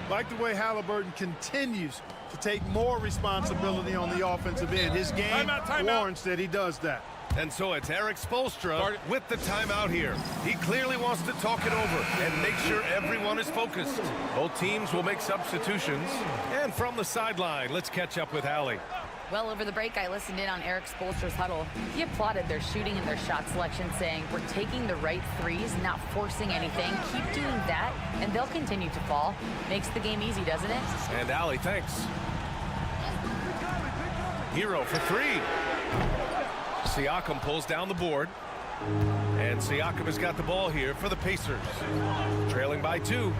Like the way Halliburton continues to take more responsibility on the offensive end. His game warrants that he does that. And so it's Eric Spoelstra with the timeout here. He clearly wants to talk it over and make sure everyone is focused. Both teams will make substitutions. And from the sideline, let's catch up with Allie. Well, over the break, I listened in on Eric Spoelstra's huddle. He applauded their shooting and their shot selection, saying, we're taking the right threes, not forcing anything. Keep doing that, and they'll continue to fall. Makes the game easy, doesn't it? And Allie, thanks. Hero for 3. Siakam pulls down the board. And Siakam has got the ball here for the Pacers. Trailing by 2.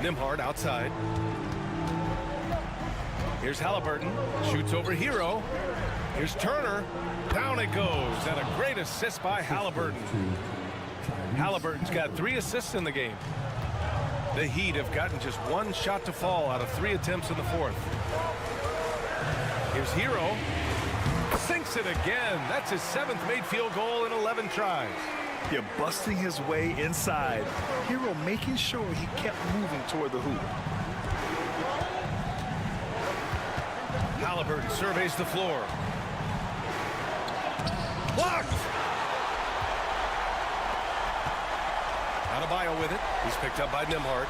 Nembhard outside. Here's Halliburton. Shoots over Hero. Here's Turner. Down it goes. And a great assist by Halliburton. Halliburton's got 3 assists in the game. The Heat have gotten just 1 shot to fall out of 3 attempts in the fourth. Here's Hero. Sinks it again. That's his 7th made field goal in 11 tries. Yeah, busting his way inside. Hero making sure he kept moving toward the hoop. Halliburton surveys the floor. Blocked! Adebayo with it. He's picked up by Nembhard.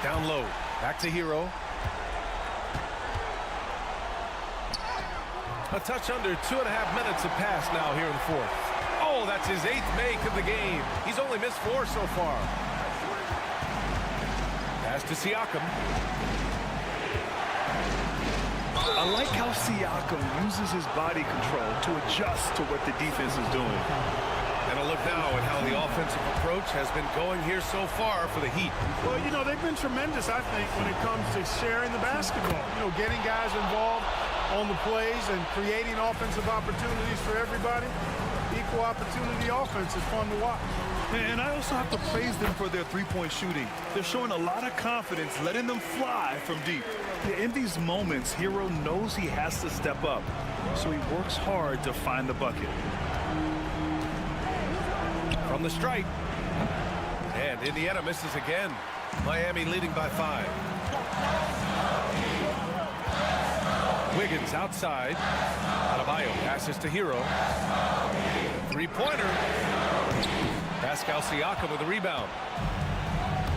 Down low. Back to Hero. A touch under 2.5 minutes have passed now here in the fourth. Oh, that's his 8th make of the game. He's only missed 4 so far. Pass to Siakam. I like how Siakam uses his body control to adjust to what the defense is doing. And a look now at how the offensive approach has been going here so far for the Heat. Well, you know, they've been tremendous, I think, when it comes to sharing the basketball. You know, getting guys involved on the plays and creating offensive opportunities for everybody. Equal opportunity offense is fun to watch. And I also have to praise them for their three-point shooting. They're showing a lot of confidence, letting them fly from deep. In these moments, Hero knows he has to step up, so he works hard to find the bucket. From the stripe. And Indiana misses again. Miami leading by 5. Wiggins outside. Adebayo passes to Hero. 3-pointer. Pascal Siakam with a rebound.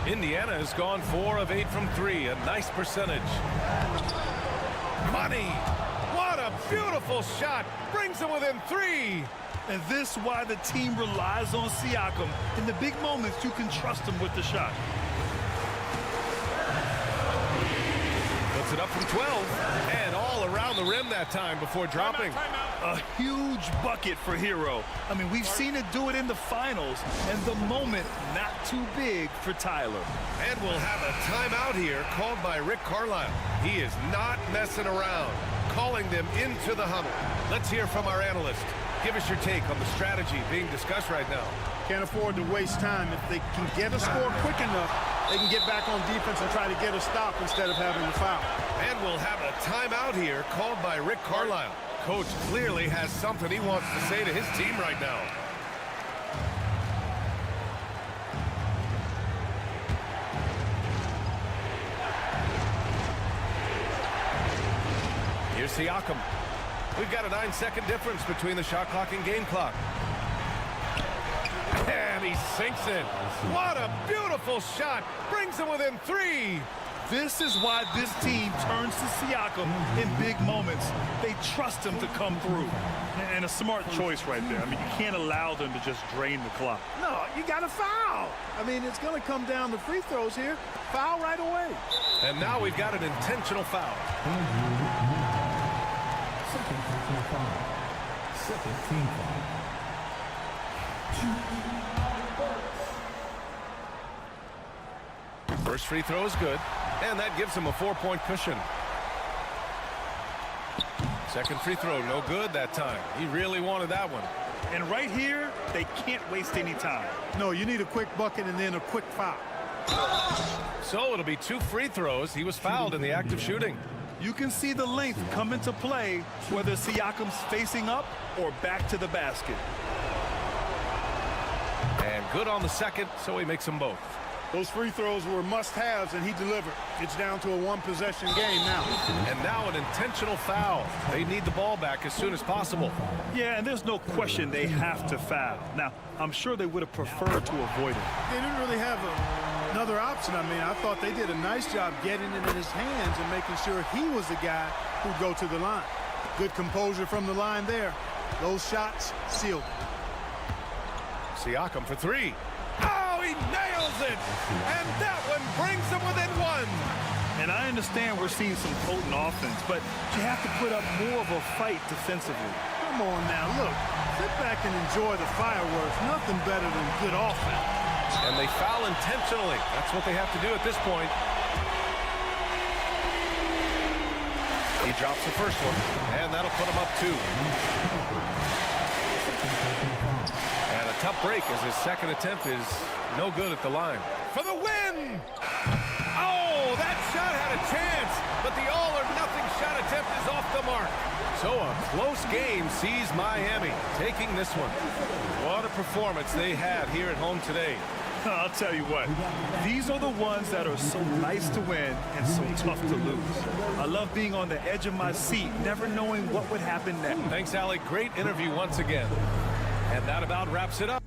Indiana has gone 4 of 8 from 3. A nice percentage. Money. What a beautiful shot. Brings them within 3. And this is why the team relies on Siakam. In the big moments, you can trust him with the shot. Puts it up from 12. And all around the rim that time before dropping. A huge bucket for Hero. I mean, we've seen it do it in the finals, and the moment not too big for Tyler. And we'll have a timeout here called by Rick Carlisle. He is not messing around, calling them into the huddle. Let's hear from our analyst. Give us your take on the strategy being discussed right now. Can't afford to waste time. If they can get a score quick enough, they can get back on defense and try to get a stop instead of having a foul. And we'll have a timeout here called by Rick Carlisle. Coach clearly has something he wants to say to his team right now. Here's Siakam. We've got a 9-second difference between the shot clock and game clock. And he sinks it. What a beautiful shot. Brings him within 3. This is why this team turns to Siakam in big moments. They trust him to come through. And a smart choice right there. I mean, you can't allow them to just drain the clock. No, you got to foul. I mean, it's going to come down to free throws here. Foul right away. And now we've got an intentional foul. Second personal foul. Second team foul. First free throw is good, and that gives him a 4-point cushion. Second free throw, no good that time. He really wanted that one. And right here, they can't waste any time. No, you need a quick bucket and then a quick foul. So it'll be 2 free throws. He was fouled in the act of shooting. You can see the length come into play whether Siakam's facing up or back to the basket. And good on the second, so he makes them both. Those free throws were must-haves, and he delivered. It's down to a one-possession game now. And now an intentional foul. They need the ball back as soon as possible. Yeah, and there's no question they have to foul. Now, I'm sure they would have preferred to avoid it. They didn't really have another option. I mean, I thought they did a nice job getting it in his hands and making sure he was the guy who'd go to the line. Good composure from the line there. Those shots sealed it. Siakam for 3. Oh, he nails it! And that one brings them within 1. And I understand we're seeing some potent offense, but you have to put up more of a fight defensively. Come on now, look. Sit back and enjoy the fireworks. Nothing better than good offense. And they foul intentionally. That's what they have to do at this point. He drops the first one, and that'll put him up 2. And a tough break as his second attempt is no good at the line. For the win! Oh, that shot had a chance, but the all-or-nothing shot attempt is off the mark. So a close game sees Miami taking this one. What a performance they had here at home today. I'll tell you what, these are the ones that are so nice to win and so tough to lose. I love being on the edge of my seat, never knowing what would happen next. Thanks, Alec. Great interview once again. And that about wraps it up.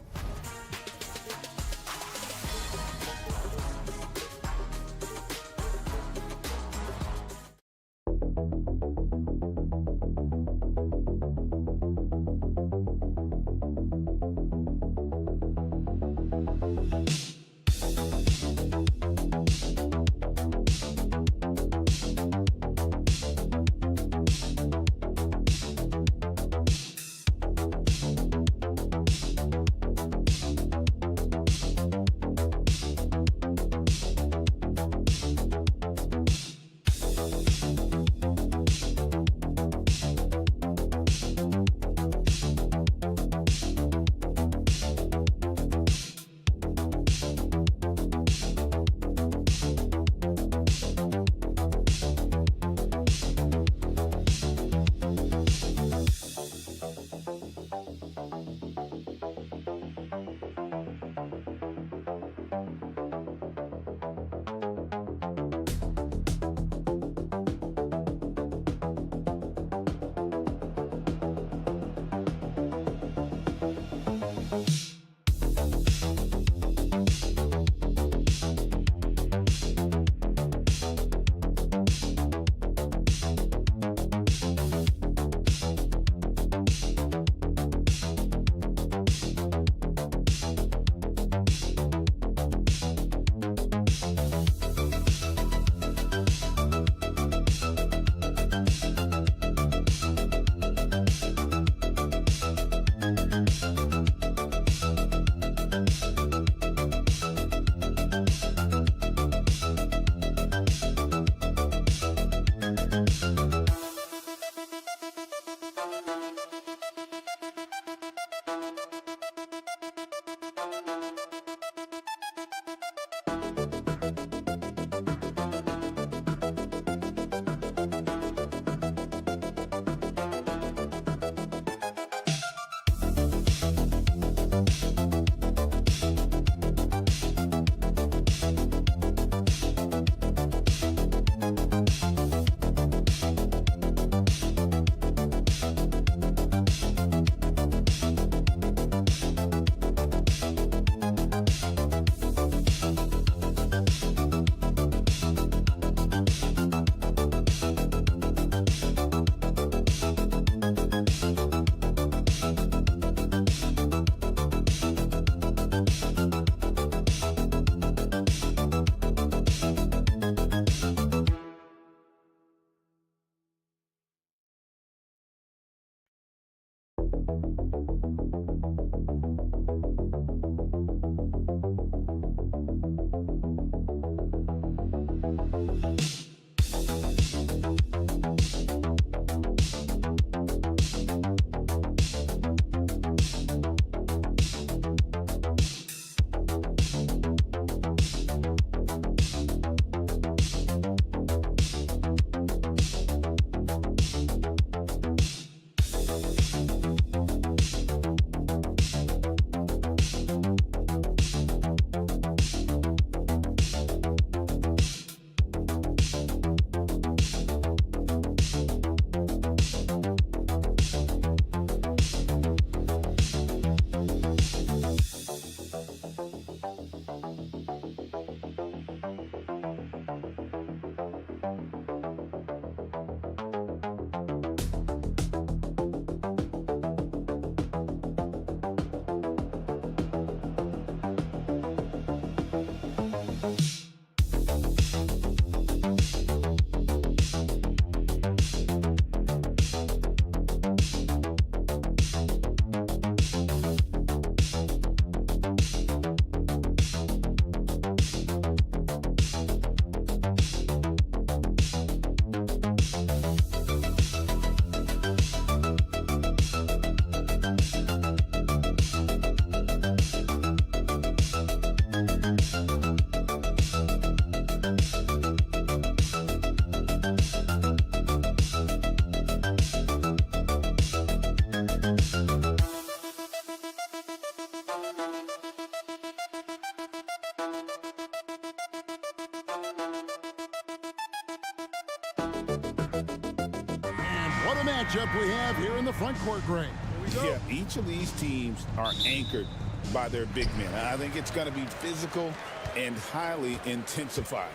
What a matchup we have here in the front court, Greg. Yeah, each of these teams are anchored by their big men. I think it's going to be physical and highly intensified.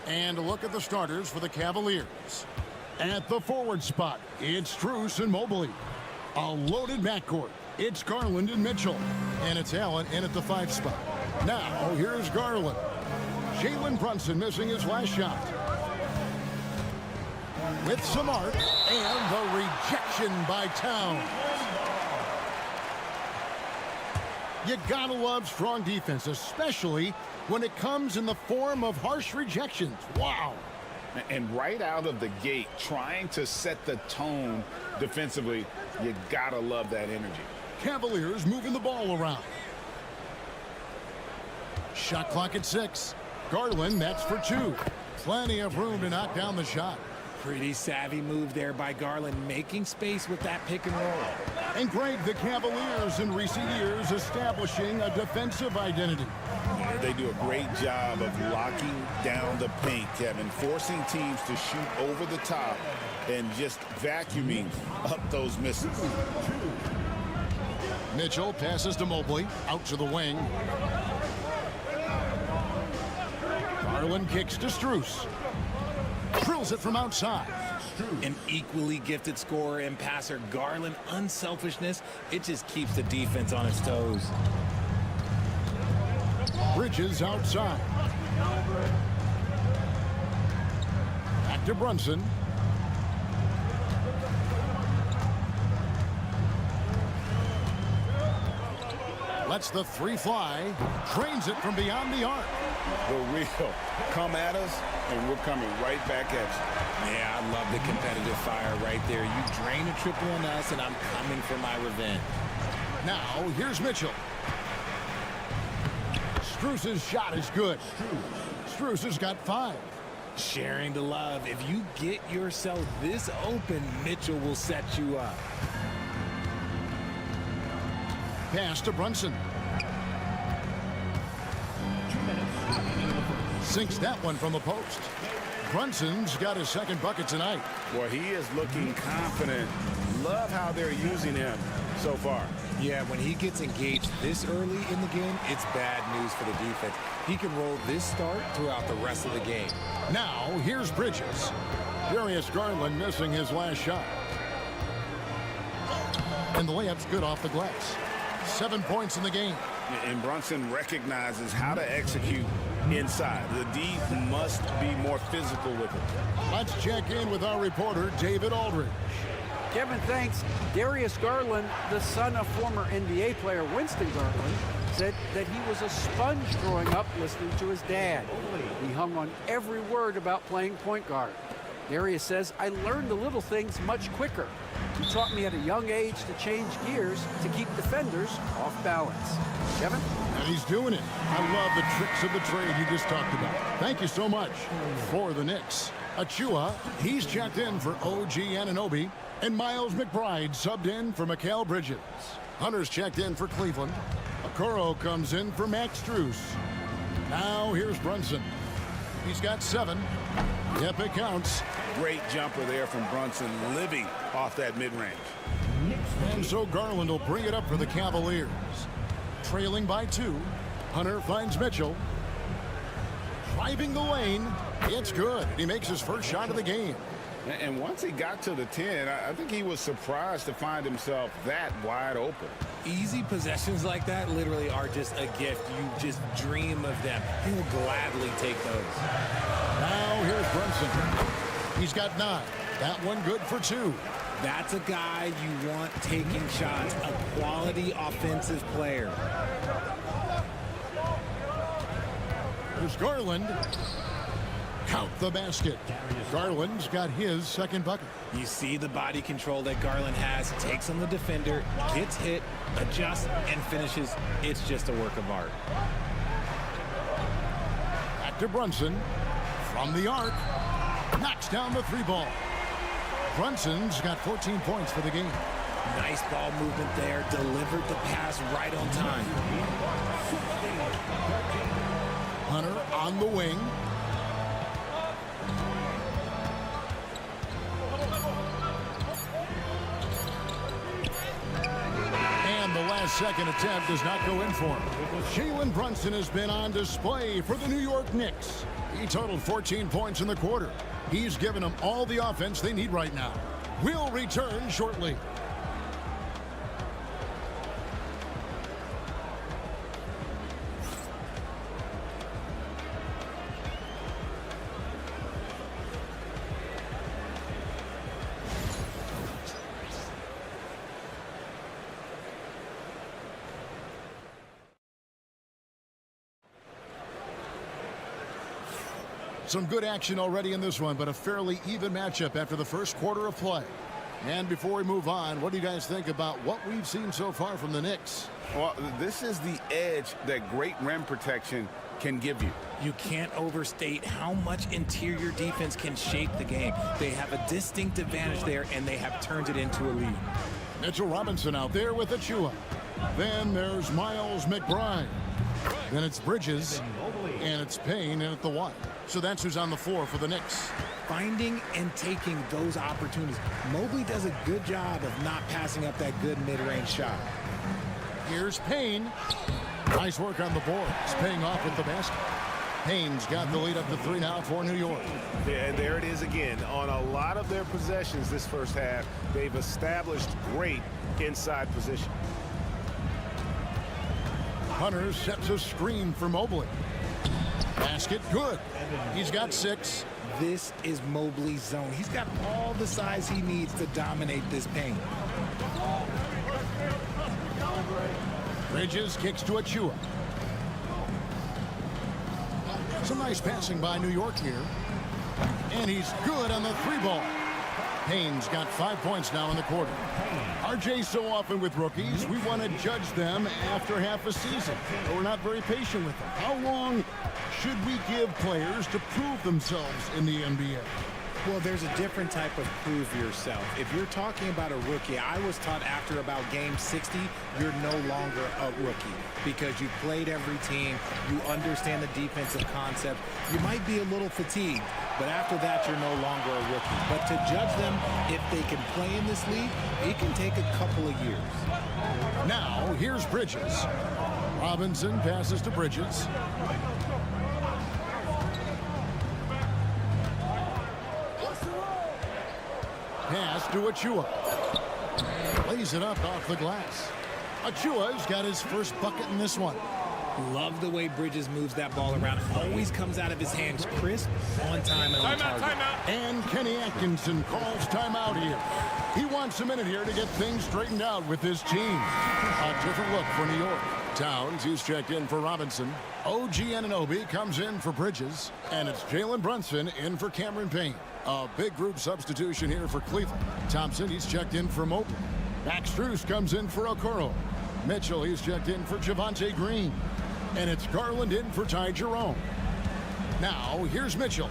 And a look at the starters for the Cavaliers. At the forward spot, it's Strus and Mobley. A loaded backcourt. It's Garland and Mitchell. And it's Allen in at the 5 spot. Now, here's Garland. Jalen Brunson missing his last shot. With some arc, and the rejection by Towns. You gotta love strong defense, especially when it comes in the form of harsh rejections. Wow. And right out of the gate, trying to set the tone defensively, you gotta love that energy. Cavaliers moving the ball around. Shot clock at 6. Garland, that's for 2. Plenty of room to knock down the shot. Pretty savvy move there by Garland, making space with that pick and roll. And Greg, the Cavaliers in recent years establishing a defensive identity. They do a great job of locking down the paint, Kevin, forcing teams to shoot over the top and just vacuuming up those misses. Mitchell passes to Mobley, out to the wing. Garland kicks to Strus. Drills it from outside. An equally gifted scorer and passer, Garland, unselfishness, it just keeps the defense on its toes. Bridges outside. Back to Brunson. Lets the 3 fly. Trains it from beyond the arc. The real come at us, and we're coming right back at you. Yeah, I love the competitive fire right there. You drain a triple on us, and I'm coming for my revenge. Now, here's Mitchell. Strus's shot is good. Strus has got 5. Sharing the love. If you get yourself this open, Mitchell will set you up. Pass to Brunson. Sinks that one from the post. Brunson's got his second bucket tonight. Well, he is looking confident. Love how they're using him so far. Yeah, when he gets engaged this early in the game, it's bad news for the defense. He can roll this start throughout the rest of the game. Now, here's Bridges. Darius Garland missing his last shot. And the layup's good off the glass. 7 points in the game. And Brunson recognizes how to execute inside. The D must be more physical with it. Let's check in with our reporter, David Aldridge. Kevin, thanks. Darius Garland, the son of former NBA player Winston Garland, said that he was a sponge growing up listening to his dad. He hung on every word about playing point guard. Darius says, I learned the little things much quicker. He taught me at a young age to change gears to keep defenders off balance. Kevin? And he's doing it. I love the tricks of the trade you just talked about. Thank you so much. For the Knicks, Achua, he's checked in for OG Anunoby, and Miles McBride subbed in for Mikal Bridges. Hunter's checked in for Cleveland. Okoro comes in for Max Strus. Now here's Brunson. He's got 7. Yep, it counts. Great jumper there from Brunson, living off that mid-range. And so Garland will bring it up for the Cavaliers. Trailing by 2. Hunter finds Mitchell. Driving the lane. It's good. He makes his first shot of the game. And once he got to the 10, I think he was surprised to find himself that wide open. Easy possessions like that literally are just a gift. You just dream of them. He will gladly take those. Now here's Brunson. He's got 9. That one good for 2. That's a guy you want taking shots, a quality offensive player. There's Garland. Count the basket. Garland's got his second bucket. You see the body control that Garland has. Takes on the defender, gets hit, adjusts, and finishes. It's just a work of art. Back to Brunson. From the arc. Knocks down the 3 ball. Brunson's got 14 points for the game. Nice ball movement there. Delivered the pass right on time. Hunter on the wing. And the last second attempt does not go in for him. Jalen Brunson has been on display for the New York Knicks. He totaled 14 points in the quarter. He's given them all the offense they need right now. We'll return shortly. Some good action already in this one, but a fairly even matchup after the first quarter of play. And before we move on, what do you guys think about what we've seen so far from the Knicks? Well, this is the edge that great rim protection can give you. You can't overstate how much interior defense can shape the game. They have a distinct advantage there, and they have turned it into a lead. Mitchell Robinson out there with Achua. Then there's Miles McBride. Then it's Bridges, and it's Payne in at the 1. So that's who's on the floor for the Knicks. Finding and taking those opportunities. Mobley does a good job of not passing up that good mid-range shot. Here's Payne. Nice work on the board. It's paying off with the basket. Payne's got the lead up to 3 now for New York. Yeah, and there it is again. On a lot of their possessions this first half, they've established great inside position. Hunter sets a screen for Mobley. Basket good. He's got 6. This is Mobley's zone. He's got all the size he needs to dominate this paint. Bridges kicks to Achua. Some nice passing by New York here. And he's good on the 3 ball. Payne's got 5 points now in the quarter. RJ, so often with rookies, we want to judge them after half a season. We're not very patient with them. How long should we give players to prove themselves in the NBA? Well, there's a different type of prove yourself. If you're talking about a rookie, I was taught after about game 60, you're no longer a rookie because you played every team, you understand the defensive concept. You might be a little fatigued, but after that, you're no longer a rookie. But to judge them, if they can play in this league, it can take a couple of years. Now, here's Bridges. Robinson passes to Bridges. Pass to Achua. Lays it up off the glass. Achua's got his first bucket in this one. Love the way Bridges moves that ball around. Always comes out of his hands crisp, on time, and on target. Timeout. And Kenny Atkinson calls timeout here. He wants a minute here to get things straightened out with his team. A different look for New York. Towns, he's checked in for Robinson. OG Anunoby comes in for Bridges. And it's Jalen Brunson in for Cameron Payne. A big group substitution here for Cleveland. Thompson, he's checked in for Mobley. Max Strus comes in for Okoro. Mitchell, he's checked in for Javonte Green. And it's Garland in for Ty Jerome. Now, here's Mitchell.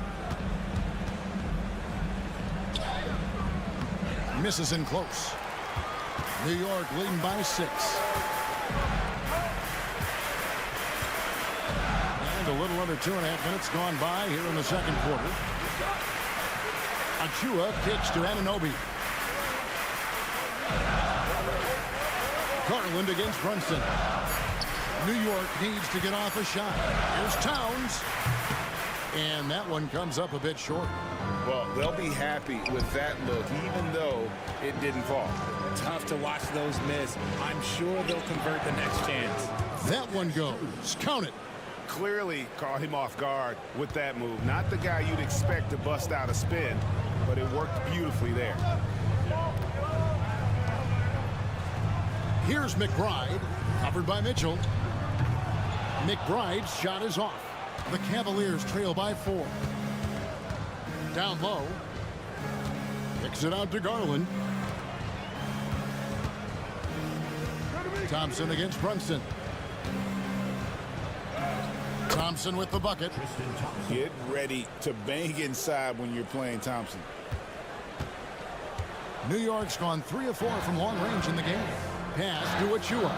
Misses in close. New York leading by 6. And a little under 2.5 minutes gone by here in the second quarter. Achua kicks to Anunoby. Garland against Brunson. New York needs to get off a shot. Here's Towns. And that one comes up a bit short. Well, they'll be happy with that look, even though it didn't fall. Tough to watch those miss. I'm sure they'll convert the next chance. That one goes. Count it. Clearly caught him off guard with that move. Not the guy you'd expect to bust out a spin, but it worked beautifully there. Here's McBride, covered by Mitchell. McBride's shot is off. The Cavaliers trail by 4. Down low. Kicks it out to Garland. Thompson against Brunson. Thompson with the bucket. Get ready to bang inside when you're playing Thompson. New York's gone 3 of 4 from long range in the game. Pass to Achua.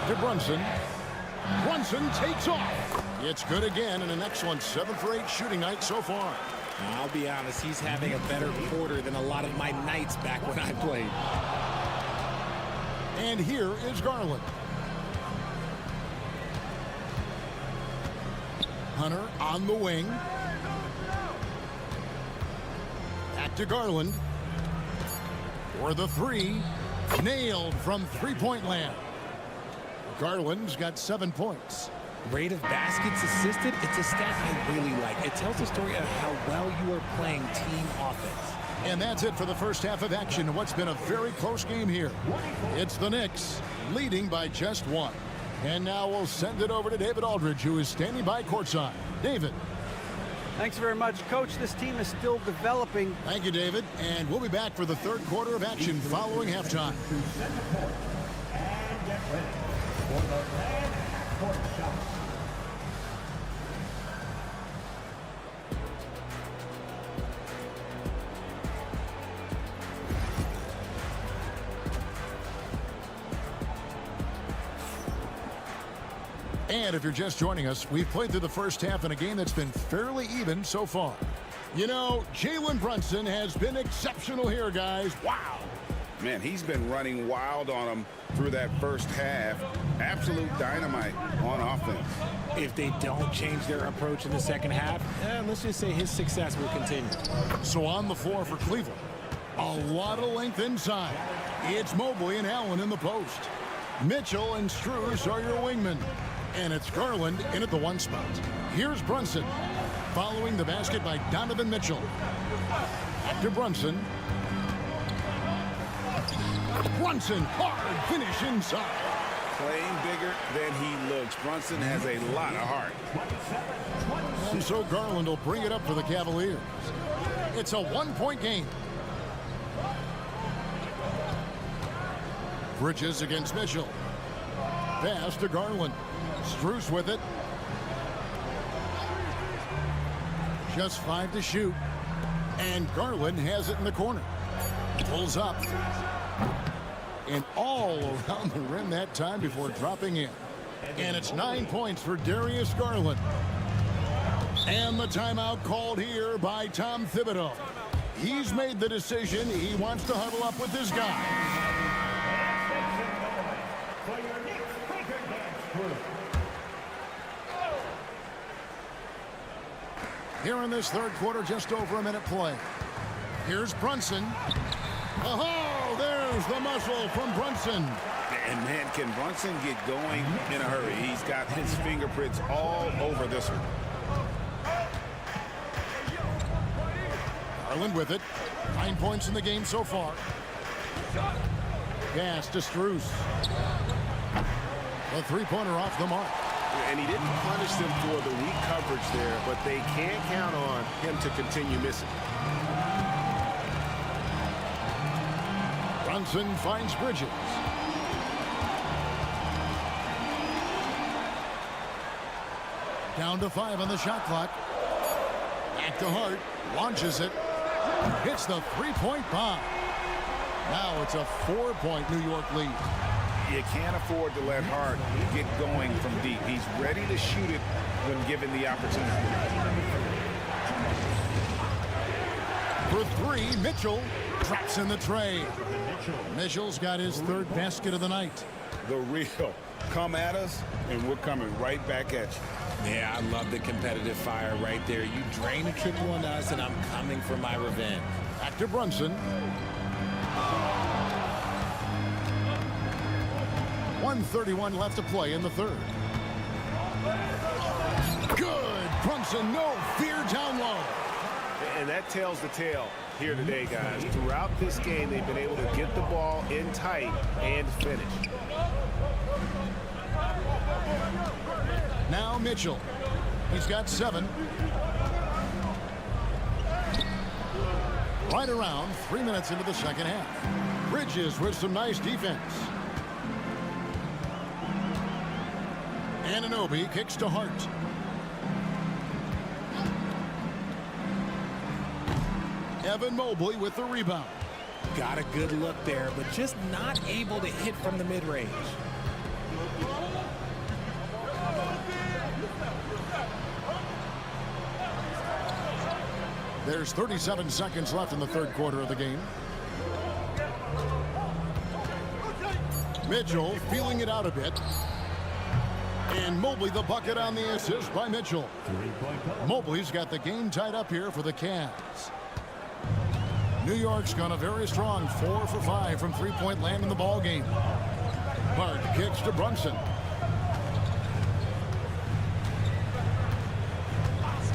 To Brunson. Brunson takes off. It's good again, and an excellent 7 for 8 shooting night so far. I'll be honest, he's having a better quarter than a lot of my nights back when I played. And here is Garland. Hunter on the wing. Back to Garland. For the 3. Nailed from three-point land. Garland's got 7 points. Rate of baskets assisted, it's a stat I really like. It tells a story of how well you are playing team offense. And that's it for the first half of action in what's been a very close game here. It's the Knicks leading by just 1. And now we'll send it over to David Aldridge, who is standing by courtside. David. Thanks very much, Coach. This team is still developing. Thank you, David. And we'll be back for the third quarter of action following halftime. And if you're just joining us, we've played through the first half in a game that's been fairly even so far. You know, Jalen Brunson has been exceptional here, guys. Wow. Man, he's been running wild on them through that first half. Absolute dynamite on offense. If they don't change their approach in the second half, let's just say his success will continue. So on the floor for Cleveland, a lot of length inside. It's Mobley and Allen in the post. Mitchell and Strus are your wingmen. And it's Garland in at the 1 spot. Here's Brunson, following the basket by Donovan Mitchell. After Brunson. Brunson, hard finish inside. Playing bigger than he looks. Brunson has a lot of heart. And so Garland will bring it up for the Cavaliers. It's a 1-point game. Bridges against Mitchell. Pass to Garland. Strus with it. Just 5 to shoot. And Garland has it in the corner. Pulls up. And all around the rim that time before dropping in. And it's 9 points for Darius Garland. And the timeout called here by Tom Thibodeau. He's made the decision. He wants to huddle up with his guy. Here in this third quarter, just over a minute play. Here's Brunson. Oh, there's the muscle from Brunson. And, man, can Brunson get going in a hurry? He's got his fingerprints all over this one. Garland with it. 9 points in the game so far. Pass to Strus. The three-pointer off the mark. And he didn't punish them for the weak coverage there, but they can't count on him to continue missing. Brunson finds Bridges. Down to 5 on the shot clock. Back to Hart. Launches it. Hits the three-point bomb. Now it's a 4-point New York lead. You can't afford to let Hart get going from deep. He's ready to shoot it when given the opportunity. For 3, Mitchell drops in the tray. Mitchell's got his 3rd basket of the night. The real. Come at us, and we're coming right back at you. Yeah, I love the competitive fire right there. You drain a triple on us, and I'm coming for my revenge. Back to Brunson. 1:31 left to play in the 3rd. Good. Brunson, no fear down low. And that tells the tale here today, guys. Throughout this game, they've been able to get the ball in tight and finish. Now Mitchell. He's got 7. Right around 3 minutes into the second half. Bridges with some nice defense. Anunoby kicks to Hart. Evan Mobley with the rebound. Got a good look there, but just not able to hit from the mid-range. There's 37 seconds left in the 3rd quarter of the game. Mitchell feeling it out a bit. And Mobley the bucket on the assist by Mitchell. Mobley's got the game tied up here for the Cavs. New York's gone a very strong 4 for 5 from three-point land in the ball game. Hart kicks to Brunson.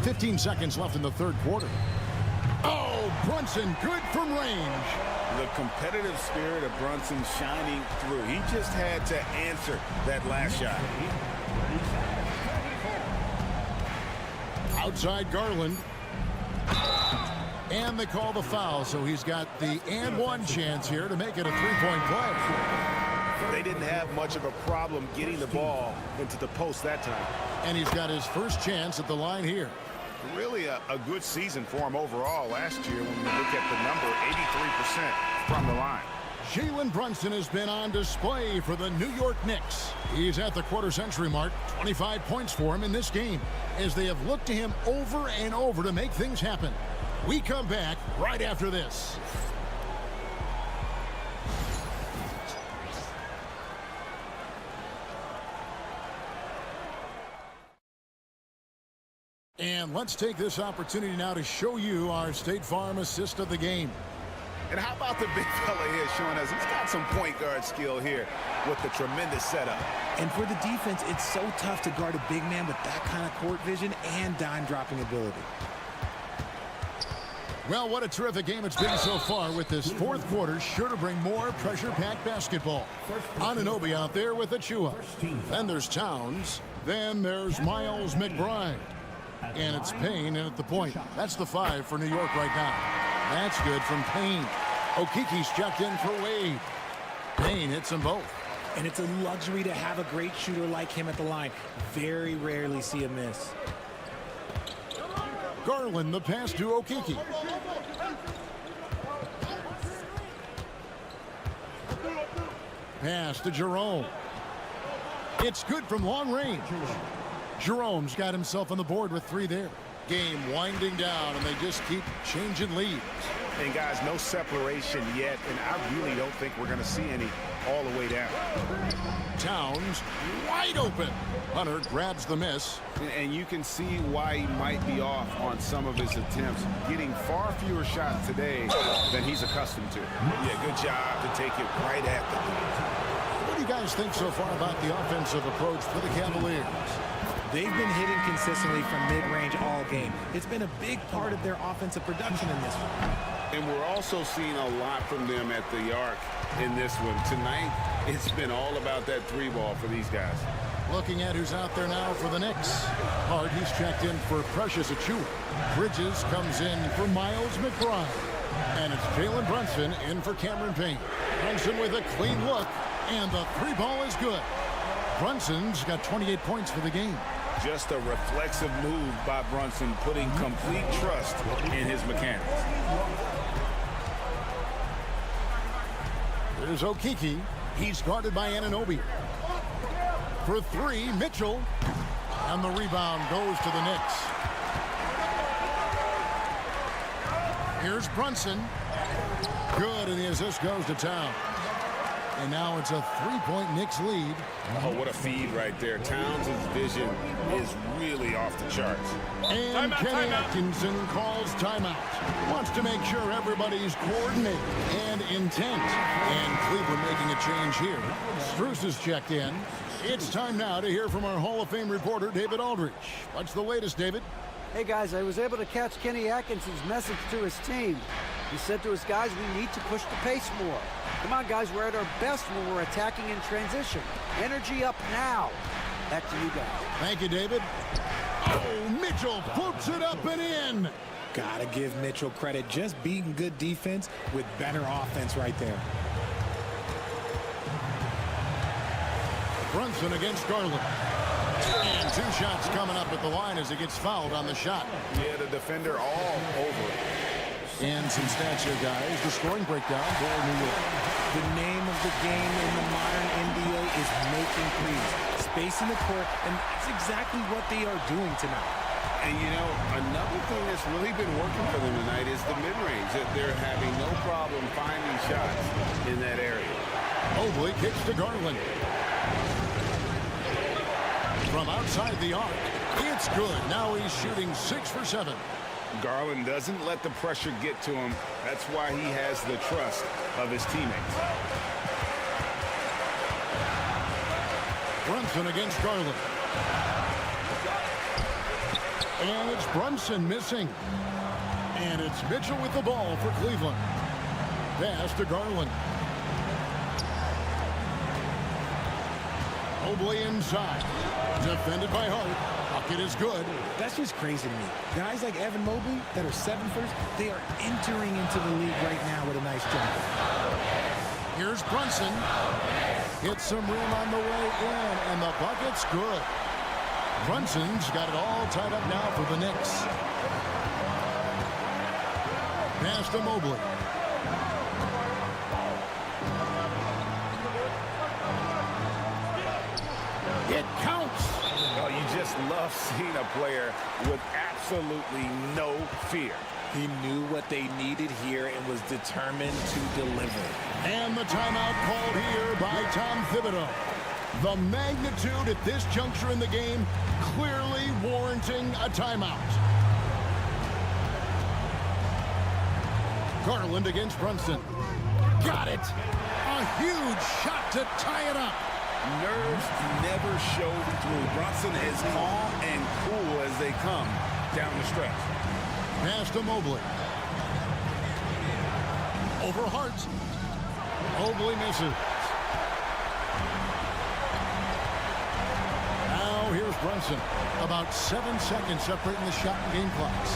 15 seconds left in the 3rd quarter. Oh, Brunson good from range. The competitive spirit of Brunson shining through. He just had to answer that last shot. Outside Garland. And they call the foul, so he's got the and-one chance here to make it a three-point play. They didn't have much of a problem getting the ball into the post that time. And he's got his first chance at the line here. Really a good season for him overall last year when you look at the number, 83% from the line. Jalen Brunson has been on display for the New York Knicks. He's at the quarter-century mark, 25 points for him in this game, as they have looked to him over and over to make things happen. We come back right after this. And let's take this opportunity now to show you our State Farm assist of the game. And how about the big fella here showing us he's got some point guard skill here with the tremendous setup. And for the defense, it's so tough to guard a big man with that kind of court vision and dime-dropping ability. Well, what a terrific game it's been so far, with this 4th quarter sure to bring more pressure-packed basketball. Anunoby out there with Achua. Then there's Towns. Then there's Miles McBride. And it's Payne in at the point. That's the 5 for New York right now. That's good from Payne. Okiki's checked in for Wade. Payne hits them both. And it's a luxury to have a great shooter like him at the line. Very rarely see a miss. Garland the pass to Okiki. Pass to Jerome. It's good from long range. Jerome's got himself on the board with 3 there. Game winding down, and they just keep changing leads. And guys, no separation yet, and I really don't think we're going to see any all the way down. Towns wide open. Hunter grabs the miss. And you can see why he might be off on some of his attempts, getting far fewer shots today than he's accustomed to. Yeah, good job to take it right at the you guys think so far about the offensive approach for the Cavaliers? They've been hitting consistently from mid-range all game. It's been a big part of their offensive production in this one. And we're also seeing a lot from them at the arc in this one. Tonight, it's been all about that three ball for these guys. Looking at who's out there now for the Knicks. Hart, he's checked in for Precious Achiuwa. Bridges comes in for Miles McBride. And it's Jalen Brunson in for Cameron Payne. Brunson with a clean look, and the three ball is good. Brunson's got 28 points for the game. Just a reflexive move by Brunson, putting complete trust in his mechanics. There's Okeke. He's guarded by Anunoby. For three, Mitchell. And the rebound goes to the Knicks. Here's Brunson. Good, and the assist goes to Town. And now it's a three-point Knicks lead. Oh, what a feed right there. Towns' vision is really off the charts. And Kenny Atkinson calls timeout. Wants to make sure everybody's coordinated and intent. And Cleveland making a change here. Strus is checked in. It's time now to hear from our Hall of Fame reporter, David Aldridge. What's the latest, David? Hey, guys, I was able to catch Kenny Atkinson's message to his team. He said to his guys, we need to push the pace more. Come on, guys, we're at our best when we're attacking in transition. Energy up now. Back to you guys. Thank you, David. Oh, Mitchell puts it up and in. Gotta give Mitchell credit. Just beating good defense with better offense right there. Brunson against Garland. And two shots coming up at the line as he gets fouled on the shot. Yeah, the defender all over it. And some stats here, guys. The scoring breakdown for New York. The name of the game in the modern NBA is making threes, spacing the court, and that's exactly what they are doing tonight. And, you know, another thing that's really been working for them tonight is the mid-range. That they're having no problem finding shots in that area. Mobley kicks to Garland. From outside the arc, it's good. Now he's shooting 6 for 7. Garland doesn't let the pressure get to him. That's why he has the trust of his teammates. Brunson against Garland. And it's Brunson missing. And it's Mitchell with the ball for Cleveland. Pass to Garland. Mobley inside. Defended by Hart. Bucket is good. That's just crazy to me. Guys like Evan Mobley that are 7-footers, they are entering into the league right now with a nice jump. Here's Brunson. Hits some rim on the way in, and the bucket's good. Brunson's got it all tied up now for the Knicks. Pass to Mobley. It counts. Oh, you just love seeing a player with absolutely no fear. He knew what they needed here and was determined to deliver. And the timeout called here by Tom Thibodeau. The magnitude at this juncture in the game clearly warranting a timeout. Garland against Brunson. Got it. A huge shot to tie it up. Nerves never showed through. Brunson is calm and cool as they come down the stretch. Pass to Mobley. Over Hart. Mobley misses. Now here's Brunson. About 7 seconds separating the shot and game clocks.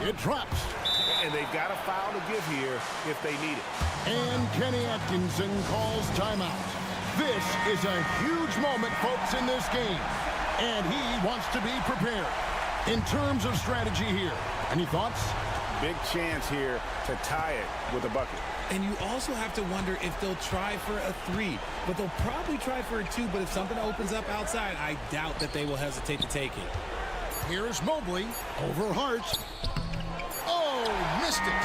It drops. And they've got a foul to give here if they need it. And Kenny Atkinson calls timeout. This is a huge moment, folks, in this game. And he wants to be prepared. In terms of strategy here, any thoughts? Big chance here to tie it with a bucket. And you also have to wonder if they'll try for a 3. But they'll probably try for a 2. But if something opens up outside, I doubt that they will hesitate to take it. Here's Mobley over Hart. Oh, missed it.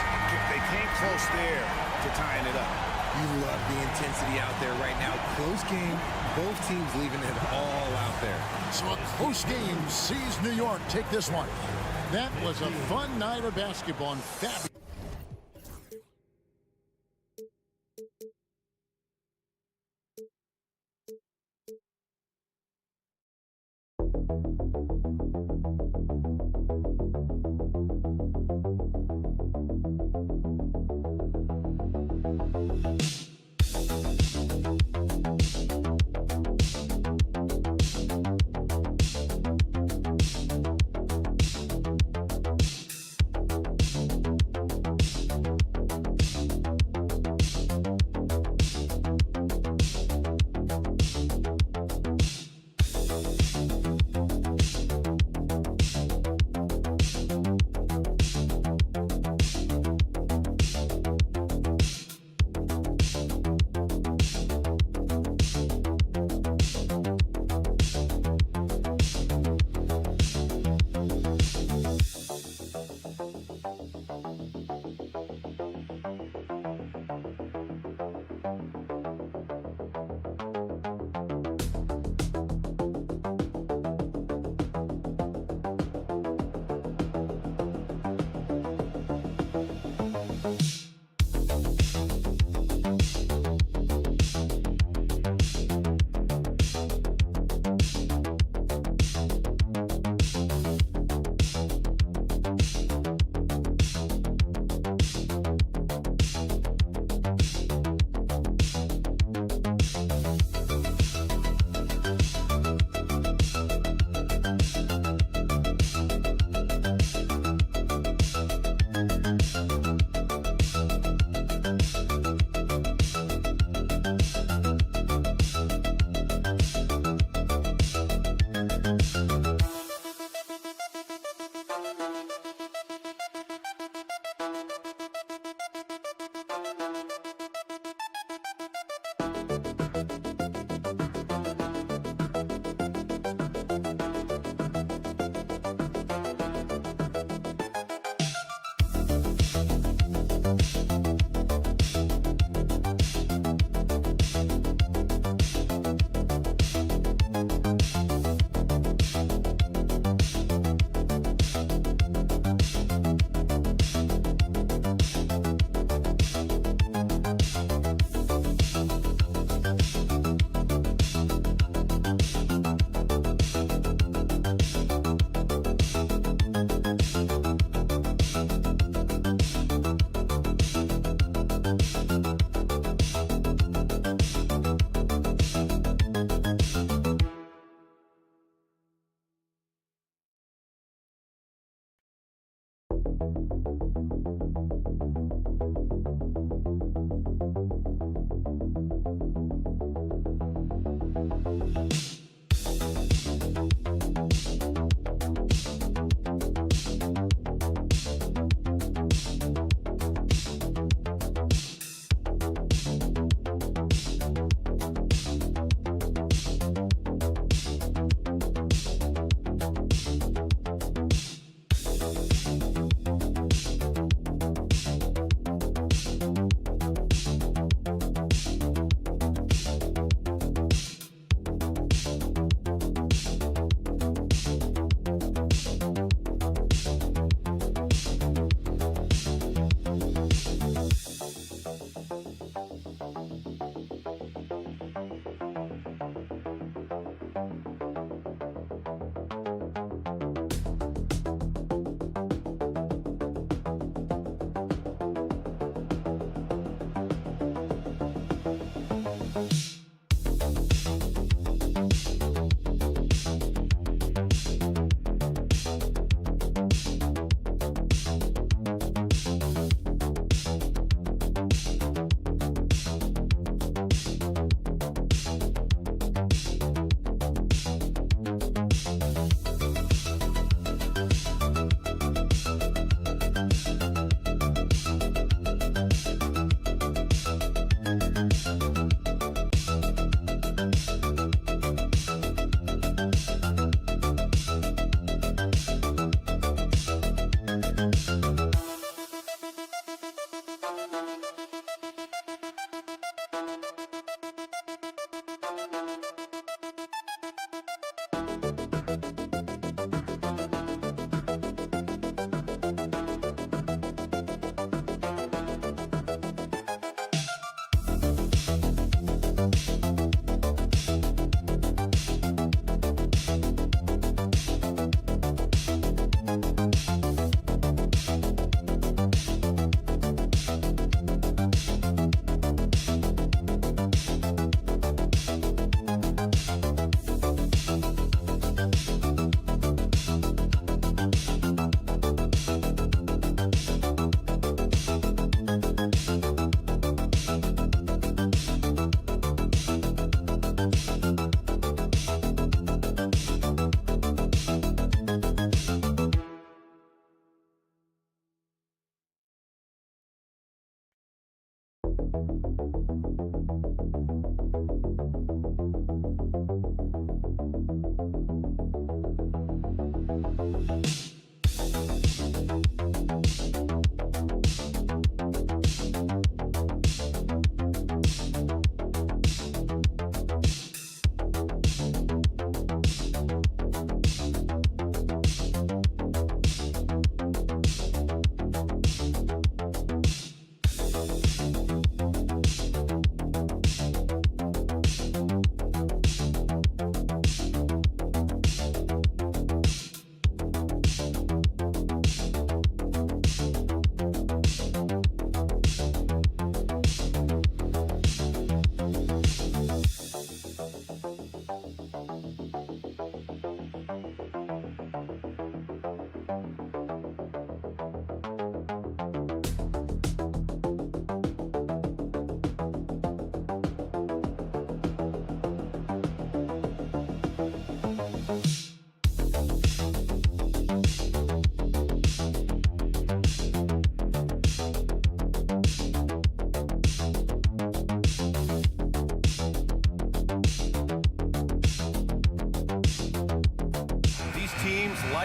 They came close there to tying it up. You love the intensity out there right now. Close game. Both teams leaving it all out there. So a close game sees New York take this one. That was a fun night of basketball. And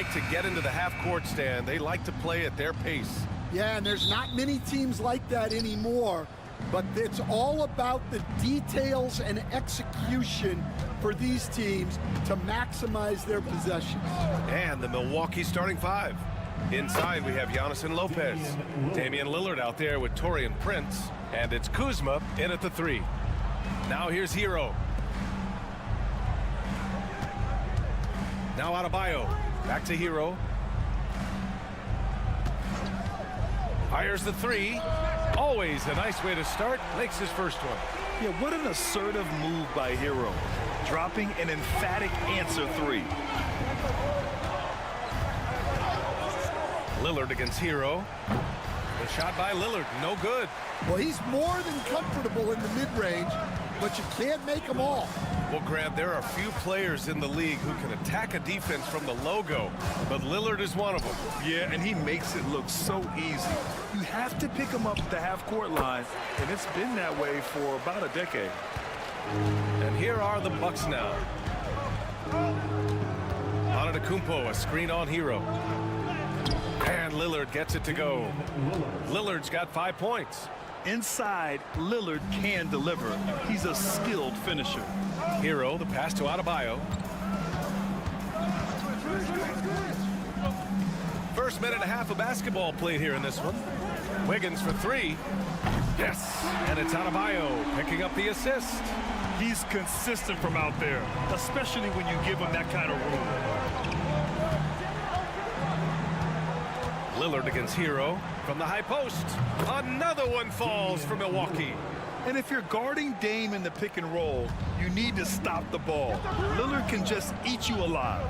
like to get into the half-court stand. They like to play at their pace. Yeah, and there's not many teams like that anymore, but it's all about the details and execution for these teams to maximize their possessions. And the Milwaukee starting five. Inside, we have Giannis and Lopez. Damian Lillard out there with Taurean Prince. And it's Kuzma in at the three. Now here's Hero. Now Adebayo. Back to Hero. Fires the three. Always a nice way to start. Makes his first one. Yeah, what an assertive move by Hero. Dropping an emphatic answer three. Lillard against Hero. The shot by Lillard, no good. Well, he's more than comfortable in the mid-range, but you can't make them all. Well, Grant, there are few players in the league who can attack a defense from the logo, but Lillard is one of them. Yeah, and he makes it look so easy. You have to pick him up at the half-court line, and it's been that way for about a decade. And here are the Bucks now. Antetokounmpo, a screen on Hero. And Lillard gets it to go. Lillard's got 5 points. Inside, Lillard can deliver. He's a skilled finisher. Hero, the pass to Adebayo. First minute and a half of basketball played here in this one. Wiggins for 3. Yes, and it's Adebayo picking up the assist. He's consistent from out there, especially when you give him that kind of room. Lillard against Hero from the high post. Another one falls for Milwaukee. And if you're guarding Dame in the pick and roll, you need to stop the ball. Lillard can just eat you alive.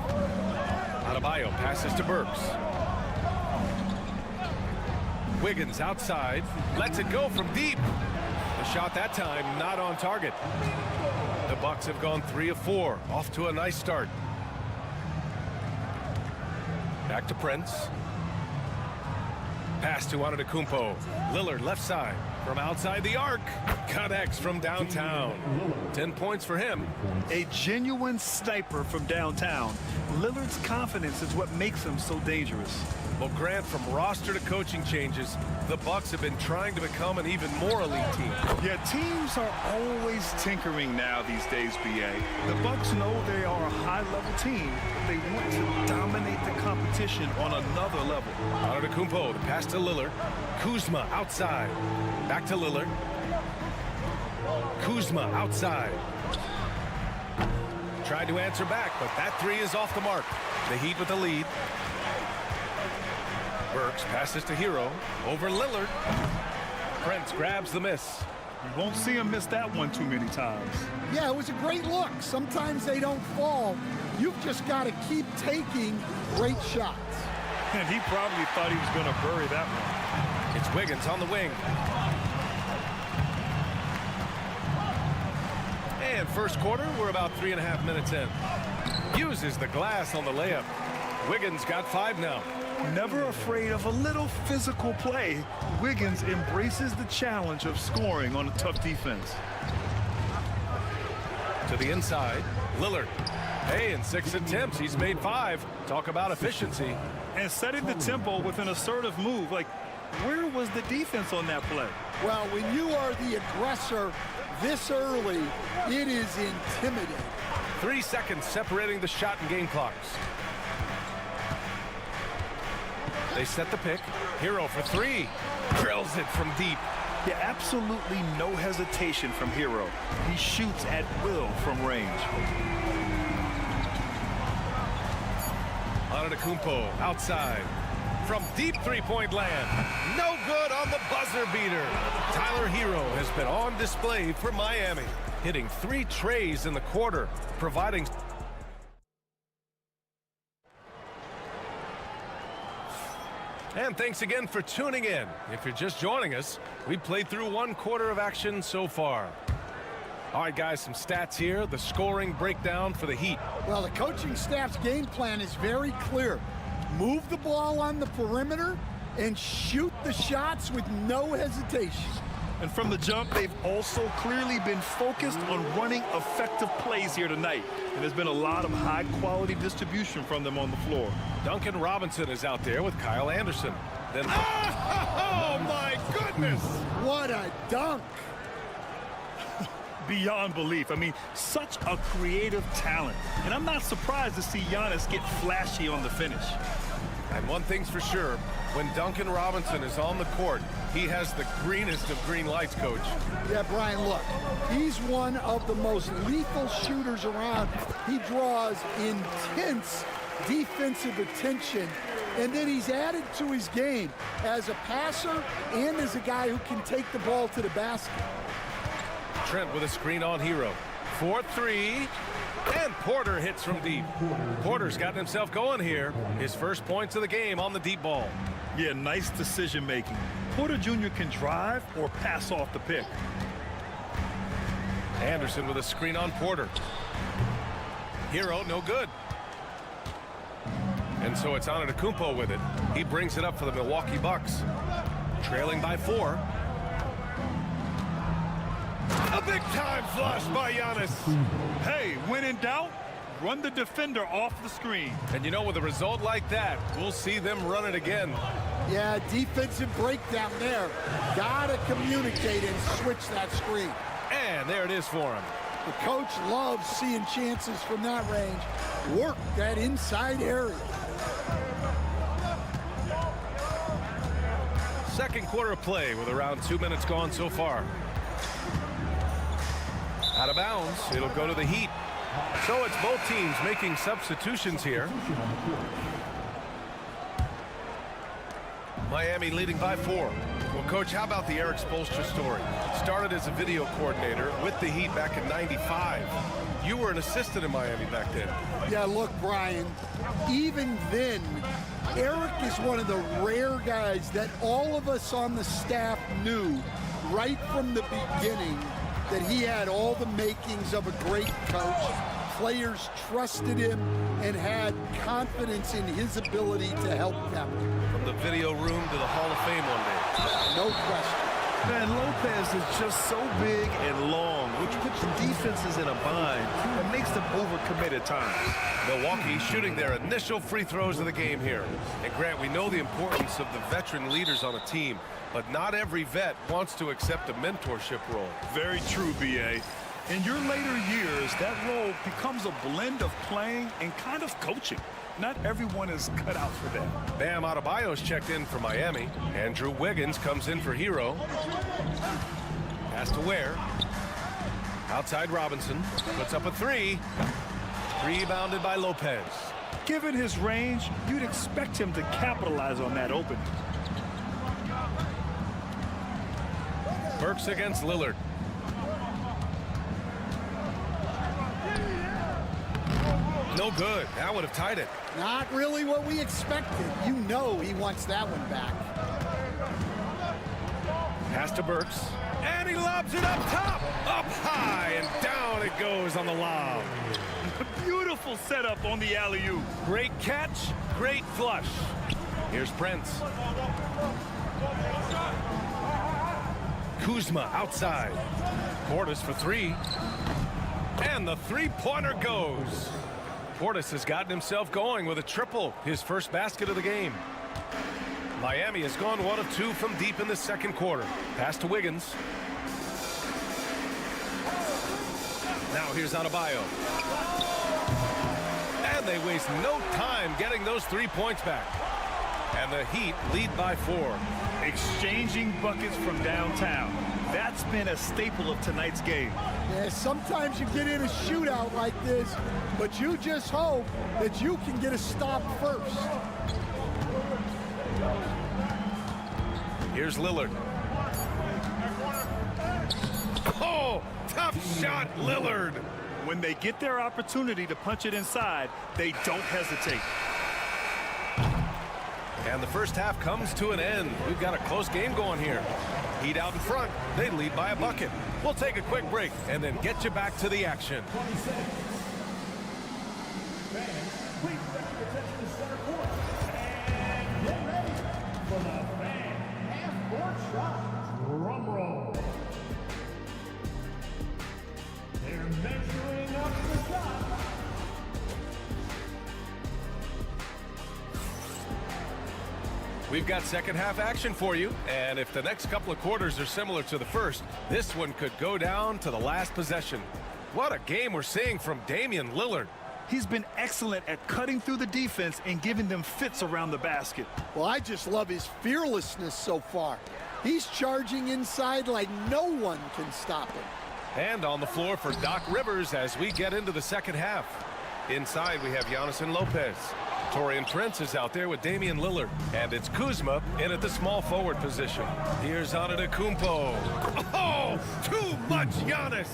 Adebayo passes to Burks. Wiggins outside, lets it go from deep. The shot that time not on target. The Bucks have gone 3 of 4, off to a nice start. Back to Prince. Pass to Antetokounmpo. Lillard left side from outside the arc. Connects from downtown. 10 points for him. A genuine sniper from downtown. Lillard's confidence is what makes him so dangerous. Well, Grant, from roster to coaching changes, the Bucks have been trying to become an even more elite team. Yeah, teams are always tinkering now these days, BA. The Bucks know they are a high-level team, but they want to dominate the competition on another level. Antetokounmpo, the pass to Lillard. Kuzma outside. Back to Lillard. Kuzma outside. Tried to answer back, but that 3 is off the mark. The Heat with the lead. Burks passes to Hero over Lillard. Prince grabs the miss. You won't see him miss that one too many times. Yeah, it was a great look. Sometimes they don't fall. You've just got to keep taking great shots. And he probably thought he was going to bury that one. It's Wiggins on the wing. And first quarter, we're about 3.5 minutes in. Uses the glass on the layup. Wiggins got 5 now. Never afraid of a little physical play, Wiggins embraces the challenge of scoring on a tough defense. To the inside, Lillard. Hey, in 6 attempts, he's made 5. Talk about efficiency. And setting the tempo with an assertive move. Like, where was the defense on that play? Well, when you are the aggressor this early, it is intimidating. 3 seconds separating the shot and game clocks. They set the pick. Hero for 3. Drills it from deep. Yeah, absolutely no hesitation from Hero. He shoots at will from range. Antetokounmpo outside. From deep 3-point land. No good on the buzzer beater. Tyler Hero has been on display for Miami. Hitting 3 trays in the quarter. Providing... And thanks again for tuning in. If you're just joining us, we played through 1 quarter of action so far. All right, guys, some stats here. The scoring breakdown for the Heat. Well, the coaching staff's game plan is very clear. Move the ball on the perimeter and shoot the shots with no hesitation. And from the jump, they've also clearly been focused on running effective plays here tonight. And there's been a lot of high-quality distribution from them on the floor. Duncan Robinson is out there with Kyle Anderson. Then, oh my goodness! What a dunk! Beyond belief. I mean, such a creative talent. And I'm not surprised to see Giannis get flashy on the finish. And one thing's for sure, when Duncan Robinson is on the court, he has the greenest of green lights, Coach. Yeah, Brian, look, he's one of the most lethal shooters around. He draws intense defensive attention, and then he's added to his game as a passer and as a guy who can take the ball to the basket. Trent with a screen on Hero. 4-3. And Porter hits from deep. Porter's gotten himself going here. His first points of the game on the deep ball. Yeah, nice decision making. Porter Jr. can drive or pass off the pick. Anderson with a screen on Porter. Hero, no good. And so it's Antetokounmpo with it. He brings it up for the Milwaukee Bucks. Trailing by 4. A big-time flush by Giannis. Hey, when in doubt, run the defender off the screen. And you know, with a result like that, we'll see them run it again. Yeah, defensive breakdown there. Gotta communicate and switch that screen. And there it is for him. The coach loves seeing chances from that range. Work that inside area. Second quarter of play with around 2 minutes gone so far. Out of bounds, it'll go to the Heat. So it's both teams making substitutions here. Miami leading by 4. Well, Coach, how about the Eric Spoelstra story? Started as a video coordinator with the Heat back in '95. You were an assistant in Miami back then. Yeah, look, Brian, even then, Eric is one of the rare guys that all of us on the staff knew right from the beginning that he had all the makings of a great coach. Players trusted him and had confidence in his ability to help them. From the video room to the Hall of Fame one day. No question. Man, Lopez is just so big and long, which puts defenses in a bind and makes them overcommit at times. Milwaukee shooting their initial free throws of the game here. And Grant, we know the importance of the veteran leaders on a team, but not every vet wants to accept a mentorship role. Very true, B.A. In your later years, that role becomes a blend of playing and kind of coaching. Not everyone is cut out for that. Bam Adebayo's checked in for Miami. Andrew Wiggins comes in for Hero. Pass to Ware. Outside Robinson. Puts up a 3. Rebounded by Lopez. Given his range, you'd expect him to capitalize on that opening. Burks against Lillard. No good. That would have tied it. Not really what we expected. You know he wants that one back. Pass to Burks. And he lobs it up top. Up high and down it goes on the lob. Beautiful setup on the alley-oop. Great catch. Great flush. Here's Prince. Kuzma outside. Portis for 3. And the three-pointer goes. Portis has gotten himself going with a triple, his first basket of the game. Miami has gone 1 of 2 from deep in the second quarter. Pass to Wiggins. Now here's Adebayo. And they waste no time getting those 3 points back. And the Heat lead by 4. Exchanging buckets from downtown. That's been a staple of tonight's game. Yeah, sometimes you get in a shootout like this, but you just hope that you can get a stop first. Here's Lillard. Oh, tough shot, Lillard. When they get their opportunity to punch it inside, they don't hesitate. And the first half comes to an end. We've got a close game going here. Heat out in front. They lead by a bucket. We'll take a quick break and then get you back to the action. Drum roll. They're measuring up the shot. We've got second half action for you, and if the next couple of quarters are similar to the first, this one could go down to the last possession. What a game we're seeing from Damian Lillard. He's been excellent at cutting through the defense and giving them fits around the basket. Well, I just love his fearlessness so far. He's charging inside like no one can stop him. And on the floor for Doc Rivers as we get into the second half. Inside, we have Giannis and Lopez. Taurean Prince is out there with Damian Lillard. And it's Kuzma in at the small forward position. Here's Antetokounmpo. Oh, too much Giannis.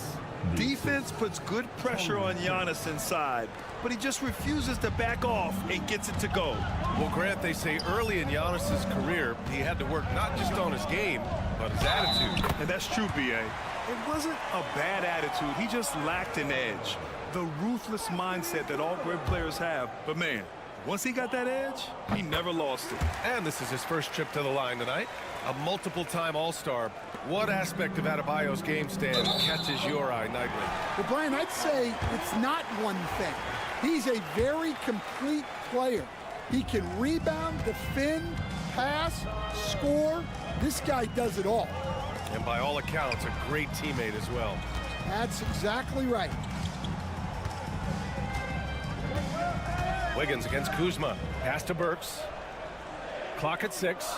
Defense puts good pressure on Giannis inside, but he just refuses to back off and gets it to go. Well, Grant, they say early in Giannis's career, he had to work not just on his game, but his attitude. And that's true, B.A. It wasn't a bad attitude. He just lacked an edge. The ruthless mindset that all great players have. But, man, once he got that edge, he never lost it. And this is his first trip to the line tonight. A multiple-time All-Star. What aspect of Adebayo's game, Stan, catches your eye nightly? Well, Brian, I'd say it's not one thing. He's a very complete player. He can rebound, defend, pass, score. This guy does it all. And by all accounts, a great teammate as well. That's exactly right. Wiggins against Kuzma. Pass to Burks. Clock at 6.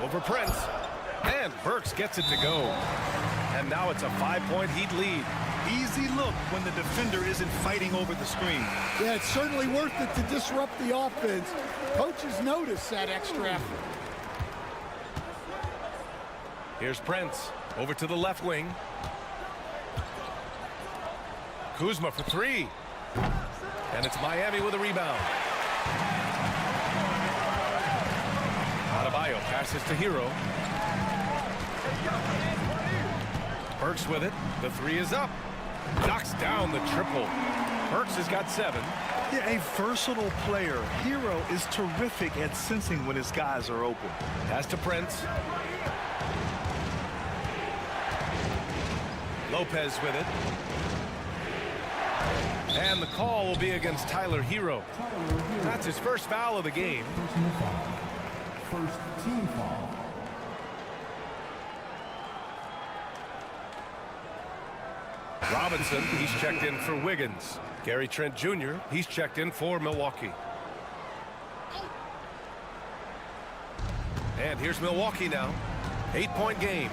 Over Prince. And Burks gets it to go. And now it's a 5-point Heat lead. Easy look when the defender isn't fighting over the screen. Yeah, it's certainly worth it to disrupt the offense. Coaches notice that extra effort. Here's Prince. Over to the left wing. Kuzma for 3. And it's Miami with a rebound. Adebayo passes to Hero. Burks with it. The 3 is up. Knocks down the triple. Burks has got 7. Yeah, a versatile player. Hero is terrific at sensing when his guys are open. Pass to Prince. Lopez with it. And the call will be against Tyler Hero. That's his first foul of the game. First team foul. Robinson, he's checked in for Wiggins. Gary Trent Jr., he's checked in for Milwaukee. And here's Milwaukee now. 8-point game.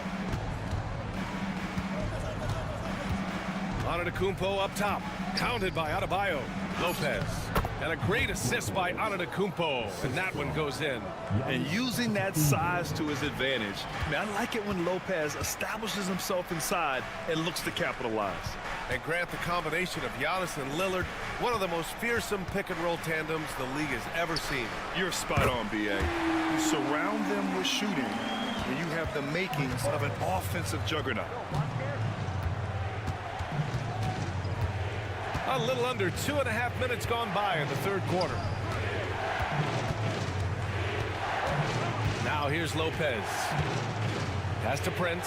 Antetokounmpo up top. Counted by Adebayo. Lopez. And a great assist by Antetokounmpo. And that one goes in. And using that size to his advantage. I mean, I like it when Lopez establishes himself inside and looks to capitalize. And Grant, the combination of Giannis and Lillard, one of the most fearsome pick-and-roll tandems the league has ever seen. You're spot on, B.A. You surround them with shooting, and you have the makings of an offensive juggernaut. A little under 2.5 minutes gone by in the third quarter. Now here's Lopez. Pass to Prince.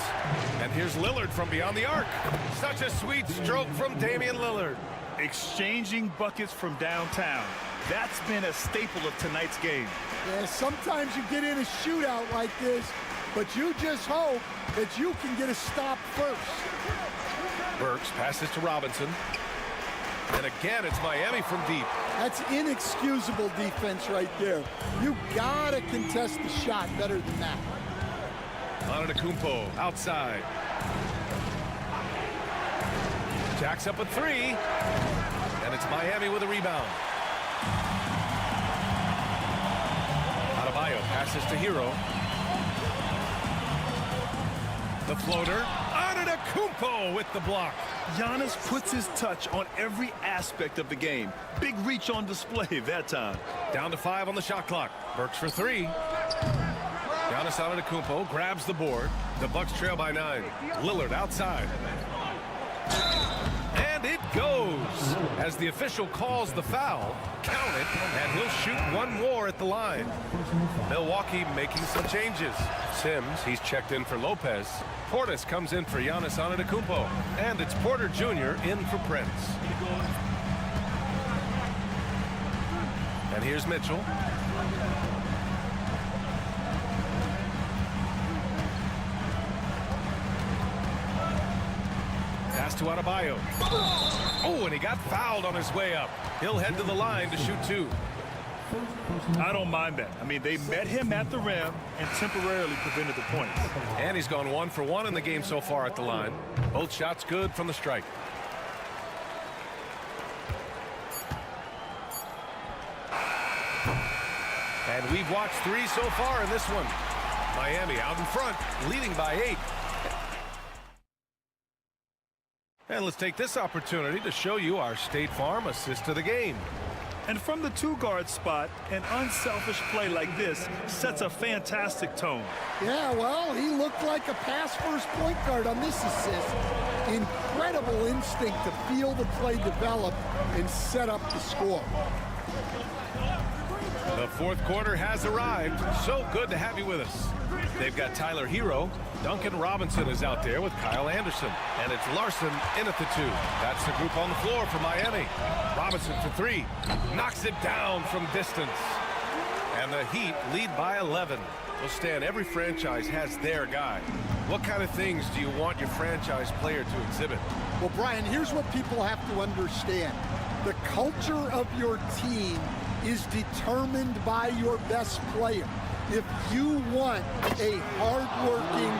And here's Lillard from beyond the arc. Such a sweet stroke from Damian Lillard. Exchanging buckets from downtown. That's been a staple of tonight's game. Yeah, sometimes you get in a shootout like this, but you just hope that you can get a stop first. Burks passes to Robinson. And again, it's Miami from deep. That's inexcusable defense right there. You gotta contest the shot better than that. Antetokounmpo outside. Jacks up a 3. And it's Miami with a rebound. Adebayo passes to Hero. The floater. Antetokounmpo with the block. Giannis puts his touch on every aspect of the game. Big reach on display that time. Down to 5 on the shot clock. Burks for 3. Giannis Antetokounmpo grabs the board. The Bucks trail by 9. Lillard outside. And it goes. As the official calls the foul, count it, and he'll shoot one more at the line. Milwaukee making some changes. Sims, he's checked in for Lopez. Portis comes in for Giannis Antetokounmpo. And it's Porter Jr. in for Prince. And here's Mitchell. Pass to Adebayo. Oh, and he got fouled on his way up. He'll head to the line to shoot 2. I don't mind that. I mean, they met him at the rim and temporarily prevented the points. And he's gone 1 for 1 in the game so far at the line. Both shots good from the stripe. And we've watched 3 so far in this one. Miami out in front, leading by 8. And let's take this opportunity to show you our State Farm assist of the game. And from the two-guard spot, an unselfish play like this sets a fantastic tone. Yeah, well, he looked like a pass-first point guard on this assist. Incredible instinct to feel the play develop and set up the score. The fourth quarter has arrived. So good to have you with us. They've got Tyler Hero. Duncan Robinson is out there with Kyle Anderson. And it's Larson in at the 2. That's the group on the floor for Miami. Robinson for 3. Knocks it down from distance. And the Heat lead by 11. Well, Stan, every franchise has their guy. What kind of things do you want your franchise player to exhibit? Well, Brian, here's what people have to understand. The culture of your team is determined by your best player. If you want a hardworking,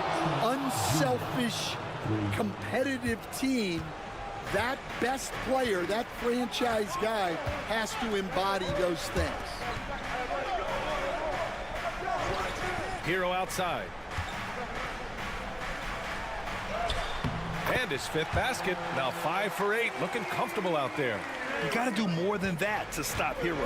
unselfish, competitive team, that best player, that franchise guy, has to embody those things. Hero outside. And his 5th basket. Now 5 for 8. Looking comfortable out there. You got to do more than that to stop Hero.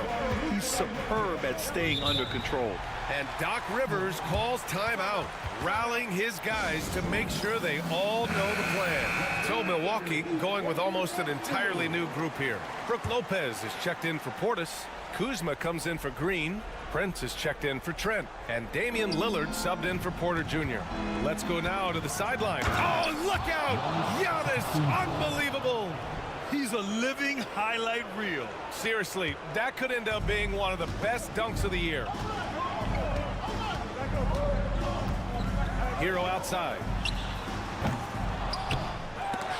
He's superb at staying under control. And Doc Rivers calls timeout, rallying his guys to make sure they all know the plan. So Milwaukee going with almost an entirely new group here. Brook Lopez is checked in for Portis. Kuzma comes in for Green. Prince is checked in for Trent. And Damian Lillard subbed in for Porter Jr. Let's go now to the sideline. Oh, look out! Giannis, unbelievable! He's a living highlight reel. Seriously, that could end up being one of the best dunks of the year. Hero outside.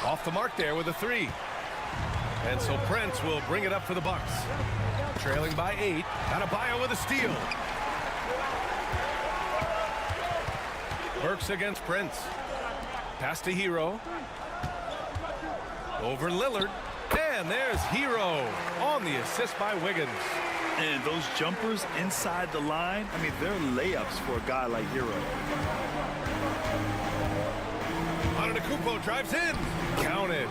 Off the mark there with a 3. And so Prince will bring it up for the Bucks. Trailing by 8. Adebayo with a steal. Burks against Prince. Pass to Hero. Over Lillard. And there's Hero on the assist by Wiggins. And those jumpers inside the line, I mean, they're layups for a guy like Hero. Antetokounmpo drives in. Counted.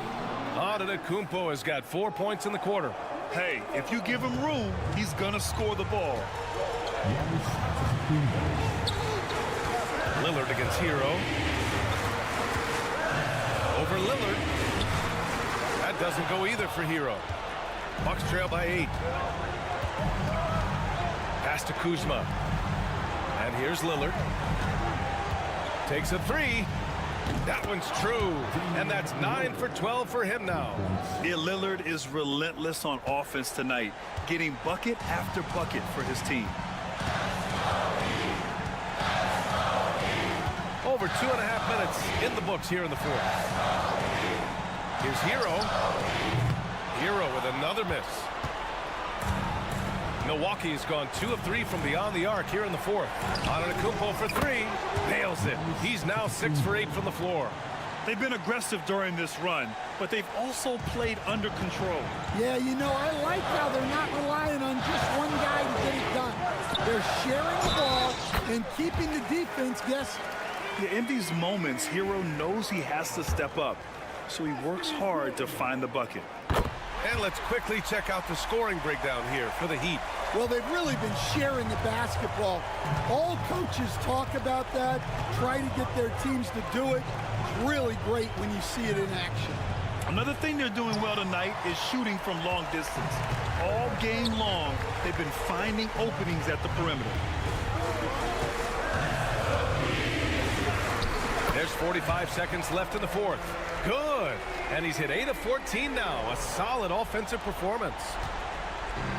Antetokounmpo has got 4 points in the quarter. Hey, if you give him room, he's gonna score the ball. Lillard against Hero. Over Lillard. That doesn't go either for Hero. Bucks trail by 8. Pass to Kuzma. And here's Lillard. Takes a 3. That one's true. And that's 9 for 12 for him now. Yeah, Lillard is relentless on offense tonight, getting bucket after bucket for his team. Over 2.5 minutes in the books here in the fourth. Here's Hero. Hero with another miss. Milwaukee has gone 2 of 3 from beyond the arc here in the fourth. Antetokounmpo for 3. Nails it. He's now 6 for 8 from the floor. They've been aggressive during this run, but they've also played under control. Yeah, you know, I like how they're not relying on just one guy to get it done. They're sharing the ball and keeping the defense guessing. Yeah, in these moments, Hero knows he has to step up, so he works hard to find the bucket. And let's quickly check out the scoring breakdown here for the Heat. Well, they've really been sharing the basketball. All coaches talk about that, try to get their teams to do it. It's really great when you see it in action. Another thing they're doing well tonight is shooting from long distance. All game long, they've been finding openings at the perimeter. There's 45 seconds left in the fourth. Good. And he's hit 8 of 14 now. A solid offensive performance.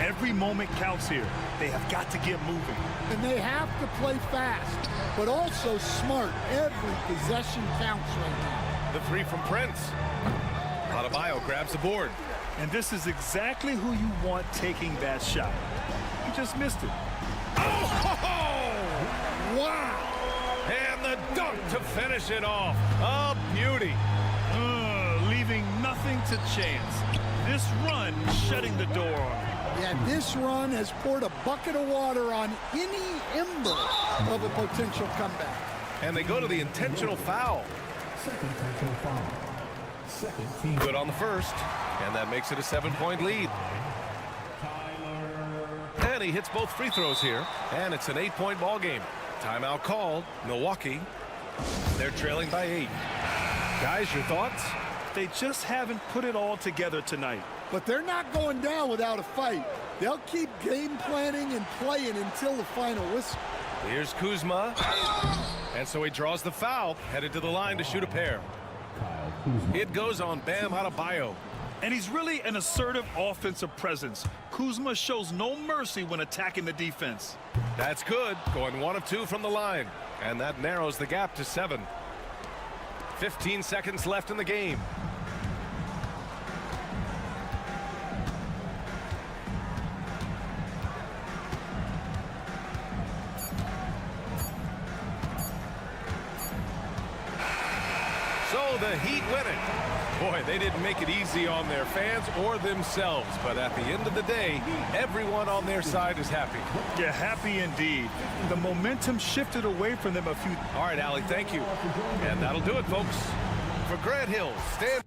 Every moment counts here. They have got to get moving. And they have to play fast, but also smart. Every possession counts right now. The 3 from Prince. Adebayo grabs the board. And this is exactly who you want taking that shot. He just missed it. Oh! Wow! And the dunk to finish it off. A beauty. Leaving nothing to chance. This run shutting the door on him. Yeah, this run has poured a bucket of water on any ember of a potential comeback. And they go to the intentional foul. Second team. Good on the first, and that makes it a 7-point lead. And he hits both free throws here, and it's an 8-point ball game. Timeout called. Milwaukee. They're trailing by 8. Guys, your thoughts? They just haven't put it all together tonight. But they're not going down without a fight. They'll keep game planning and playing until the final whistle. Here's Kuzma. And so he draws the foul, headed to the line to shoot a pair. It goes on Bam Adebayo. And he's really an assertive offensive presence. Kuzma shows no mercy when attacking the defense. That's good. Going 1 of 2 from the line. And that narrows the gap to 7. 15 seconds left in the game. So the Heat win it. Boy, they didn't make it easy on their fans or themselves. But at the end of the day, everyone on their side is happy. Yeah, happy indeed. The momentum shifted away from them a few. All right, Allie, thank you. And that'll do it, folks. For Grant Hill, stand.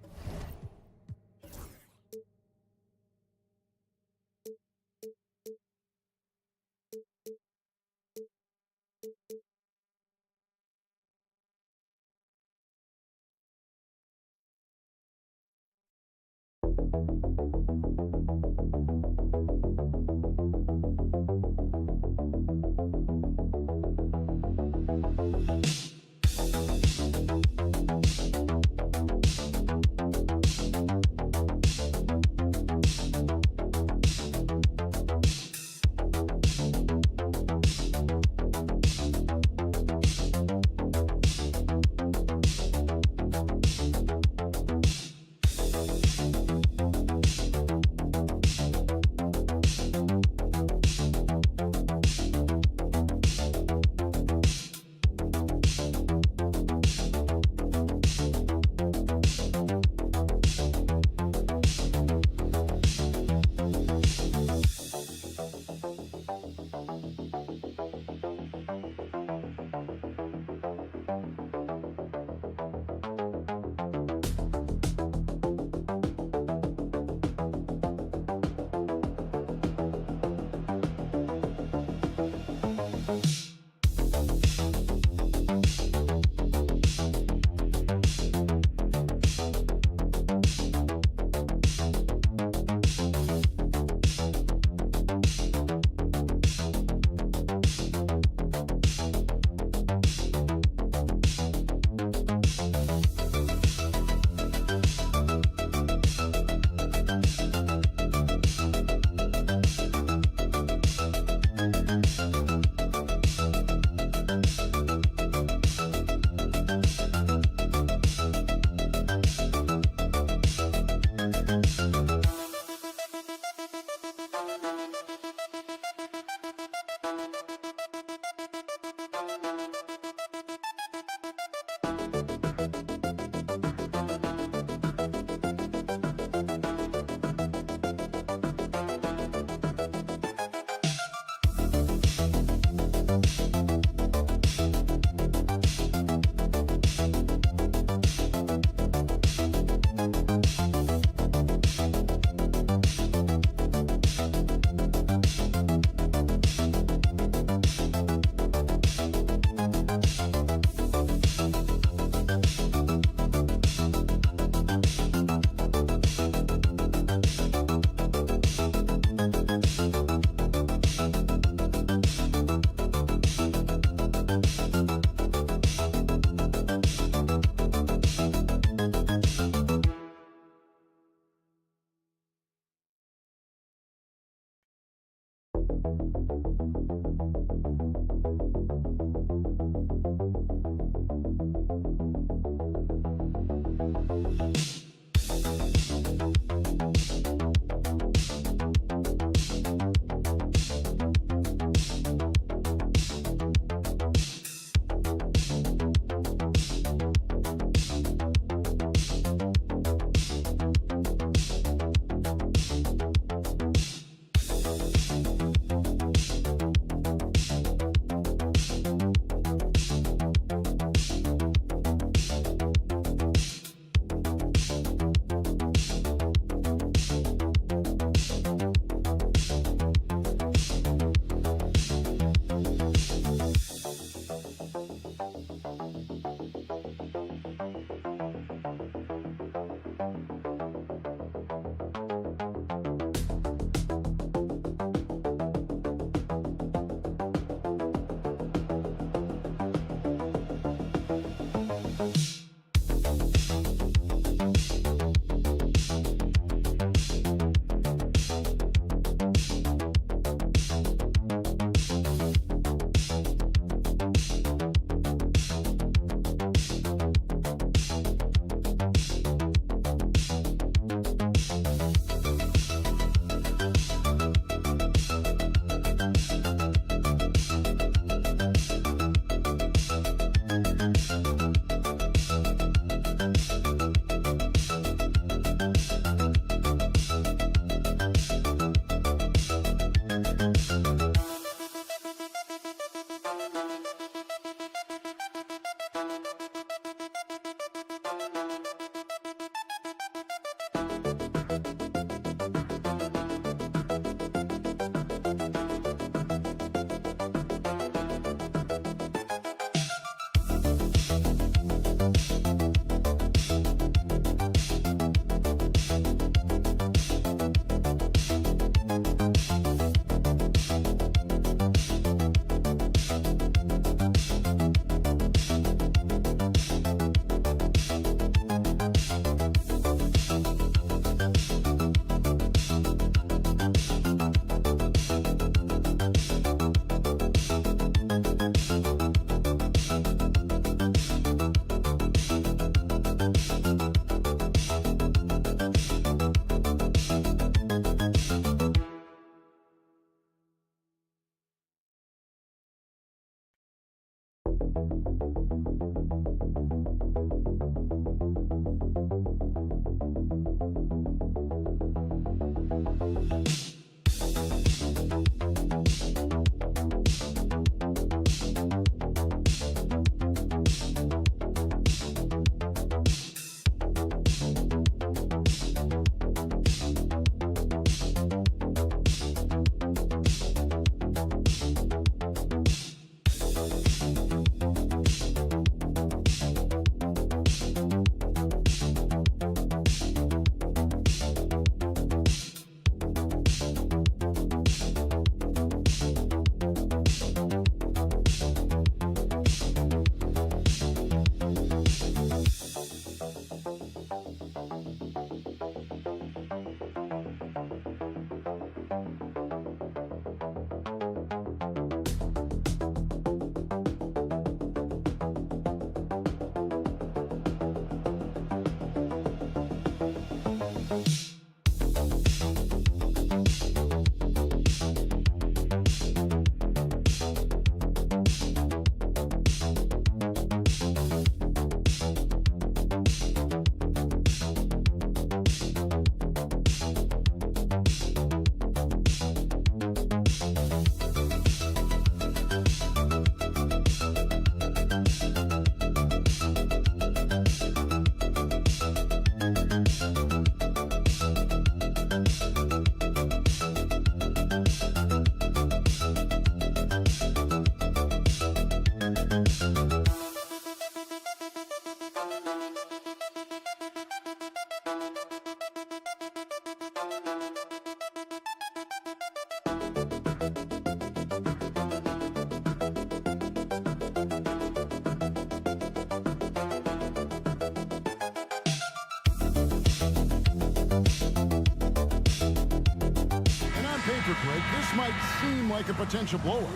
break, this might seem like a potential blowout,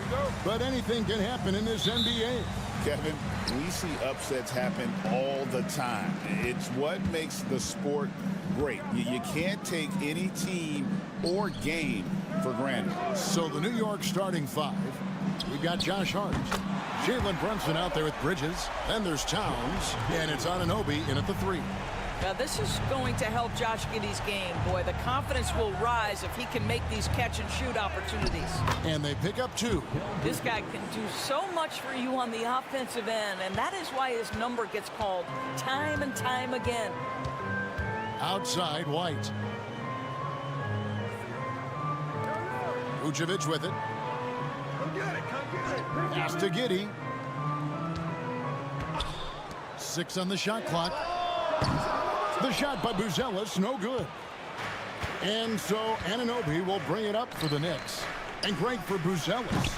but anything can happen in this NBA. Kevin, we see upsets happen all the time. It's what makes the sport great. You can't take any team or game for granted. So the New York starting five, we've got Josh Hart, Jalen Brunson out there with Bridges, then there's Towns, and it's Anunoby in at the three. Now, this is going to help Josh Giddey's game. Boy, the confidence will rise if he can make these catch-and-shoot opportunities. And they pick up two. This guy can do so much for you on the offensive end, and that is why his number gets called time and time again. Outside, White. Vucevic with it. Pass to Giddey. 6 on the shot clock. The shot by Buzelis, no good. And so Anunoby will bring it up for the Knicks. And great for Buzelis.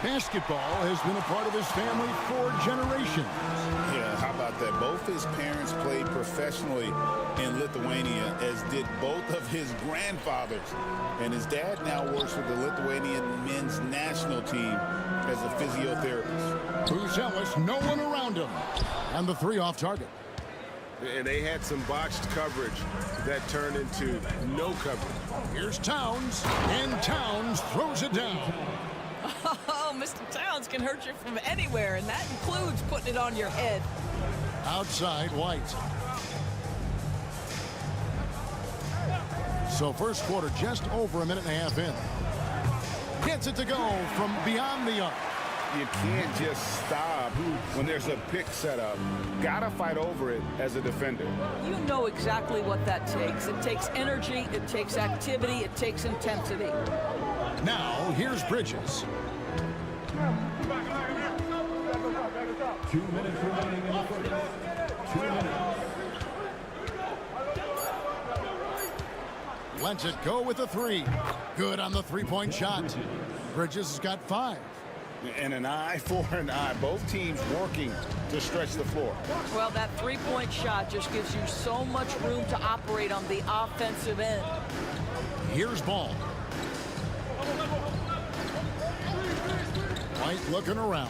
Basketball has been a part of his family for generations. Yeah, how about that? Both his parents played professionally in Lithuania, as did both of his grandfathers. And his dad now works with the Lithuanian men's national team as a physiotherapist. Buzelis, no one around him. And the three off target. And they had some botched coverage that turned into no coverage. Here's Towns, and Towns throws it down. Oh, Mr. Towns can hurt you from anywhere, and that includes putting it on your head. Outside White. So first quarter just over a minute and a half in. Gets it to go from beyond the arc. You can't just stop when there's a pick set up. Gotta fight over it as a defender. You know exactly what that takes. It takes energy, it takes activity, it takes intensity. Now, here's Bridges. 2 minutes remaining in the first. 2 minutes. Lets it go with a three. Good on the three-point shot. Bridges has got 5. And an eye for an eye. Both teams working to stretch the floor. Well, that three-point shot just gives you so much room to operate on the offensive end. Here's Ball. White looking around.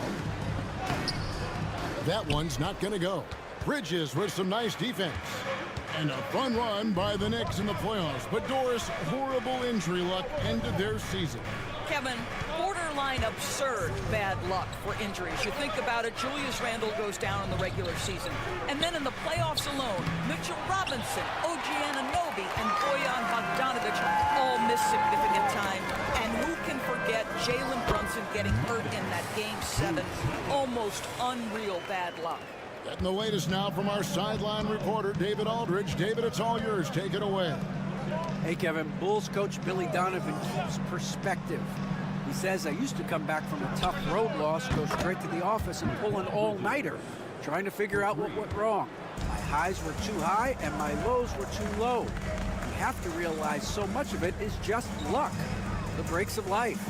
That one's not going to go. Bridges with some nice defense. And a fun run by the Knicks in the playoffs. But Doris, horrible injury luck ended their season. Kevin, borderline absurd bad luck for injuries. You think about it, Julius Randle goes down in the regular season. And then in the playoffs alone, Mitchell Robinson, OG Anunoby, and Bojan Bogdanovic all miss significant time. And who can forget Jalen Brunson getting hurt in that Game 7? Almost unreal bad luck. Getting the latest now from our sideline reporter, David Aldridge. David, it's all yours. Take it away. Hey, Kevin, Bulls coach Billy Donovan keeps perspective. He says, I used to come back from a tough road loss, go straight to the office and pull an all-nighter, trying to figure out what went wrong. My highs were too high and my lows were too low. You have to realize so much of it is just luck, the breaks of life.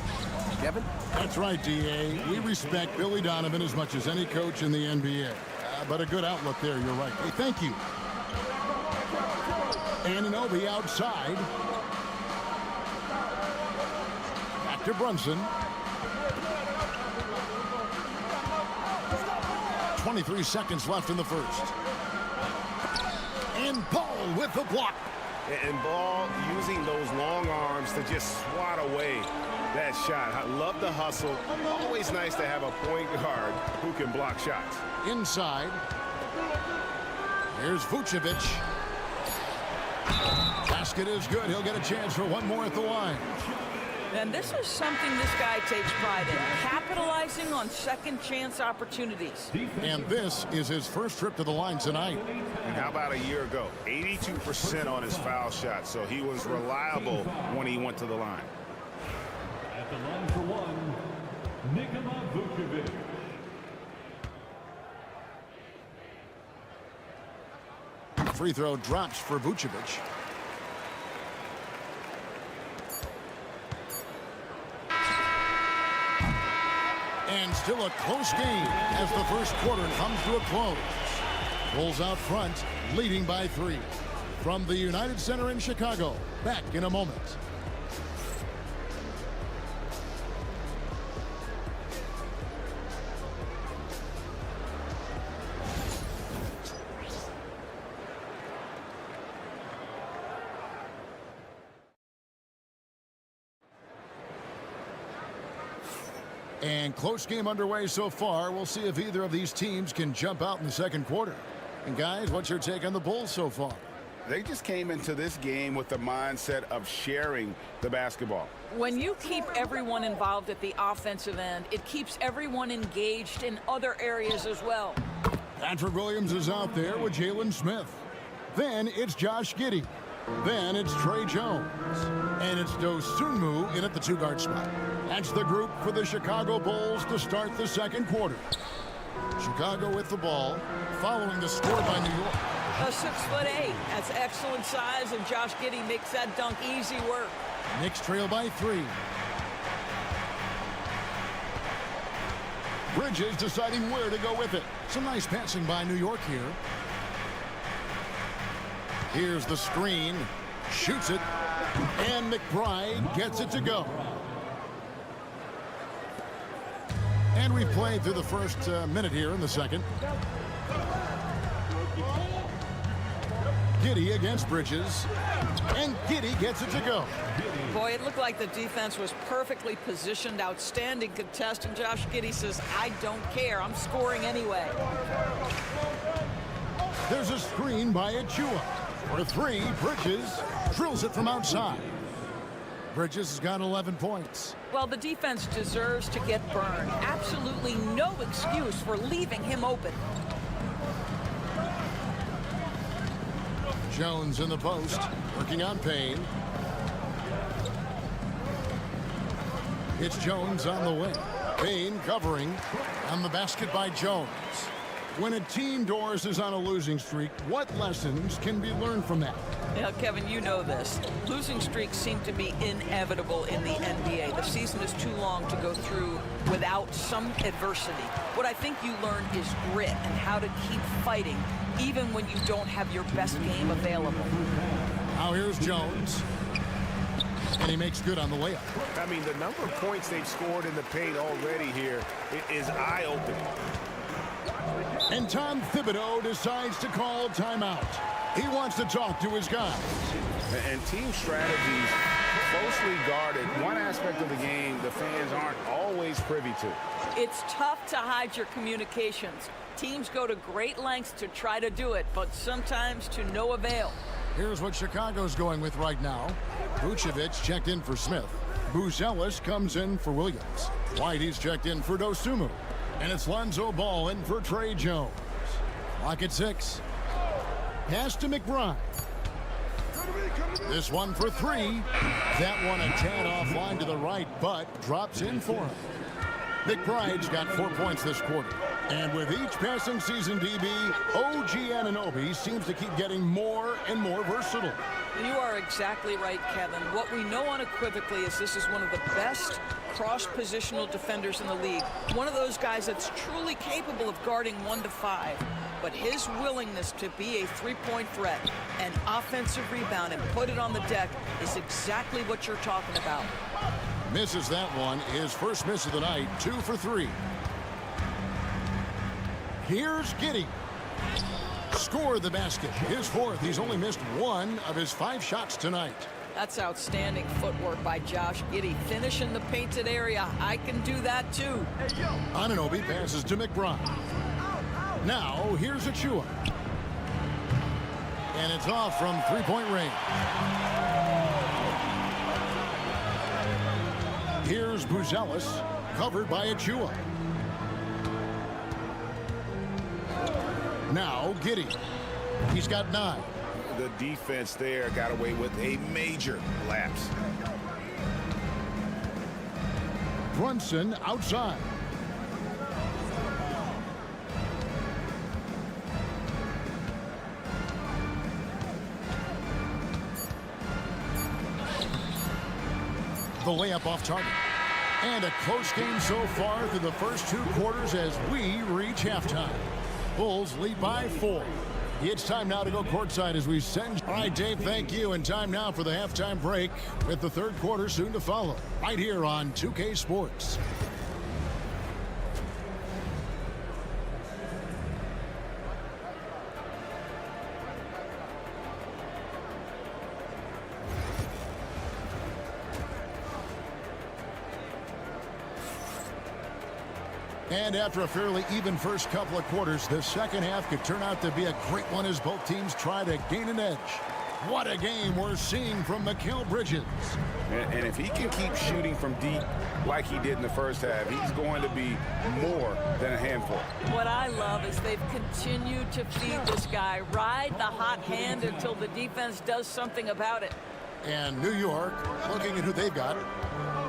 Kevin? That's right, D.A. We respect Billy Donovan as much as any coach in the NBA. But a good outlook there, you're right. Hey, thank you. Anunoby outside. Back to Brunson. 23 seconds left in the first. And Ball with the block. And Ball using those long arms to just swat away that shot. I love the hustle. Always nice to have a point guard who can block shots. Inside. Here's Vucevic. Basket is good. He'll get a chance for one more at the line. And this is something this guy takes pride in, capitalizing on second chance opportunities. And this is his first trip to the line tonight. And how about a year ago? 82% on his foul shot, so he was reliable when he went to the line. At the line for one, Nikola Vucevic. Free throw drops for Vucevic. And still a close game as the first quarter comes to a close. Bulls out front, leading by 3. From the United Center in Chicago, back in a moment. And close game underway so far. We'll see if either of these teams can jump out in the second quarter. And guys, what's your take on the Bulls so far? They just came into this game with the mindset of sharing the basketball. When you keep everyone involved at the offensive end, it keeps everyone engaged in other areas as well. Patrick Williams is out there with Jalen Smith. Then it's Josh Giddey. Then it's Trey Jones. And it's Dosunmu in at the 2-guard spot. That's the group for the Chicago Bulls to start the second quarter. Chicago with the ball, following the score by New York. A 6'8". That's excellent size, and Josh Giddey makes that dunk easy work. Knicks trail by 3. Bridges deciding where to go with it. Some nice passing by New York here. Here's the screen. Shoots it. And McBride gets it to go. And we've played through the first minute here in the second. Giddey against Bridges. And Giddey gets it to go. Boy, it looked like the defense was perfectly positioned. Outstanding contest. And Josh Giddey says, I don't care. I'm scoring anyway. There's a screen by Achua. For three, Bridges drills it from outside. Bridges has got 11 points. Well, the defense deserves to get burned. Absolutely no excuse for leaving him open. Jones in the post, working on Payne. It's Jones on the wing. Payne covering on the basket by Jones. When a team, Doris, is on a losing streak, what lessons can be learned from that? Now, Kevin, you know this. Losing streaks seem to be inevitable in the NBA. The season is too long to go through without some adversity. What I think you learn is grit and how to keep fighting, even when you don't have your best game available. Now here's Jones. And he makes good on the layup. I mean, the number of points they've scored in the paint already here is eye-opening. And Tom Thibodeau decides to call timeout. He wants to talk to his guys. And team strategies closely guarded. One aspect of the game the fans aren't always privy to. It's tough to hide your communications. Teams go to great lengths to try to do it, but sometimes to no avail. Here's what Chicago's going with right now. Vucevic checked in for Smith. Buzelis comes in for Williams. Whitey's checked in for Dosunmu. And it's Lonzo Ball in for Trey Jones. Lock at 6. Pass to McBride. This one for 3. That one a tad offline to the right, but drops in for him. McBride's got 4 points this quarter. And with each passing season, DB, OG Anunoby seems to keep getting more and more versatile. You are exactly right, Kevin. What we know unequivocally is this is one of the best cross-positional defenders in the league. One of those guys that's truly capable of guarding 1 to 5. But his willingness to be a three-point threat, an offensive rebound, and put it on the deck is exactly what you're talking about. Misses that one. His first miss of the night, 2 for 3. Here's Giddey. Scored the basket. His 4th. He's only missed 1 of his 5 shots tonight. That's outstanding footwork by Josh Giddey. Finish in the painted area. I can do that too. Anunoby passes to McBride. Now, here's Achua. And it's off from three-point range. Here's Buzelis, covered by Achua. Now, Giddey. He's got 9. The defense there got away with a major lapse. Brunson outside. The layup off target. And a close game so far through the first 2 quarters as we reach halftime. Bulls lead by 4. It's time now to go courtside as we send. All right, Dave, thank you. And time now for the halftime break with the 3rd quarter soon to follow. Right here on 2K Sports. And after a fairly even first couple of quarters, the second half could turn out to be a great one as both teams try to gain an edge. What a game we're seeing from Mikal Bridges. And if he can keep shooting from deep like he did in the first half, he's going to be more than a handful. What I love is they've continued to feed this guy, ride the hot hand until the defense does something about it. And New York, looking at who they've got.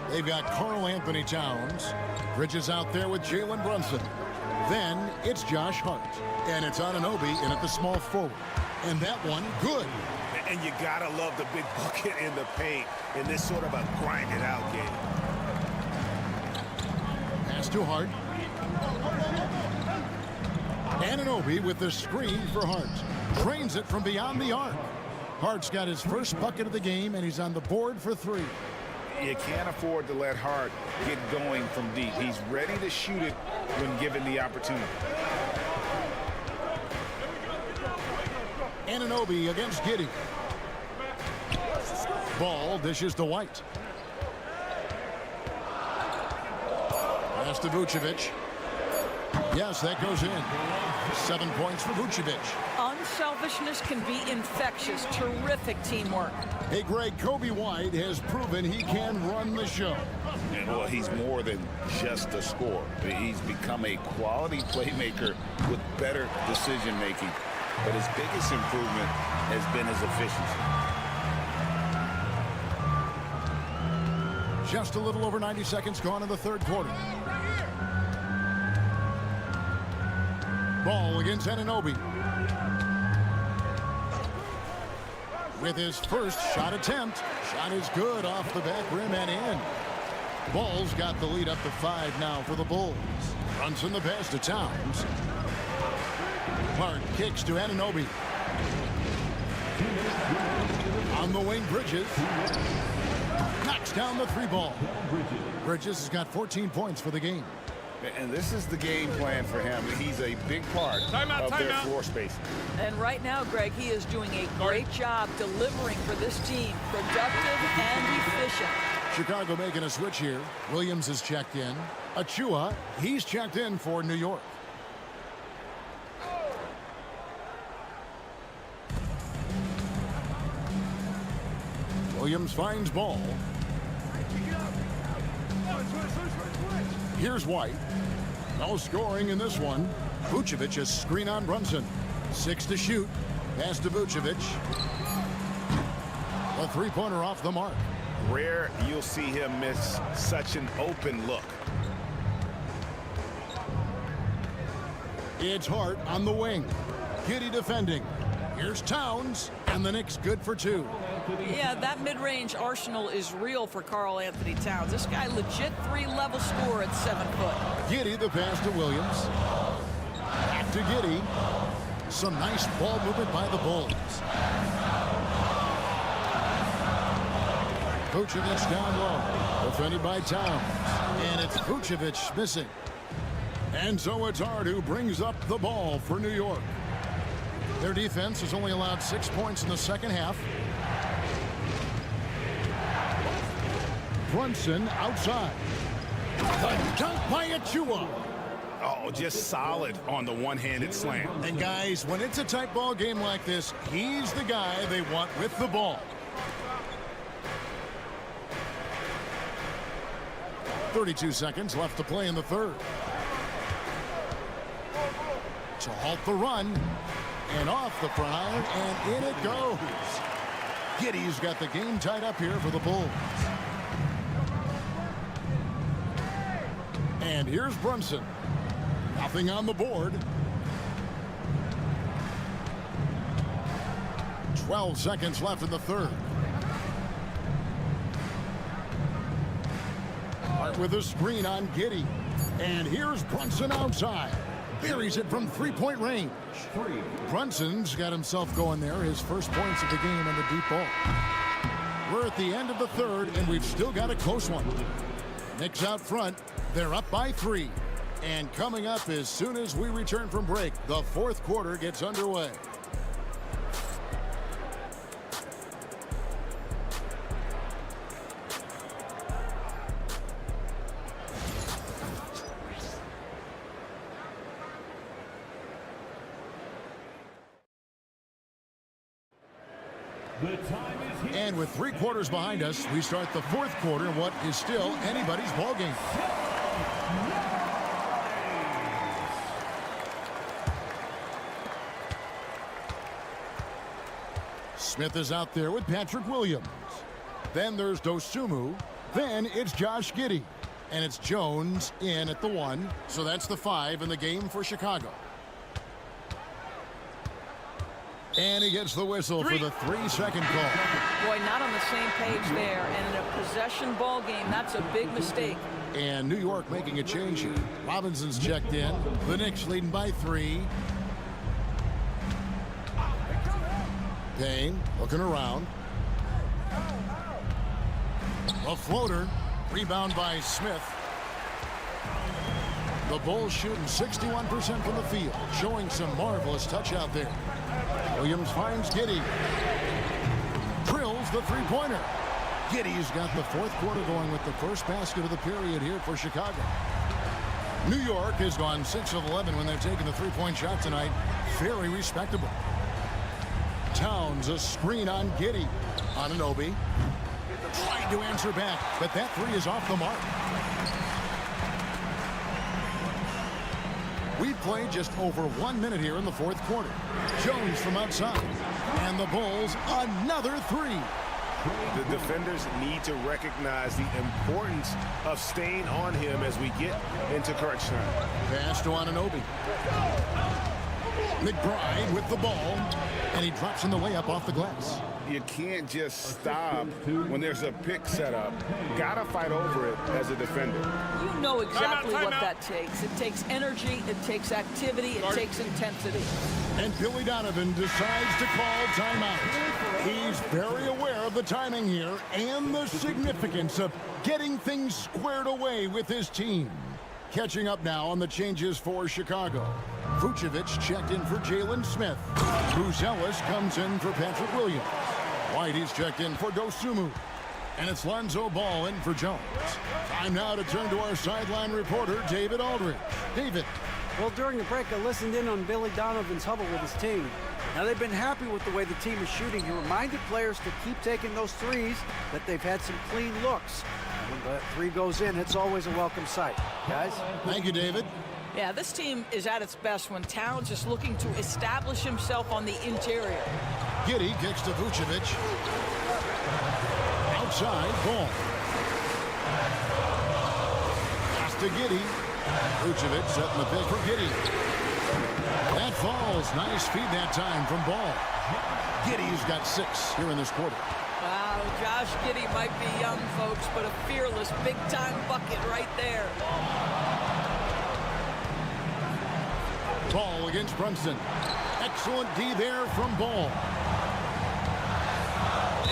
They've got Karl Anthony Towns. Bridges out there with Jalen Brunson. Then it's Josh Hart. And it's Anunoby in at the small forward. And that one, good. And you gotta love the big bucket in the paint in this sort of a grinded out game. Pass to Hart. Anunoby with the screen for Hart. Drains it from beyond the arc. Hart's got his first bucket of the game, and he's on the board for 3. You can't afford to let Hart get going from deep. He's ready to shoot it when given the opportunity. Anunoby against Giddey. Ball dishes to White. Pass to Vucevic. Yes, that goes in. 7 points for Vucevic. Unselfishness can be infectious. Terrific teamwork. Hey, Greg, Kobe White has proven he can run the show. And, well, he's more than just a scorer. He's become a quality playmaker with better decision-making. But his biggest improvement has been his efficiency. Just a little over 90 seconds gone in the third quarter. Ball against Anunoby. With his first shot attempt. Shot is good off the back rim and in. Ball's got the lead up to 5 now for the Bulls. Brunson the pass to Towns. Hart kicks to Anunoby. On the wing, Bridges. Knocks down the 3 ball. Bridges has got 14 points for the game. And this is the game plan for him. He's a big part of their floor space. And right now, Greg, he is doing a great job delivering for this team. Productive and efficient. Chicago making a switch here. Williams is checked in. Achua, he's checked in for New York. Williams finds Ball. Here's White. No scoring in this one. Vucevic is screen on Brunson. 6 to shoot. Pass to Vucevic. A 3-pointer off the mark. Rare you'll see him miss such an open look. It's Hart on the wing. Giddey defending. Here's Towns, and the Knicks good for 2. Yeah, that mid-range arsenal is real for Karl Anthony Towns. This guy legit 3-level scorer at 7 foot. Giddey the pass to Williams. Back to Giddey. Some nice ball movement by the Bulls. Vucevic down low. Defended by Towns. And it's Vucevic missing. And so it's Hart who brings up the ball for New York. Their defense has only allowed 6 points in the second half. Brunson outside. The dunk by Achua. Oh, just solid on the one-handed slam. And guys, when it's a tight ball game like this, he's the guy they want with the ball. 32 seconds left to play in the third. To halt the run. And off the front iron, and in it goes. Giddey's got the game tied up here for the Bulls. And here's Brunson. Nothing on the board. 12 seconds left in the third. Hart with a screen on Giddey. And here's Brunson outside. Buries it from 3-point range. Brunson's got himself going there. His first points of the game in the deep ball. We're at the end of the third, and we've still got a close one. Knicks out front. They're up by 3. And coming up as soon as we return from break, the fourth quarter gets underway. And with 3 quarters behind us, we start the fourth quarter in what is still anybody's ball game. Smith is out there with Patrick Williams. Then there's Dosunmu. Then it's Josh Giddey. And it's Jones in at the 1. So that's the 5 in the game for Chicago. And he gets the whistle for the 3-second call. Boy, not on the same page there. And in a possession ball game, that's a big mistake. And New York making a change here. Robinson's checked in. The Knicks leading by 3. Payne looking around. A floater. Rebound by Smith. The Bulls shooting 61% from the field, showing some marvelous touch out there. Williams finds Giddey. Drills the three-pointer. Giddey's got the fourth quarter going with the first basket of the period here for Chicago. New York has gone 6 of 11 when they're taking the three-point shot tonight. Very respectable. Towns a screen on Giddey. Anunoby tried to answer back, but that three is off the mark. We played just over 1 minute here in the fourth quarter. Jones from outside. And the Bulls, another three. The defenders need to recognize the importance of staying on him as we get into crunch time. Pass to Anunoby. McBride with the ball. And he drops in the layup off the glass. You can't just stop when there's a pick set up. Gotta fight over it as a defender. You know exactly what that takes. It takes energy, it takes activity, it takes intensity. And Billy Donovan decides to call timeout. He's very aware of the timing here and the significance of getting things squared away with his team. Catching up now on the changes for Chicago. Vucevic checked in for Jalen Smith. Buzelis comes in for Patrick Williams. Whitey's checked in for Dosunmu. And it's Lonzo Ball in for Jones. Time now to turn to our sideline reporter, David Aldridge. David. Well, during the break, I listened in on Billy Donovan's huddle with his team. Now, they've been happy with the way the team is shooting. He reminded players to keep taking those threes, that they've had some clean looks. When the three goes in, it's always a welcome sight. Guys? Thank you, David. Yeah, this team is at its best when Towns is looking to establish himself on the interior. Giddey kicks to Vucevic. Outside, Ball. Pass to Giddey. Vucevic setting the pick for Giddey. That falls. Nice feed that time from Ball. Giddey's got 6 here in this quarter. Wow, Josh Giddey might be young, folks, but a fearless, big-time bucket right there. Ball against Brunson. Excellent D there from Ball.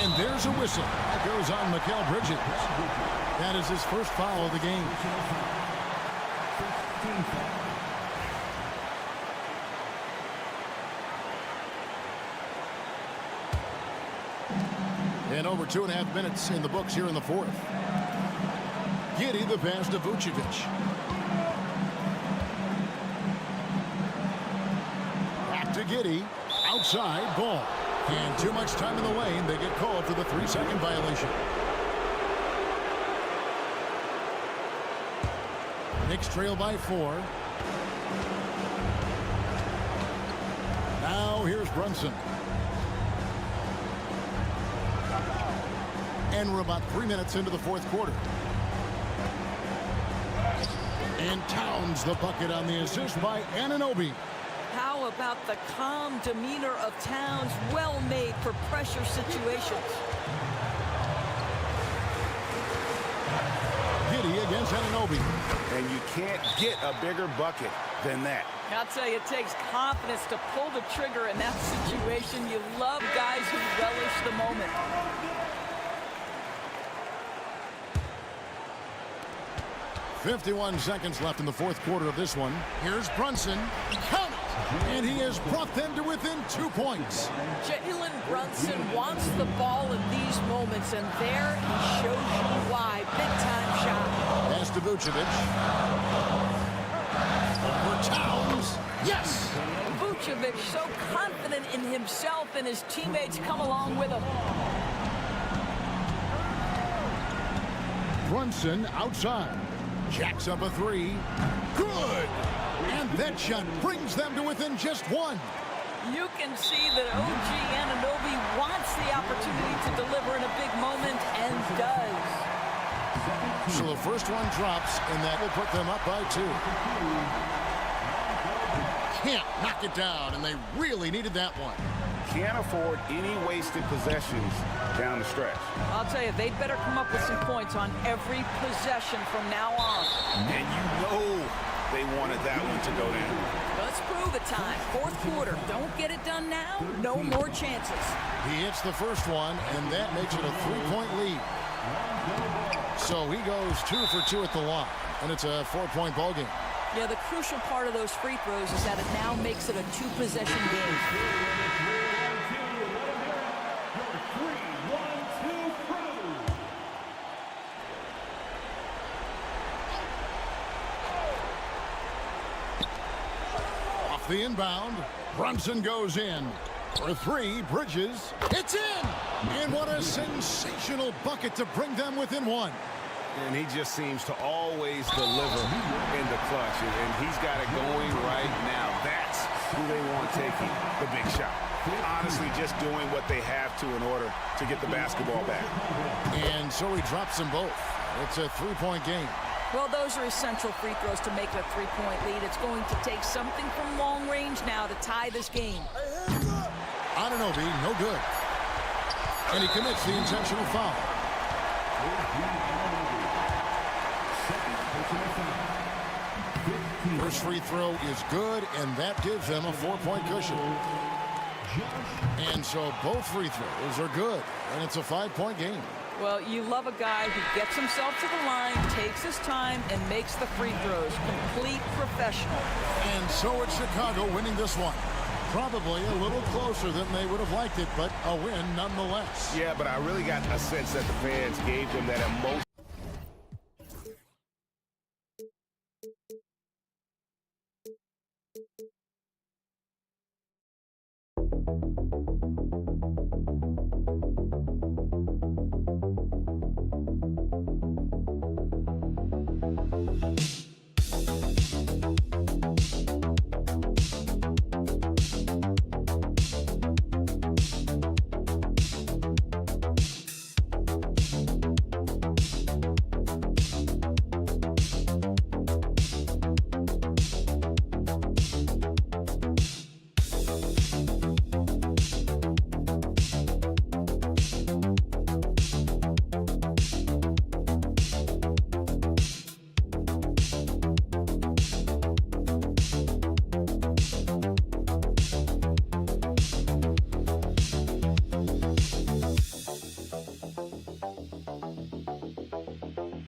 And there's a whistle. That goes on Mikal Bridges. That is his first foul of the game. And over 2.5 minutes in the books here in the fourth. Giddey the pass to Vucevic. Back to Giddey. Outside, Ball. And too much time in the lane. They get called for the 3-second violation. Knicks trail by 4. Now here's Brunson. And we're about 3 minutes into the fourth quarter. And Towns the bucket on the assist by Anunoby. How about the calm demeanor of Towns, well made for pressure situations. Giddey against Anunoby. And you can't get a bigger bucket than that. I'll tell you, it takes confidence to pull the trigger in that situation. You love guys who relish the moment. .51 seconds left in the fourth quarter of this one. Here's Brunson. Count it! And he has brought them to within 2 points. Jalen Brunson wants the ball in these moments, and there he shows you why. Big-time shot. Pass to Vucevic. Over Towns. Yes! Vucevic so confident in himself, and his teammates come along with him. Brunson outside. Jacks up a 3. Good! And that shot brings them to within just 1. You can see that OG Anunoby wants the opportunity to deliver in a big moment, and does. So the first one drops, and that will put them up by 2. Can't knock it down, and they really needed that one. can't afford any wasted possessions down the stretch. I'll tell you, they better come up with some points on every possession from now on. And you know they wanted that one to go down. Let's prove it time. Fourth quarter. Don't get it done now. No more chances. He hits the first one, and that makes it a 3-point lead. So he goes 2 for 2 at the line, and it's a 4-point ball game. Yeah, the crucial part of those free throws is that it now makes it a 2-possession game. Off the inbound, Brunson goes in. For 3, Bridges. It's in! And what a sensational bucket to bring them within 1. And he just seems to always deliver in the clutch. And he's got it going right now. That's who they want taking the big shot. Honestly, just doing what they have to in order to get the basketball back. And so he drops them both. It's a 3-point game. Well, those are essential free throws to make it a 3-point lead. It's going to take something from long range now to tie this game. Anunoby, no good. And he commits the intentional foul. First free throw is good, and that gives them a 4-point cushion. And so both free throws are good, and it's a 5-point game. Well, you love a guy who gets himself to the line, takes his time, and makes the free throws. Complete professional. And so it's Chicago winning this one. Probably a little closer than they would have liked it, but a win nonetheless. Yeah, but I really got a sense that the fans gave them that emotion.